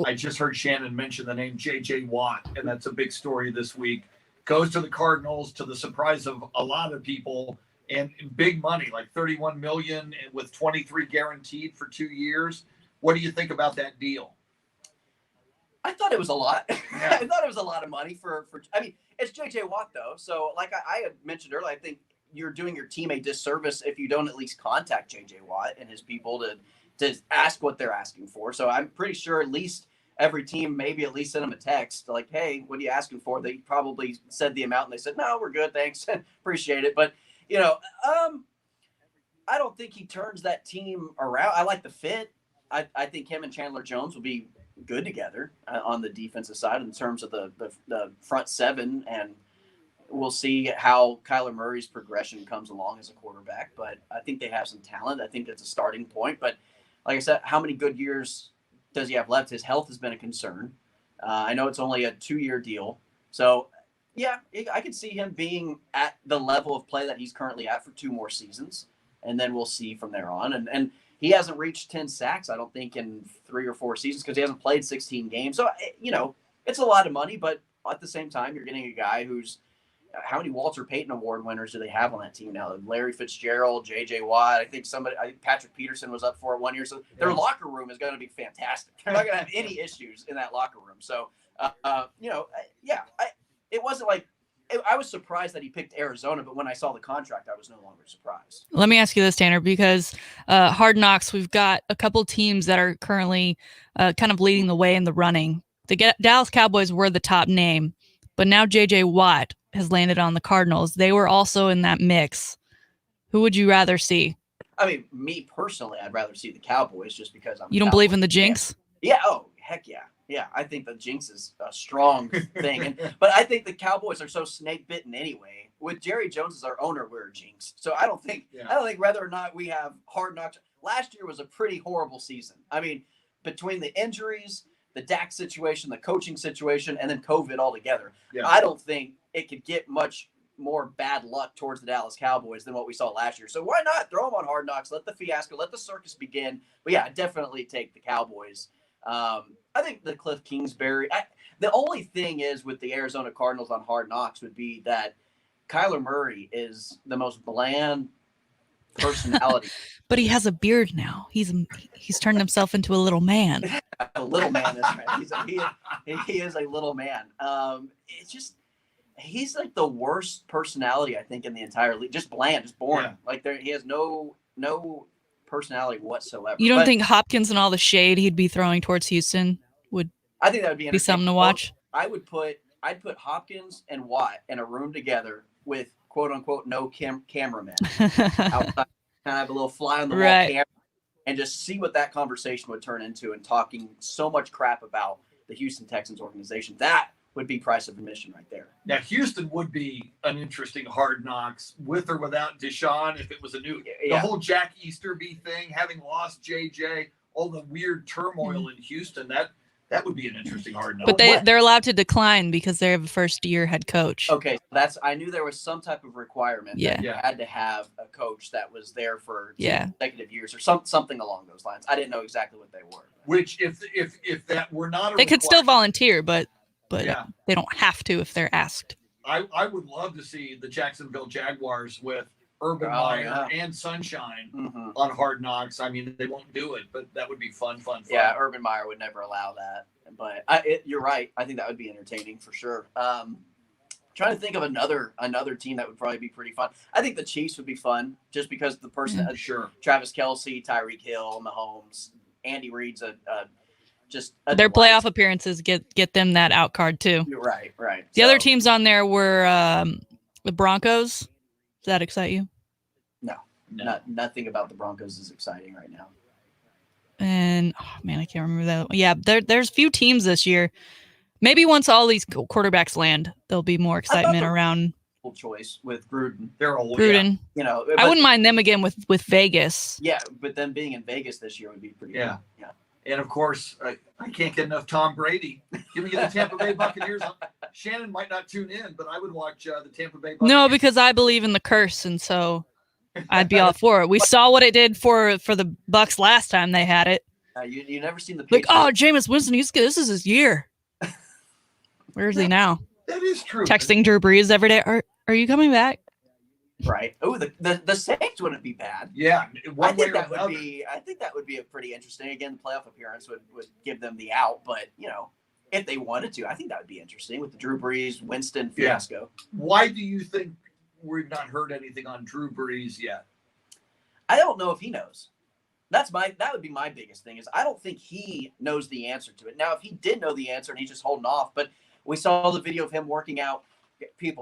I just heard Shannon mention the name J.J. Watt, and that's a big story this week. Goes to the Cardinals to the surprise of a lot of people, and big money, like $31 million with 23 guaranteed for 2 years. What do you think about that deal? I thought it was a lot. Yeah. I thought it was a lot of money for I mean, it's J.J. Watt, though. So, like I had mentioned earlier, I think you're doing your team a disservice if you don't at least contact J.J. Watt and his people to ask what they're asking for. So I'm pretty sure at least every team maybe at least sent him a text like, hey, what are you asking for? They probably said the amount and they said, no, we're good. Thanks. Appreciate it. But, I don't think he turns that team around. I like the fit. I think him and Chandler Jones will be good together on the defensive side in terms of the front seven. And we'll see how Kyler Murray's progression comes along as a quarterback. But I think they have some talent. I think that's a starting point. But like I said, how many good years does he have left? His health has been a concern. I know it's only a 2-year deal. So, yeah, I could see him being at the level of play that he's currently at for 2 more seasons. And then we'll see from there on. And he hasn't reached 10 sacks, I don't think, in 3 or 4 seasons because he hasn't played 16 games. So, it's a lot of money. But at the same time, you're getting a guy who's – how many Walter Payton Award winners do they have on that team now? Larry Fitzgerald, J.J. Watt. I think Patrick Peterson was up for it 1 year. So their locker room is going to be fantastic. They're not going to have any issues in that locker room. So, it wasn't like I was surprised that he picked Arizona, but when I saw the contract, I was no longer surprised. Let me ask you this, Tanner, because Hard Knocks, we've got a couple teams that are currently kind of leading the way in the running. The Dallas Cowboys were the top name, but now J.J. Watt has landed on the Cardinals. They were also in that mix. Who would you rather see? I mean, me personally, I'd rather see the Cowboys just because I'm. You don't believe in the jinx? Yeah. Oh, heck yeah. Yeah, I think the jinx is a strong thing. But I think the Cowboys are so snake bitten anyway. With Jerry Jones as our owner, we're a jinx. So I don't think whether or not we have Hard Knocks. Last year was a pretty horrible season. I mean, between the injuries, the Dak situation, the coaching situation, and then COVID altogether. Yeah. I don't think it could get much more bad luck towards the Dallas Cowboys than what we saw last year. So why not throw them on Hard Knocks? Let the fiasco, let the circus begin. But yeah, definitely take the Cowboys. I think the Cliff Kingsbury. The only thing is with the Arizona Cardinals on Hard Knocks would be that Kyler Murray is the most bland personality. But he has a beard now. He's turned himself into a little man. A little man is right. He is a little man. It's just he's like the worst personality I think in the entire league. Just bland, just boring. Yeah. Like he has no personality whatsoever. You don't think Hopkins and all the shade he'd be throwing towards Houston would? I think that would be something to watch. I'd put Hopkins and Watt in a room together with quote unquote no cameraman. Outside, kind of have a little fly on the wall camera, and just see what that conversation would turn into, and talking so much crap about the Houston Texans organization. That would be price of admission right there. Now, Houston would be an interesting Hard Knocks with or without Deshaun if it was the whole Jack Easterby thing, having lost JJ, all the weird turmoil in Houston. That would be an interesting Hard Knocks. But they're allowed to decline because they have a first-year head coach. Okay, I knew there was some type of requirement that you had to have a coach that was there for 2 consecutive years or something along those lines. I didn't know exactly what they were. Which, if that were not they could still volunteer, but they don't have to if they're asked. I would love to see the Jacksonville Jaguars with Urban Oh, Meyer yeah. and Sunshine Mhm. on Hard Knocks. I mean, they won't do it, but that would be fun. Yeah, Urban Meyer would never allow that. But you're right. I think that would be entertaining for sure. Trying to think of another team that would probably be pretty fun. I think the Chiefs would be fun just because the person, Sure. Travis Kelce, Tyreek Hill, Mahomes, Andy Reid's just a Their delight. playoff appearances get them that out card too. You're right. The other teams on there were the Broncos. Does that excite you? No. Nothing about the Broncos is exciting right now. And oh man, I can't remember that. Yeah, there's few teams this year. Maybe once all these quarterbacks land, there'll be more excitement around Full choice with Gruden. They're old. Gruden. You know, I wouldn't mind them again with Vegas. Yeah, but them being in Vegas this year would be pretty Yeah. good. Yeah. And of course, I can't get enough Tom Brady. Give me the Tampa Bay Buccaneers. Shannon might not tune in, but I would watch the Tampa Bay Buccaneers. No, because I believe in the curse, and so I'd be all for it. We saw what it did for the Bucks last time they had it. You never seen the Like, Patriots. oh, Jameis Winston, this is his year. Where is he now? That is true. Texting Drew Brees every day. Are you coming back? Right. Oh, the Saints wouldn't be bad. Yeah. I think that would be a pretty interesting. Again, the playoff appearance would give them the out, but if they wanted to, I think that would be interesting with the Drew Brees Winston fiasco. Why do you think we've not heard anything on Drew Brees yet? I don't know if he knows. That would be my biggest thing is I don't think he knows the answer to it. Now, if he did know the answer and he's just holding off, but we saw the video of him working out.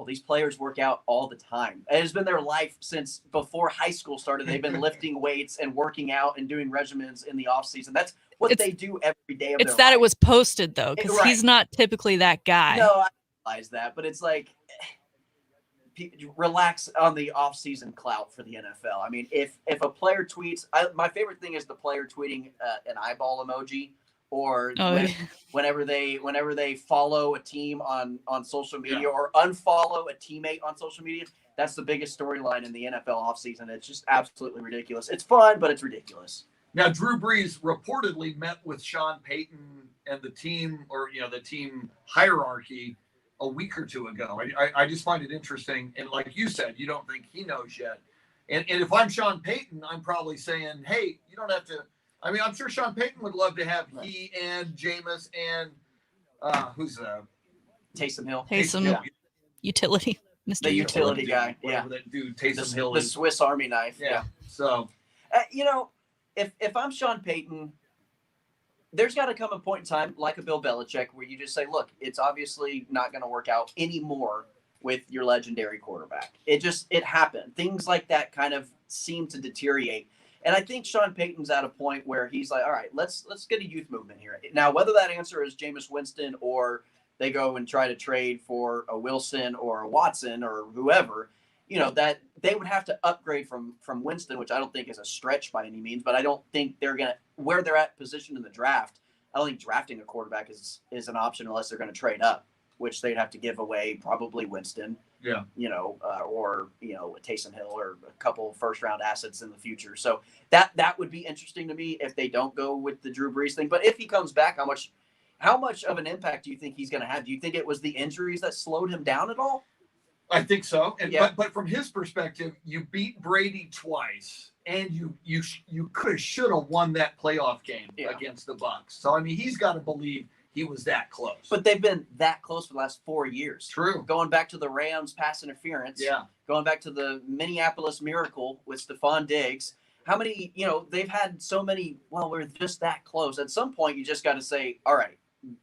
These players work out all the time. It has been their life since before high school started. They've been lifting weights and working out and doing regimens in the off season. That's what they do every day of It's their that life. it was posted though, because he's not typically that guy. No, I realize that, but it's like relax on the off-season clout for the NFL. I mean, if a player tweets, my favorite thing is the player tweeting an eyeball emoji, or whenever they follow a team on social media or unfollow a teammate on social media. That's the biggest storyline in the NFL offseason. It's just absolutely ridiculous. It's fun, but it's ridiculous. Now, Drew Brees reportedly met with Sean Payton and the team, or the team hierarchy, a week or two ago. I just find it interesting. And like you said, you don't think he knows yet. And if I'm Sean Payton, I'm probably saying, hey, you don't have to. I mean, I'm sure Sean Payton would love to have he and Jameis and who's Taysom Hill. Utility. Mr. The utility guy. Yeah. That dude, Taysom Hill. The Swiss Army knife. Yeah. So, if I'm Sean Payton, there's got to come a point in time, like a Bill Belichick, where you just say, look, it's obviously not going to work out anymore with your legendary quarterback. It happened. Things like that kind of seem to deteriorate. And I think Sean Payton's at a point where he's like, all right, let's get a youth movement here. Now, whether that answer is Jameis Winston or they go and try to trade for a Wilson or a Watson or whoever, that they would have to upgrade from Winston, which I don't think is a stretch by any means, but I don't think they're going to, where they're at positioned in the draft, I don't think drafting a quarterback is an option unless they're going to trade up, which they'd have to give away probably Winston. Yeah. Or Taysom Hill or a couple first round assets in the future. So that would be interesting to me if they don't go with the Drew Brees thing. But if he comes back, how much of an impact do you think he's going to have? Do you think it was the injuries that slowed him down at all? I think so. And but from his perspective, you beat Brady twice, and you should have won that playoff game against the Bucks. So I mean, he's got to believe he was that close. But they've been that close for the last 4 years. True. Going back to the Rams pass interference. Yeah. Going back to the Minneapolis Miracle with Stephon Diggs. How many, they've had so many, we're just that close. At some point, you just got to say, all right,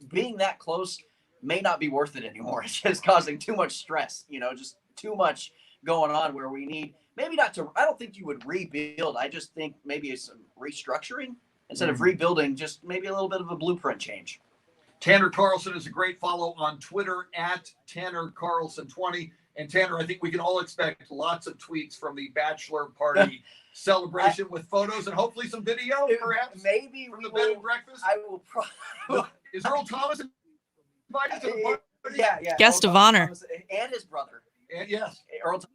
being that close may not be worth it anymore. It's just causing too much stress, just too much going on where we need, maybe not to, I don't think you would rebuild. I just think maybe it's some restructuring instead of rebuilding, just maybe a little bit of a blueprint change. Tanner Carlson is a great follow on Twitter at Tanner Carlson20. And Tanner, I think we can all expect lots of tweets from the bachelor party celebration with photos and hopefully some video, perhaps. Maybe from the bed and breakfast. I will probably. Is Earl Thomas invited to the party? Yeah. Guest of honor. And his brother. And yes. Earl Thomas'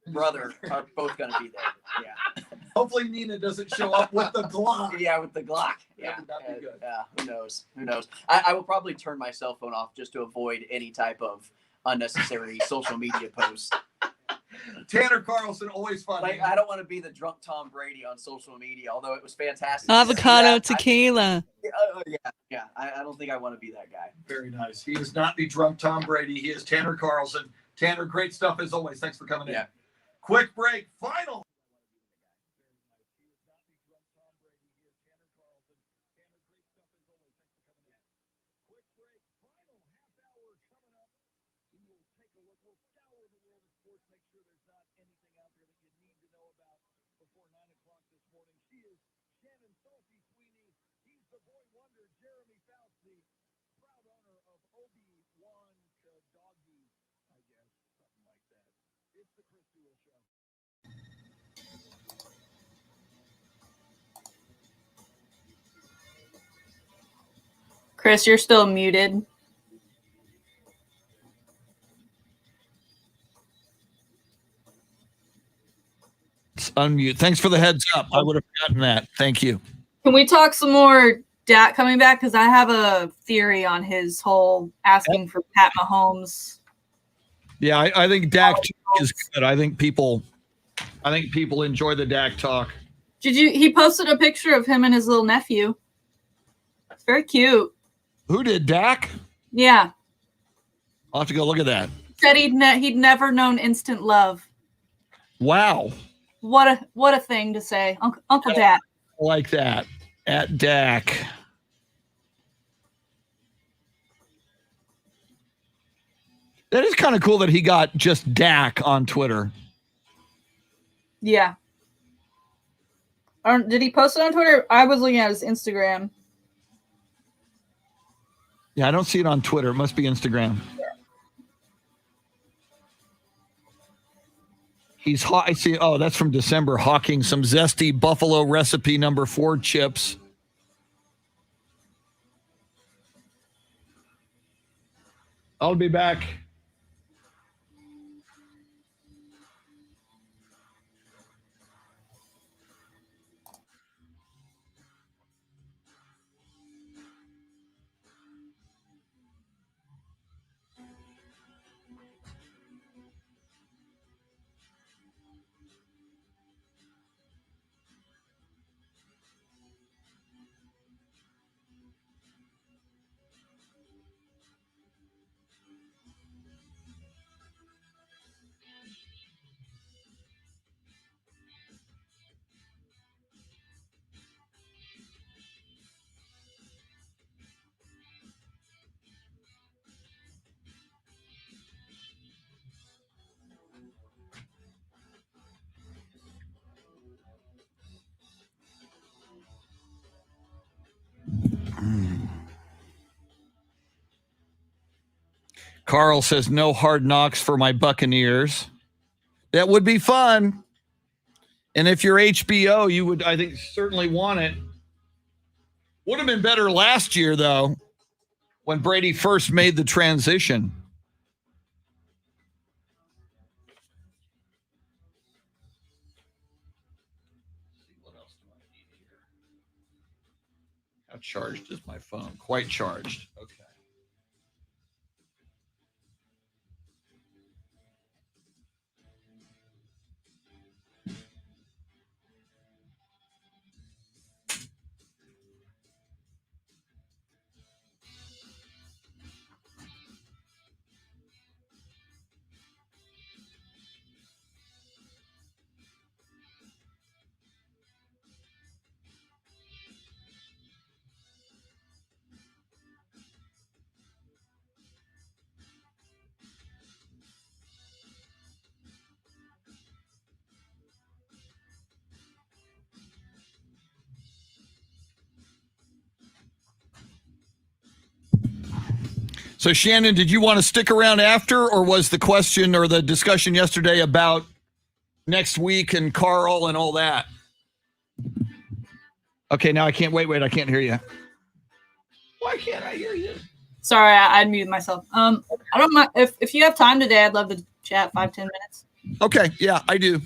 brother are both going to be there. Yeah. Hopefully Nina doesn't show up with the Glock. Yeah, with the Glock. Yeah. That'd be good. Who knows? I will probably turn my cell phone off just to avoid any type of unnecessary social media posts. Tanner Carlson, always funny. Like, I don't want to be the drunk Tom Brady on social media, although it was fantastic. Avocado tequila. I don't think I want to be that guy. Very nice. He is not the drunk Tom Brady. He is Tanner Carlson. Tanner, great stuff as always. Thanks for coming in. Quick break. Final. Chris, you're still muted. Unmute. Thanks for the heads up. I would have forgotten that. Thank you. Can we talk some more Dak coming back? Because I have a theory on his whole asking for Pat Mahomes. Yeah, I think Dak is good. I think people enjoy the Dak talk. He posted a picture of him and his little nephew. It's very cute. Who did, Dak? Yeah. I'll have to go look at that. Said he'd never known instant love. Wow. What a thing to say. Uncle Dak. I like that. At Dak. That is kind of cool that he got just Dak on Twitter. Yeah. Did he post it on Twitter? I was looking at his Instagram. Yeah, I don't see it on Twitter. It must be Instagram. He's I see. Oh, that's from December. Hawking some zesty Buffalo recipe number 4 chips. I'll be back. Carl says no Hard Knocks for my Buccaneers. That would be fun. And if you're HBO, you would, I think, certainly want it. Would have been better last year, though, when Brady first made the transition. What else do I need here? How charged is my phone? Quite charged. Okay. So, Shannon, did you want to stick around after, or was the question or the discussion yesterday about next week and Carl and all that? Okay, now I can't wait. I can't hear you. Why can't I hear you? Sorry, I muted myself. I don't mind if you have time today. I'd love to chat 5-10 minutes. Okay, yeah, I do.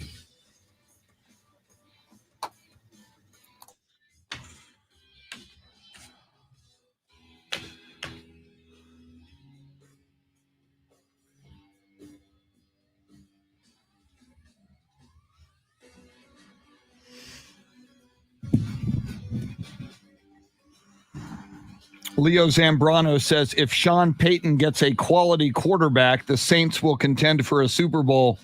Leo Zambrano says, if Sean Payton gets a quality quarterback, the Saints will contend for a Super Bowl.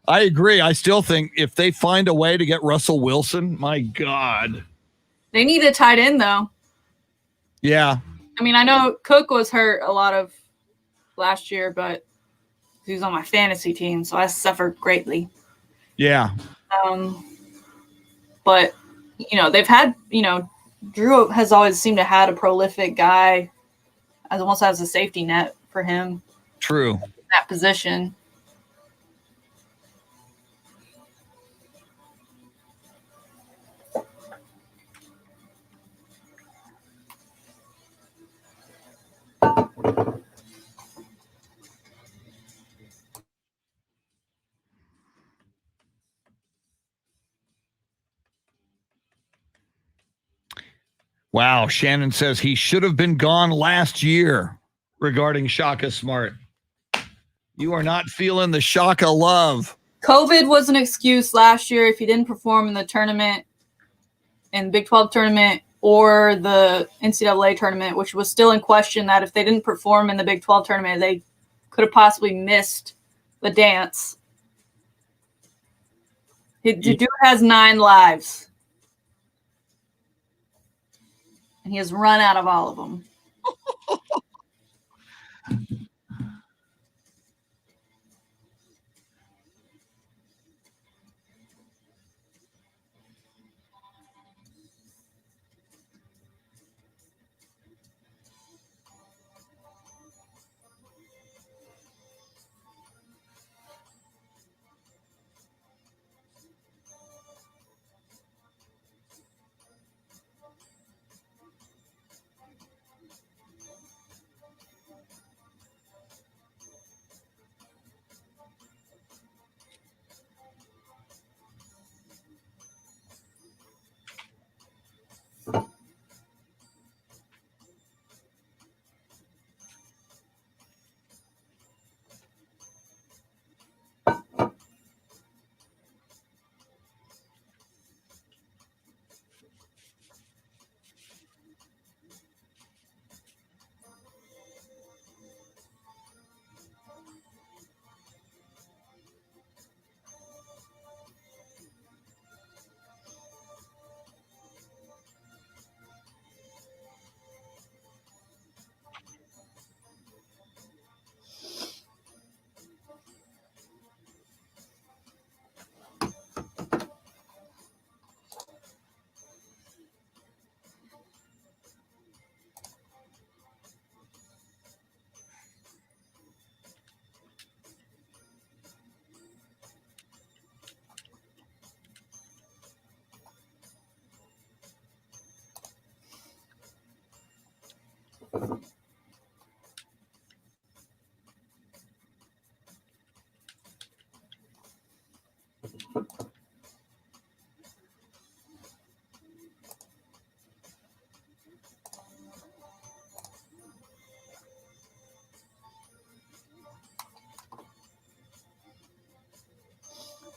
I agree. I still think if they find a way to get Russell Wilson, my God. They need a tight end, though. Yeah. I mean, I know Cook was hurt a lot of last year, but he was on my fantasy team, so I suffered greatly. Yeah. But, they've had, Drew has always seemed to have a prolific guy as almost as a safety net for him. True. In that position. Wow. Shannon says he should have been gone last year regarding Shaka Smart. You are not feeling the Shaka love. COVID was an excuse last year if he didn't perform in the tournament, in the Big 12 tournament or the NCAA tournament, which was still in question that if they didn't perform in the Big 12 tournament, they could have possibly missed the dance. The dude has 9 lives. And he has run out of all of them.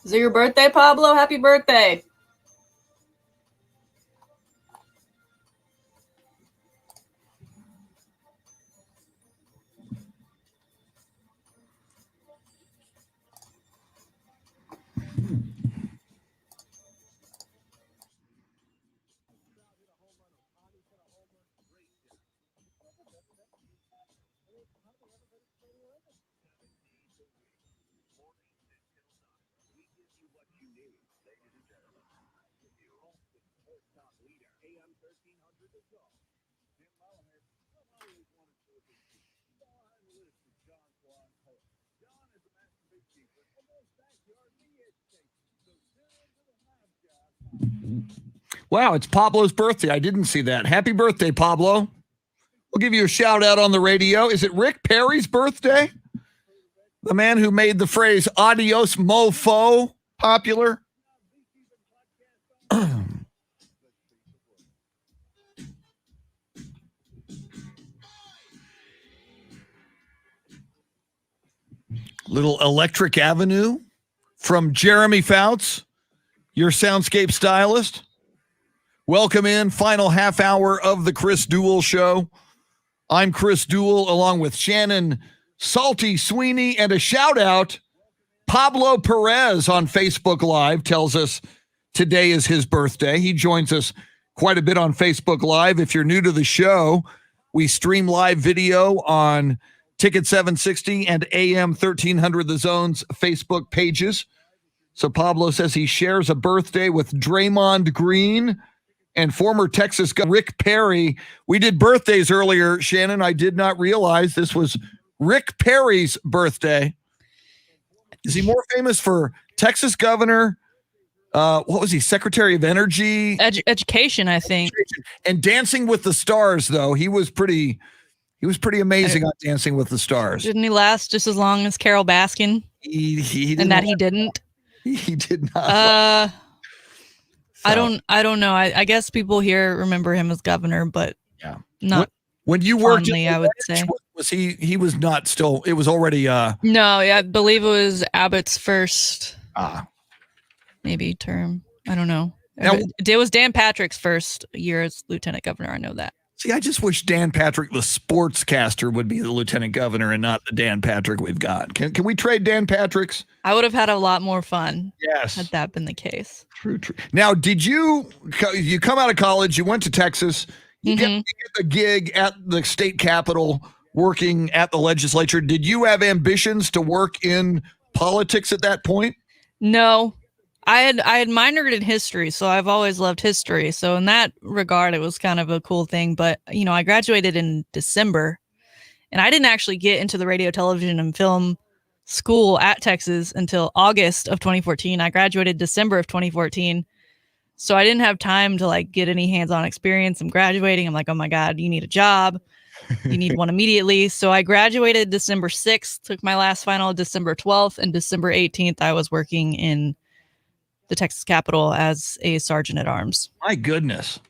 Is it your birthday, Pablo? Happy birthday. Wow, it's Pablo's birthday. I didn't see that. Happy birthday, Pablo. We'll give you a shout out on the radio. Is it Rick Perry's birthday? The man who made the phrase adios mofo popular? Little Electric Avenue from Jeremy Fouts, your soundscape stylist. Welcome in. Final half hour of the Chris Duel Show. I'm Chris Duel along with Shannon Salty Sweeney, and a shout out. Pablo Perez on Facebook Live tells us today is his birthday. He joins us quite a bit on Facebook Live. If you're new to the show, we stream live video on Ticket 760 and AM 1300 The Zone's Facebook pages. So Pablo says he shares a birthday with Draymond Green and former Texas Governor Rick Perry. We did birthdays earlier, Shannon. I did not realize this was Rick Perry's birthday. Is he more famous for Texas Governor? What was he? Secretary of Energy? Education, I think. And Dancing with the Stars, though. He was pretty amazing on Dancing with the Stars. Didn't he last just as long as Carol Baskin? He didn't. He did not. I don't know. I guess people here remember him as governor, but not when you worked fondly, I would say. Was he was not still, it was already No, yeah, I believe it was Abbott's first maybe term. I don't know. Now, It was Dan Patrick's first year as lieutenant governor. I know that. See, I just wish Dan Patrick, the sportscaster, would be the lieutenant governor and not the Dan Patrick we've got. Can we trade Dan Patrick's? I would have had a lot more fun. Yes. Had that been the case. True. Now, did you come out of college, you went to Texas, you get the gig at the state capitol working at the legislature. Did you have ambitions to work in politics at that point? No. I had minored in history, so I've always loved history. So in that regard, it was kind of a cool thing. But, I graduated in December, and I didn't actually get into the radio, television, and film school at Texas until August of 2014. I graduated December of 2014. So I didn't have time to get any hands-on experience. I'm graduating. I'm like, oh my God, you need a job. You need one immediately. So I graduated December 6th, took my last final December 12th, and December 18th, I was working in the Texas Capitol as a sergeant at arms. My goodness.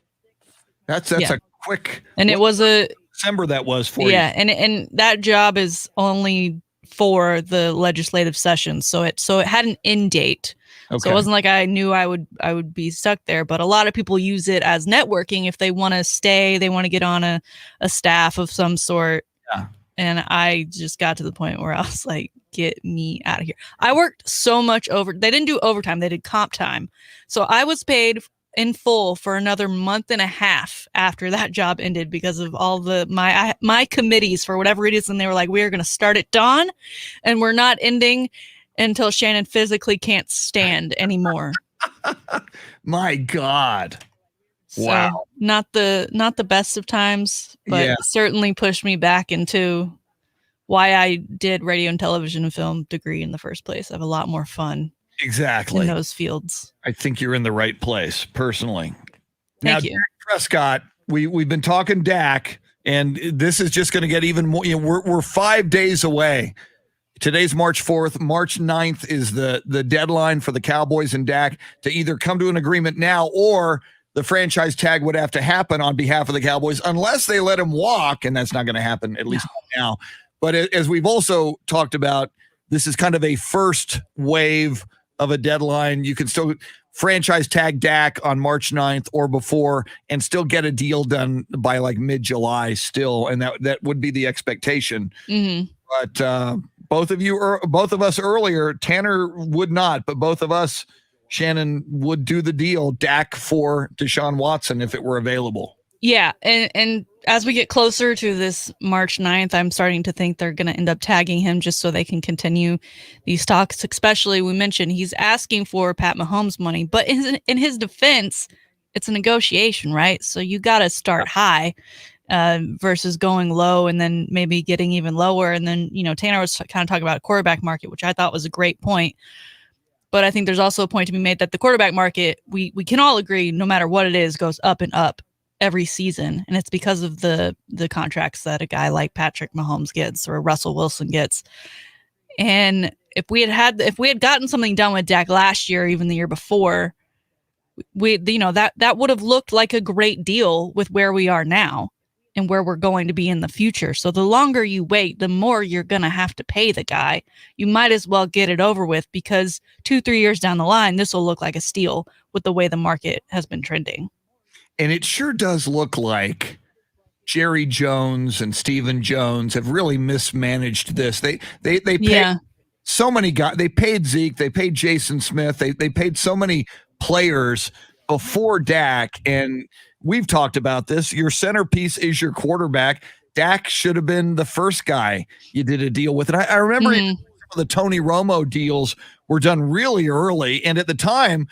That's a quick. And it was a December that was for you. Yeah, and that job is only for the legislative session. So it had an end date. Okay. So it wasn't like I knew I would be stuck there, but a lot of people use it as networking if they want to stay, they want to get on a staff of some sort. Yeah. And I just got to the point where I was like, get me out of here. I worked so much they didn't do overtime, they did comp time. So I was paid in full for another month and a half after that job ended because of all my committees for whatever it is. And they were like, we are going to start at dawn and we're not ending until Shannon physically can't stand anymore. My God. Wow. So, not the best of times, but certainly pushed me back into why I did radio and television and film degree in the first place. I have a lot more fun exactly in those fields. I think you're in the right place personally. Thank you. Dak Prescott, we've been talking Dak, and this is just going to get even more. We're 5 days away. Today's March 4th. March 9th is the deadline for the Cowboys and Dak to either come to an agreement now, or the franchise tag would have to happen on behalf of the Cowboys unless they let him walk, and that's not going to happen, at least not now. But as we've also talked about, this is kind of a first wave of a deadline. You can still franchise tag Dak on March 9th or before and still get a deal done by mid-July still, and that would be the expectation. Mm-hmm. But both of us earlier, Tanner would not, but both of us, Shannon, would do the deal, Dak for Deshaun Watson if it were available. Yeah, and as we get closer to this March 9th, I'm starting to think they're going to end up tagging him just so they can continue these talks, especially we mentioned he's asking for Pat Mahomes money. But in his defense, it's a negotiation, right? So you got to start high versus going low and then maybe getting even lower. And then, Tanner was kind of talking about a quarterback market, which I thought was a great point. But I think there's also a point to be made that the quarterback market, we can all agree, no matter what it is, goes up and up every season. And it's because of the contracts that a guy like Patrick Mahomes gets or Russell Wilson gets. And if we had gotten something done with Dak last year, even the year before, that would have looked like a great deal with where we are now and where we're going to be in the future. So the longer you wait, the more you're going to have to pay the guy. You might as well get it over with, because 2-3 years down the line, this will look like a steal with the way the market has been trending. And it sure does look like Jerry Jones and Stephen Jones have really mismanaged this. They paid so many guys. They paid Zeke. They paid Jason Smith. They paid so many players before Dak. And we've talked about this. Your centerpiece is your quarterback. Dak should have been the first guy you did a deal with. And I remember the Tony Romo deals were done really early. And at the time,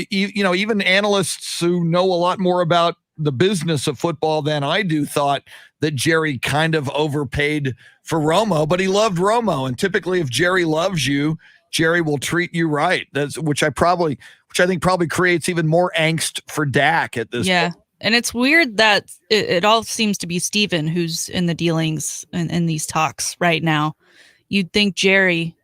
even analysts who know a lot more about the business of football than I do thought that Jerry kind of overpaid for Romo, but he loved Romo. And typically if Jerry loves you, Jerry will treat you right. That's which I think probably creates even more angst for Dak at this point. And it's weird that it all seems to be Steven who's in the dealings in these talks right now. You'd think Jerry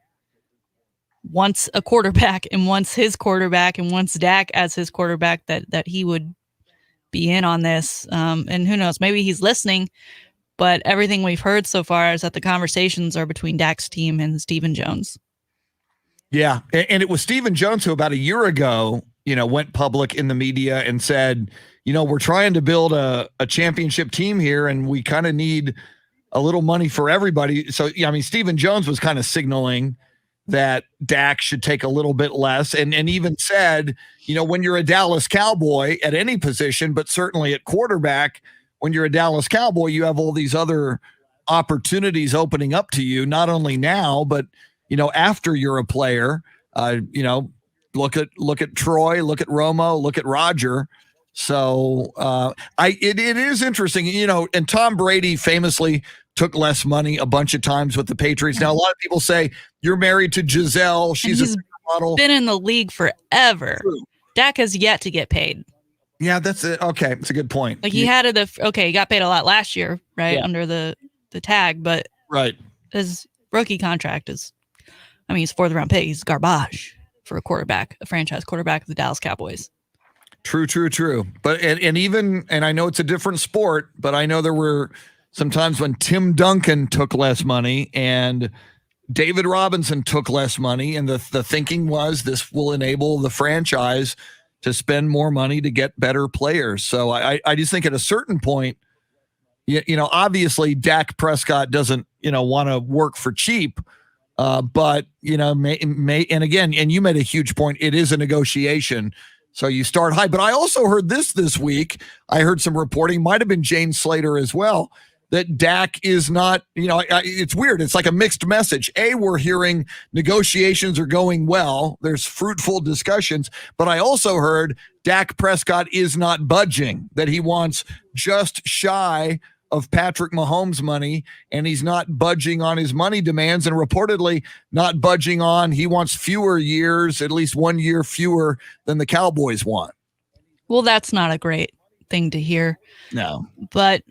wants a quarterback and wants his quarterback and wants Dak as his quarterback, that he would be in on this. And who knows, maybe he's listening, but everything we've heard so far is that the conversations are between Dak's team and Stephen Jones. Yeah. And it was Stephen Jones who about a year ago, went public in the media and said, we're trying to build a championship team here and we kind of need a little money for everybody. So, Stephen Jones was kind of signaling that Dak should take a little bit less and even said, when you're a Dallas Cowboy at any position, but certainly at quarterback, when you're a Dallas Cowboy, you have all these other opportunities opening up to you, not only now, but, after you're a player. Look at Troy, look at Romo, look at Roger. So it is interesting, and Tom Brady famously took less money a bunch of times with the Patriots. Now, a lot of people say you're married to Giselle. She's a model. Been in the league forever. True. Dak has yet to get paid. Yeah, that's it. Okay, it's a good point. Like he got paid a lot last year, right? Yeah. Under the tag, but his rookie contract is, he's 4th round pick. He's garbage for a franchise quarterback of the Dallas Cowboys. True. But and I know it's a different sport, but I know there were sometimes when Tim Duncan took less money and David Robinson took less money, and the thinking was this will enable the franchise to spend more money to get better players. So I just think at a certain point, obviously Dak Prescott doesn't want to work for cheap, but may and again, and you made a huge point. It is a negotiation. So you start high. But I also heard this week. I heard some reporting, might have been Jane Slater as well, that Dak is not, it's weird. It's like a mixed message. We're hearing negotiations are going well. There's fruitful discussions. But I also heard Dak Prescott is not budging, that he wants just shy of Patrick Mahomes' money, and he's not budging on his money demands, and reportedly not budging on he wants fewer years, at least 1 year fewer than the Cowboys want. Well, that's not a great thing to hear. No. But,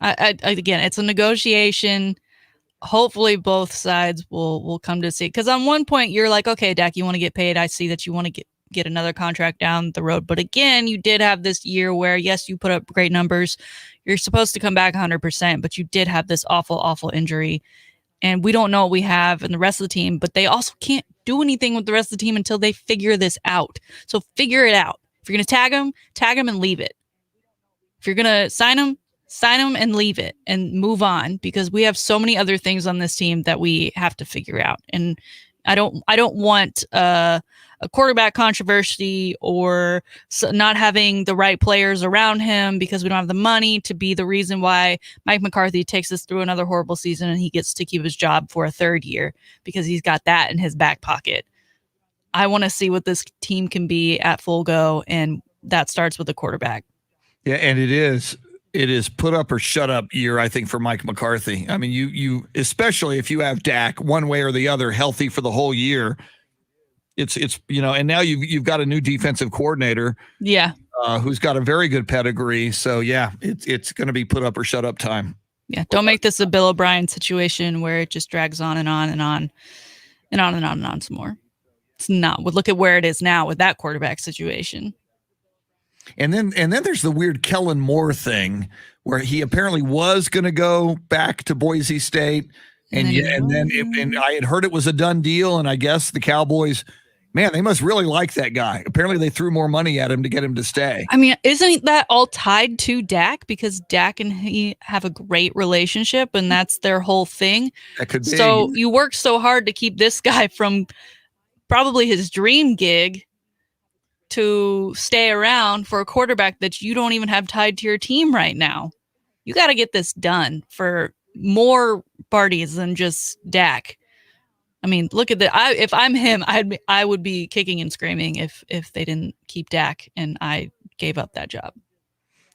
I again, it's a negotiation. Hopefully both sides will come to see. Because on one point, you're like, okay, Dak, you want to get paid. I see that you want to get another contract down the road. But again, you did have this year where, yes, you put up great numbers. You're supposed to come back 100%, but you did have this awful, awful injury. And we don't know what we have in the rest of the team, but they also can't do anything with the rest of the team until they figure this out. So figure it out. If you're going to tag them and leave it. If you're going to sign them and leave it and move on, because we have so many other things on this team that we have to figure out. And I don't want a quarterback controversy or not having the right players around him because we don't have the money to be the reason why Mike McCarthy takes us through another horrible season and he gets to keep his job for a 3rd year because he's got that in his back pocket. I want to see what this team can be at full go, and that starts with the quarterback. Yeah, and it is put up or shut up year, I think, for Mike McCarthy. I mean, you especially if you have Dak one way or the other healthy for the whole year, it's and now you've got a new defensive coordinator. Yeah. Who's got a very good pedigree. So yeah, it's going to be put up or shut up time. Yeah. Don't make this a Bill O'Brien situation where it just drags on and on and on and on and on and on some more. It's not. Look at where it is now with that quarterback situation. And then there's the weird Kellen Moore thing where he apparently was going to go back to Boise State. And I had heard it was a done deal. And I guess the Cowboys Man, they must really like that guy. Apparently, they threw more money at him to get him to stay. I mean, isn't that all tied to Dak? Because Dak and he have a great relationship, and that's their whole thing. That could be. So you work so hard to keep this guy from probably his dream gig to stay around for a quarterback that you don't even have tied to your team right now. You got to get this done for more parties than just Dak. I mean, look at that. If I'm him, I would be kicking and screaming if they didn't keep Dak and I gave up that job.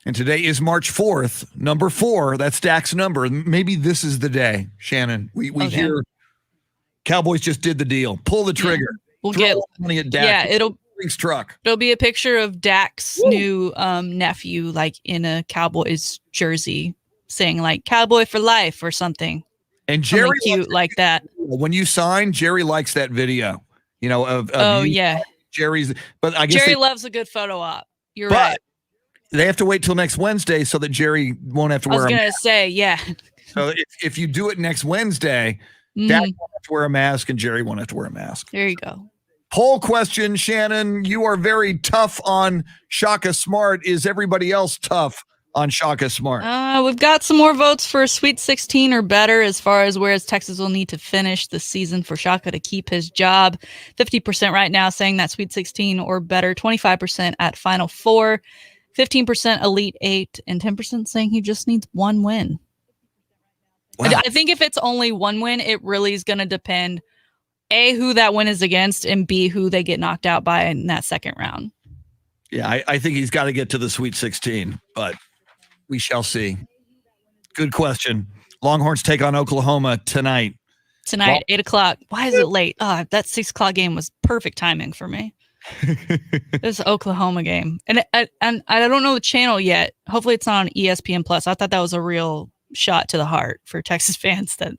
And today is March 4th, number 4. That's Dak's number. Maybe this is the day, Shannon. We hear Cowboys just did the deal. Pull the trigger. Yeah. We'll Throw get money at Dak. Yeah, it'll truck. It'll be a picture of Dak's new nephew, like in a Cowboys jersey, saying like "Cowboy for life" or something. And Jerry cute like that. When you sign, Jerry likes that video. You know of Jerry's. But I guess Jerry loves a good photo op. You're but right. They have to wait till next Wednesday so that Jerry won't have to wear. I was gonna say, yeah. So if you do it next Wednesday, Dak won't have to wear a mask and Jerry won't have to wear a mask. There you go. Poll question, Shannon. You are very tough on Shaka Smart. Is everybody else tough on Shaka Smart? We've got some more votes for Sweet 16 or better as far as whereas Texas will need to finish the season for Shaka to keep his job. 50% right now saying that Sweet 16 or better, 25% at Final Four, 15% Elite 8, and 10% saying he just needs one win. Wow. I think if it's only one win, it really is going to depend, A, who that win is against, and B, who they get knocked out by in that second round. Yeah, I think he's got to get to the Sweet 16, but we shall see. Good question. Longhorns take on Oklahoma tonight. 8 o'clock. Why is it late? That 6 o'clock game was perfect timing for me. It was an Oklahoma game. And I don't know the channel yet. Hopefully it's not on ESPN Plus. I thought that was a real shot to the heart for Texas fans that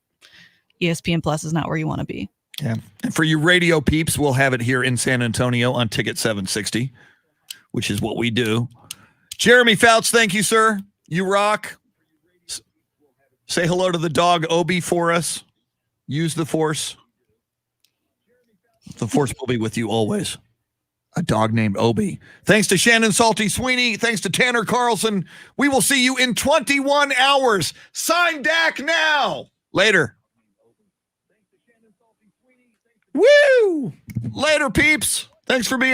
ESPN Plus is not where you want to be. Yeah. And for you radio peeps, we'll have it here in San Antonio on Ticket 760, which is what we do. Jeremy Fouts, thank you, sir. You rock. Say hello to the dog, Obi, for us. Use the force. The force will be with you always. A dog named Obi. Thanks to Shannon Salty Sweeney. Thanks to Tanner Carlson. We will see you in 21 hours. Sign Dak now. Later. Woo! Later, peeps. Thanks for being